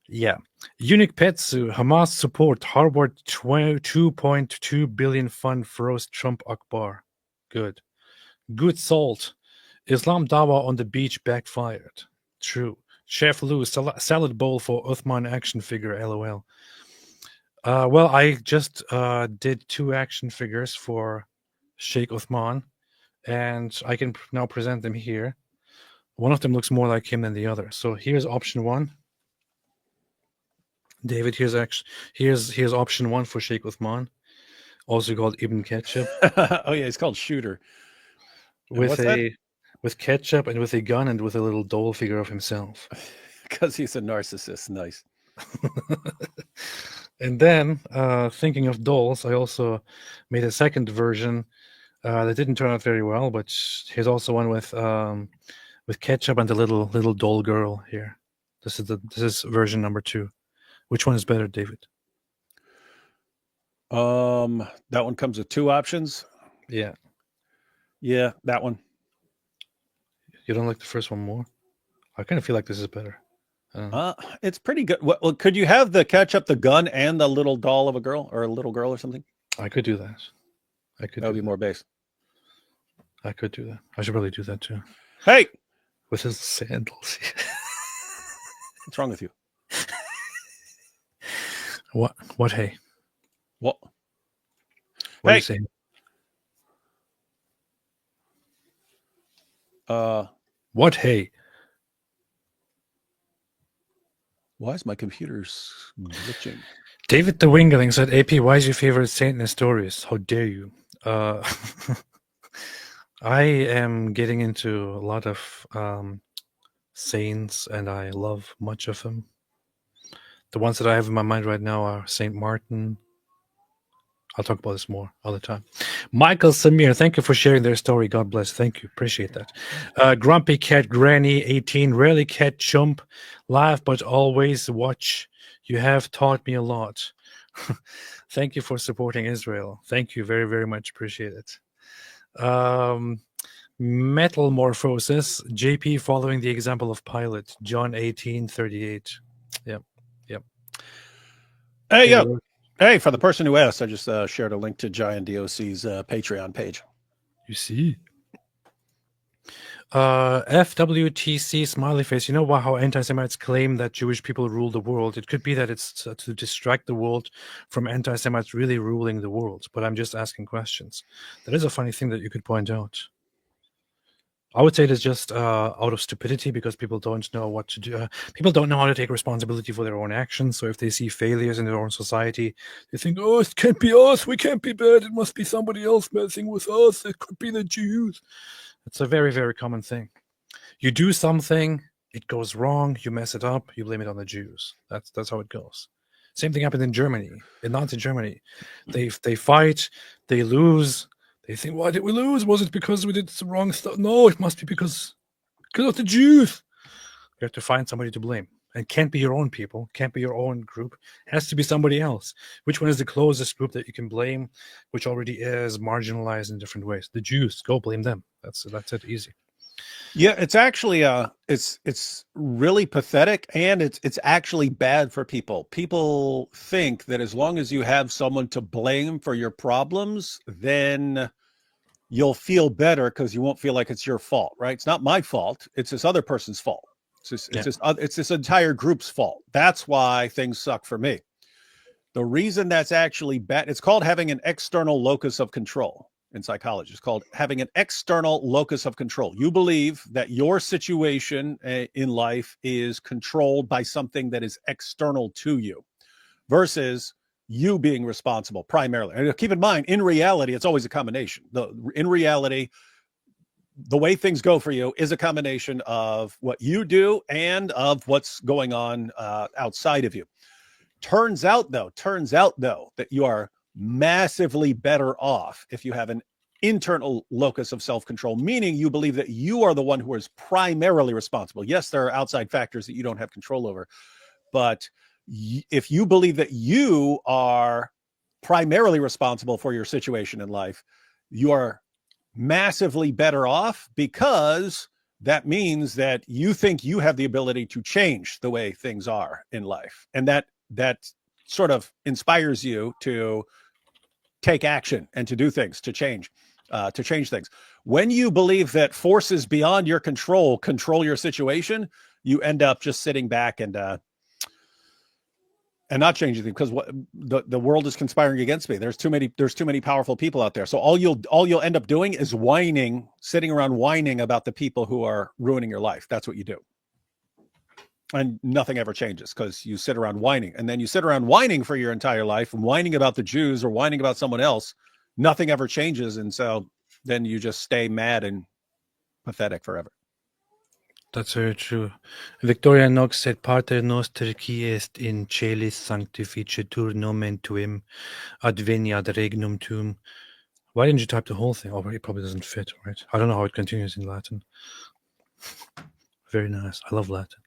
Yeah. Unique Petsu, Hamas support, Harvard 2.2 billion fund froze Trump Akbar. Good. Good salt. Islam Dawa on the beach backfired. True. Chef Lou, salad bowl for Uthman action figure, LOL. Well, I just did 2 action figures for Sheikh Uthman, and I can now present them here. One of them looks more like him than the other. So here's option 1. David, here's option 1 for Sheikh Uthman, also called Ibn Ketchup. Oh yeah, he's called Shooter. With ketchup and with a gun and with a little doll figure of himself. Because he's a narcissist. Nice. And then, thinking of dolls, I also made a second version that didn't turn out very well. But here's also one with ketchup and the little doll girl here. This is version number 2. Which one is better, David? That one comes with 2 options. Yeah, that one. you don't like the first one more? I kind of feel like this is better. It's pretty good. Well, could you have the ketchup, the gun, and the little doll of a girl or a little girl or something? I could do that. That would be more base. I could do that. I should probably do that too. Hey, with his sandals. What's wrong with you? What? Hey. What? What are you saying? What? Hey. Why is my computer glitching? David the Wingling said, AP, why is your favorite saint Nestorius? How dare you? I am getting into a lot of saints, and I love much of them. The ones that I have in my mind right now are Saint Martin. I'll talk about this more all the time. Michael Samir, thank you for sharing their story. God bless. Thank you. Appreciate that. Grumpy Cat Granny 18, rarely cat chump, laugh but always watch. You have taught me a lot. Thank you for supporting Israel. Thank you very, very much. Appreciate it. Metamorphosis, JP following the example of Pilate, John 18:38. Yep. Hey, yo. Hey, for the person who asked, I just shared a link to Giant DOC's Patreon page. You see? FWTC smiley face. You know how anti-Semites claim that Jewish people rule the world? It could be that it's to distract the world from anti-Semites really ruling the world. But I'm just asking questions. That is a funny thing that you could point out. I would say it is just out of stupidity because people don't know what to do. People don't know how to take responsibility for their own actions. So if they see failures in their own society, they think, oh, it can't be us. We can't be bad. It must be somebody else messing with us. It could be the Jews. It's a very, very common thing. You do something, it goes wrong, you mess it up, you blame it on the Jews. That's how it goes. Same thing happened in Germany, in Nazi Germany. They fight, they lose. They think, why did we lose? Was it because we did some wrong stuff? No, it must be because of the Jews. You have to find somebody to blame. And it can't be your own people, can't be your own group. It has to be somebody else. Which one is the closest group that you can blame, which already is marginalized in different ways? The Jews, go blame them. That's it, easy. Yeah, it's actually it's really pathetic, and it's actually bad for people. People think that as long as you have someone to blame for your problems, then you'll feel better because you won't feel like it's your fault, right? It's not my fault. It's this other person's fault. It's this entire group's fault. That's why things suck for me. The reason that's actually bad, it's called having an external locus of control. In psychology, it's called having an external locus of control. You believe that your situation in life is controlled by something that is external to you versus you being responsible primarily. And keep in mind, in reality, it's always a combination. In reality, the way things go for you is a combination of what you do and of what's going on outside of you. Turns out though, that you are massively better off if you have an internal locus of self-control, meaning you believe that you are the one who is primarily responsible. Yes, there are outside factors that you don't have control over, but if you believe that you are primarily responsible for your situation in life, you are massively better off, because that means that you think you have the ability to change the way things are in life, and that sort of inspires you to take action and to do things, to change things. When you believe that forces beyond your control your situation, you end up just sitting back and not changing things, because what the world is conspiring against me. There's too many powerful people out there. So all you'll end up doing is sitting around whining about the people who are ruining your life. That's what you do. And nothing ever changes because you sit around whining, and then you sit around whining for your entire life and whining about the Jews or whining about someone else. Nothing ever changes. And so then you just stay mad and pathetic forever. That's very true. Victoria Knox said, Pater noster qui est in celis sanctificetur nomen tuum, adveniat regnum tuum. Why didn't you type the whole thing? Oh, it probably doesn't fit, right? I don't know how it continues in Latin. Very nice. I love Latin.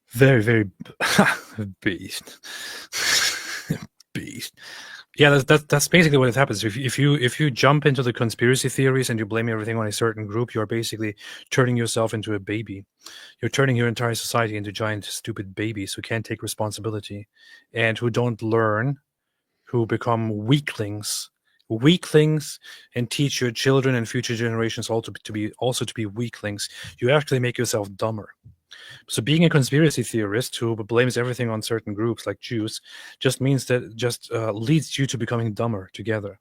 Very, very beast. Beast. Yeah, that's basically what it happens. If you jump into the conspiracy theories and you blame everything on a certain group, you're basically turning yourself into a baby. You're turning your entire society into giant, stupid babies who can't take responsibility and who don't learn, who become weaklings, and teach your children and future generations also to be weaklings. You actually make yourself dumber. So being a conspiracy theorist who blames everything on certain groups like Jews just means that leads you to becoming dumber together.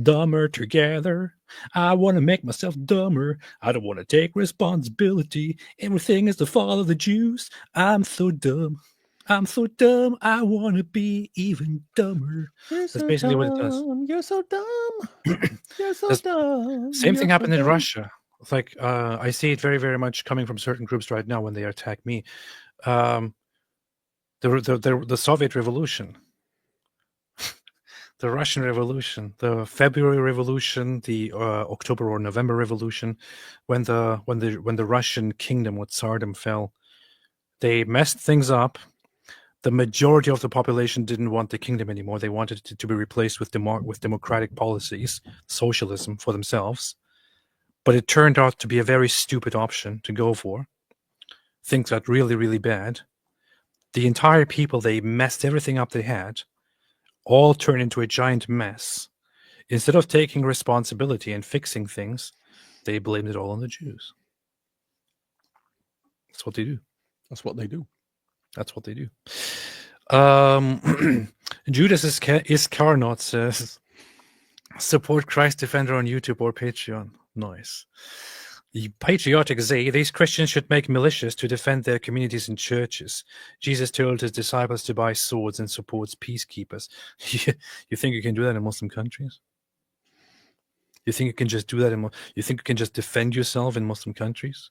Dumber together. I want to make myself dumber. I don't want to take responsibility. Everything is the fault of the Jews. I'm so dumb. I'm so dumb. I want to be even dumber. That's basically what it does. You're so dumb. You're so dumb. Same thing happened in Russia. It's like I see it very, very much coming from certain groups right now when they attack me. The Soviet Revolution, the Russian Revolution, the February Revolution, the October or November Revolution, when the Russian kingdom with Tsardom fell, they messed things up. The majority of the population didn't want the kingdom anymore. They wanted it to be replaced with democratic policies, socialism for themselves. But it turned out to be a very stupid option to go for. Things got really, really bad. The entire people, they messed everything up they had, all turned into a giant mess. Instead of taking responsibility and fixing things, they blamed it all on the Jews. That's what they do. That's what they do. That's what they do. Judas Iscariot says, support Christ Defender on YouTube or Patreon. Nice. The patriotic say these Christians should make militias to defend their communities and churches. Jesus told his disciples to buy swords and supports peacekeepers. You think you can do that in Muslim countries? You think you can just do that you think you can just defend yourself in Muslim countries?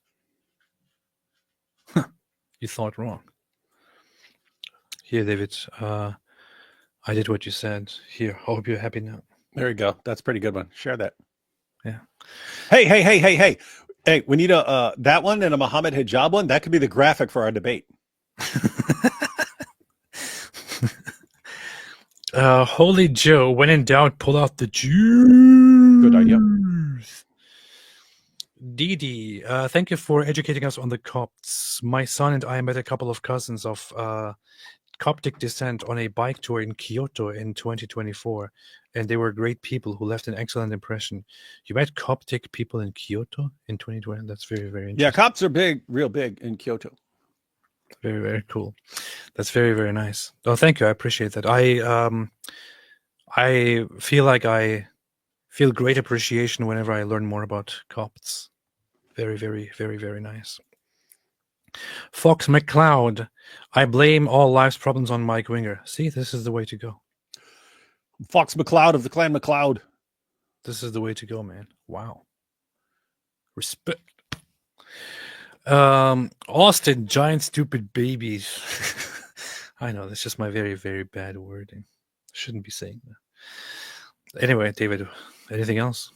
You thought wrong. Here, David, I did what you said. Here, I hope you're happy now. There you go. That's a pretty good one. Share that. Yeah. Hey, we need that one and a Muhammad hijab one. That could be the graphic for our debate. Holy Joe, when in doubt, pull out the Jews. Good idea. Didi, thank you for educating us on the Copts. My son and I met a couple of cousins of Coptic descent on a bike tour in Kyoto in 2024, and they were great people who left an excellent impression. You met Coptic people in Kyoto in 2020? That's very, very interesting. Yeah, Copts are big, real big in Kyoto. Very, very cool. That's very, very nice. Oh, thank you. I appreciate that. I feel like I feel great appreciation whenever I learn more about Copts. Very, very, very, very nice. Fox McCloud, I blame all life's problems on Mike Winger. See, this is the way to go. Fox McCloud of the Clan McCloud. This is the way to go, man. Wow. Respect. Austin, giant stupid babies. I know, that's just my very, very bad wording. Shouldn't be saying that. Anyway, David, anything else?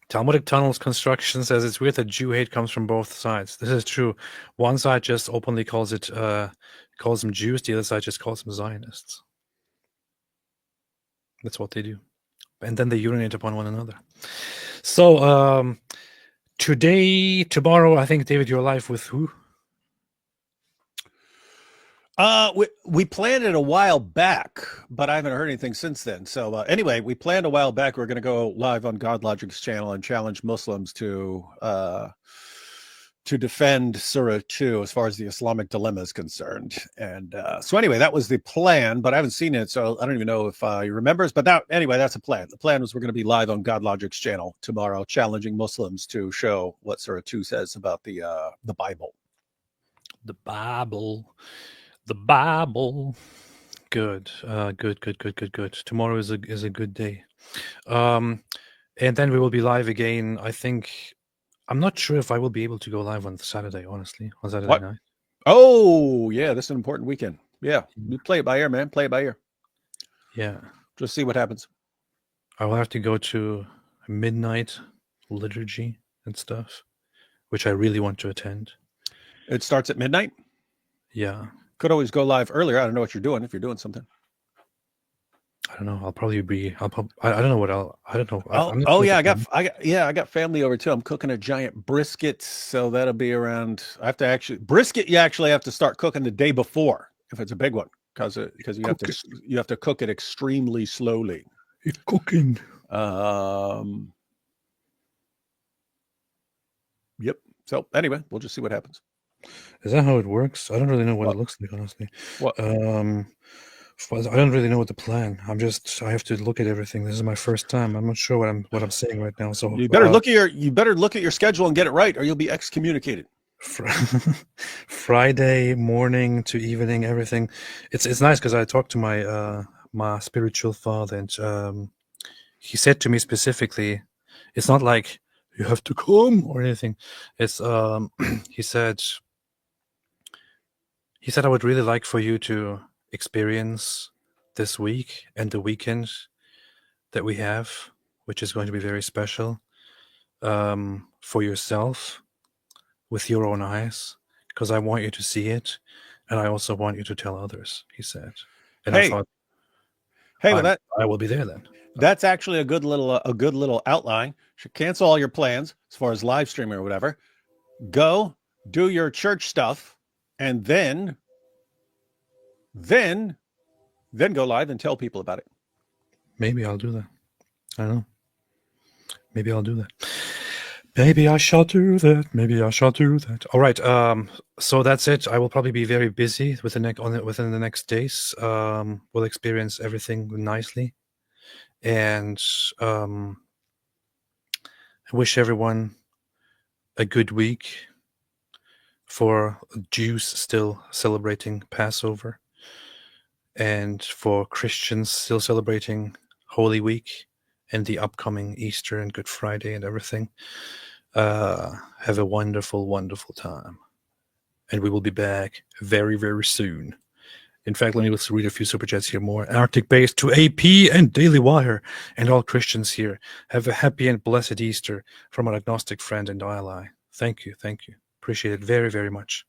Talmudic Tunnels Construction says it's weird that Jew hate comes from both sides. This is true. One side just openly calls them Jews. The other side just calls them Zionists. That's what they do. And then they urinate upon one another. So tomorrow, I think, David, you're live with who? We planned it a while back, but I haven't heard anything since then. So anyway, we planned a while back. We're going to go live on God Logic's channel and challenge Muslims to defend Surah 2 as far as the Islamic dilemma is concerned. And so anyway, that was the plan, but I haven't seen it, so I don't even know if you remember. But that's a plan. The plan was we're going to be live on God Logic's channel tomorrow, challenging Muslims to show what Surah 2 says about the Bible. The Bible. The Bible. Good. Good. Tomorrow is a good day. And then we will be live again. I think I'm not sure if I will be able to go live on Saturday. Honestly, on Saturday What? night. Oh, yeah, this is an important weekend. Yeah, you play it by ear, man. Play it by ear. Yeah. Just see what happens. I will have to go to midnight liturgy and stuff, which I really want to attend. It starts at midnight? Yeah. Could always go live earlier. I don't know what you're doing if you're doing something. I don't know. I'll probably be. I don't know what I'll. I don't know. I got family over too. I'm cooking a giant brisket, so that'll be around. I have to actually brisket. You actually have to start cooking the day before if it's a big one, because you have to cook it extremely slowly. It's cooking. Yep. So anyway, we'll just see what happens. Is that how it works? I don't really know what it looks like, honestly. What? I don't really know what to plan. I have to look at everything. This is my first time. I'm not sure what I'm saying right now. So you better look at your schedule and get it right, or you'll be excommunicated. Friday morning to evening, everything. It's nice because I talked to my spiritual father, and he said to me specifically, it's not like you have to come or anything. It's he said I would really like for you to experience this week and the weekend that we have, which is going to be very special, for yourself with your own eyes, because I want you to see it, and I also want you to tell others, he said. And I thought, I will be there then. That's actually a good little outline. Should cancel all your plans as far as live streaming or whatever. Go do your church stuff, and then go live and tell people about it. Maybe I'll do that. I don't know. Maybe I'll do that. Maybe I shall do that. All right. So that's it. I will probably be very busy within the next days. We'll experience everything nicely, and I wish everyone a good week. For Jews still celebrating Passover, and for Christians still celebrating Holy Week and the upcoming Easter and Good Friday and everything. Have a wonderful, wonderful time. And we will be back very, very soon. In fact, let me just read a few super chats here more. Arctic Base to AP and Daily Wire and all Christians here. Have a happy and blessed Easter from an agnostic friend and ally. Thank you. Appreciate it very, very much.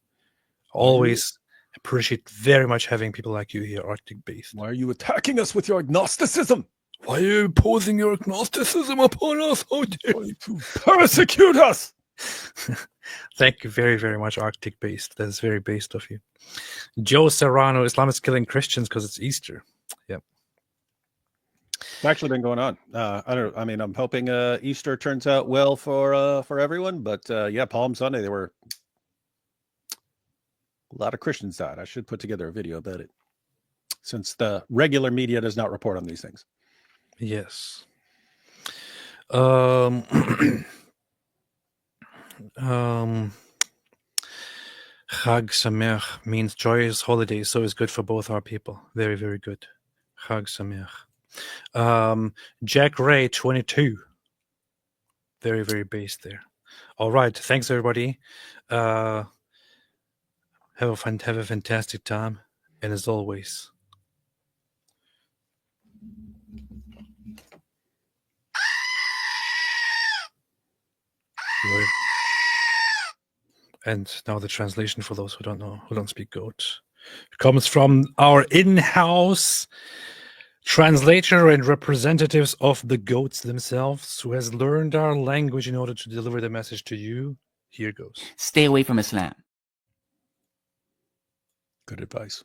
Always appreciate very much having people like you here, Arctic Base. Why are you attacking us with your agnosticism? Why are you imposing your agnosticism upon us? How dare you persecute us? Thank you very, very much, Arctic Based. That's very based of you. Joe Serrano, Islamists killing Christians because it's Easter. Yep. It's actually been going on. I'm hoping Easter turns out well for everyone, but Palm Sunday there were a lot of Christians died. I should put together a video about it, since the regular media does not report on these things. Yes. Chag Sameach means joyous holidays, so it's good for both our people. Very, very good. Chag Sameach. Jack Ray 22. Very, very based there. All right. Thanks, everybody. Have a fantastic time. And as always, and now the translation for those who don't speak goat. It comes from our in-house translator and representatives of the goats themselves, who has learned our language in order to deliver the message to you. Here goes. Stay away from Islam. Good advice.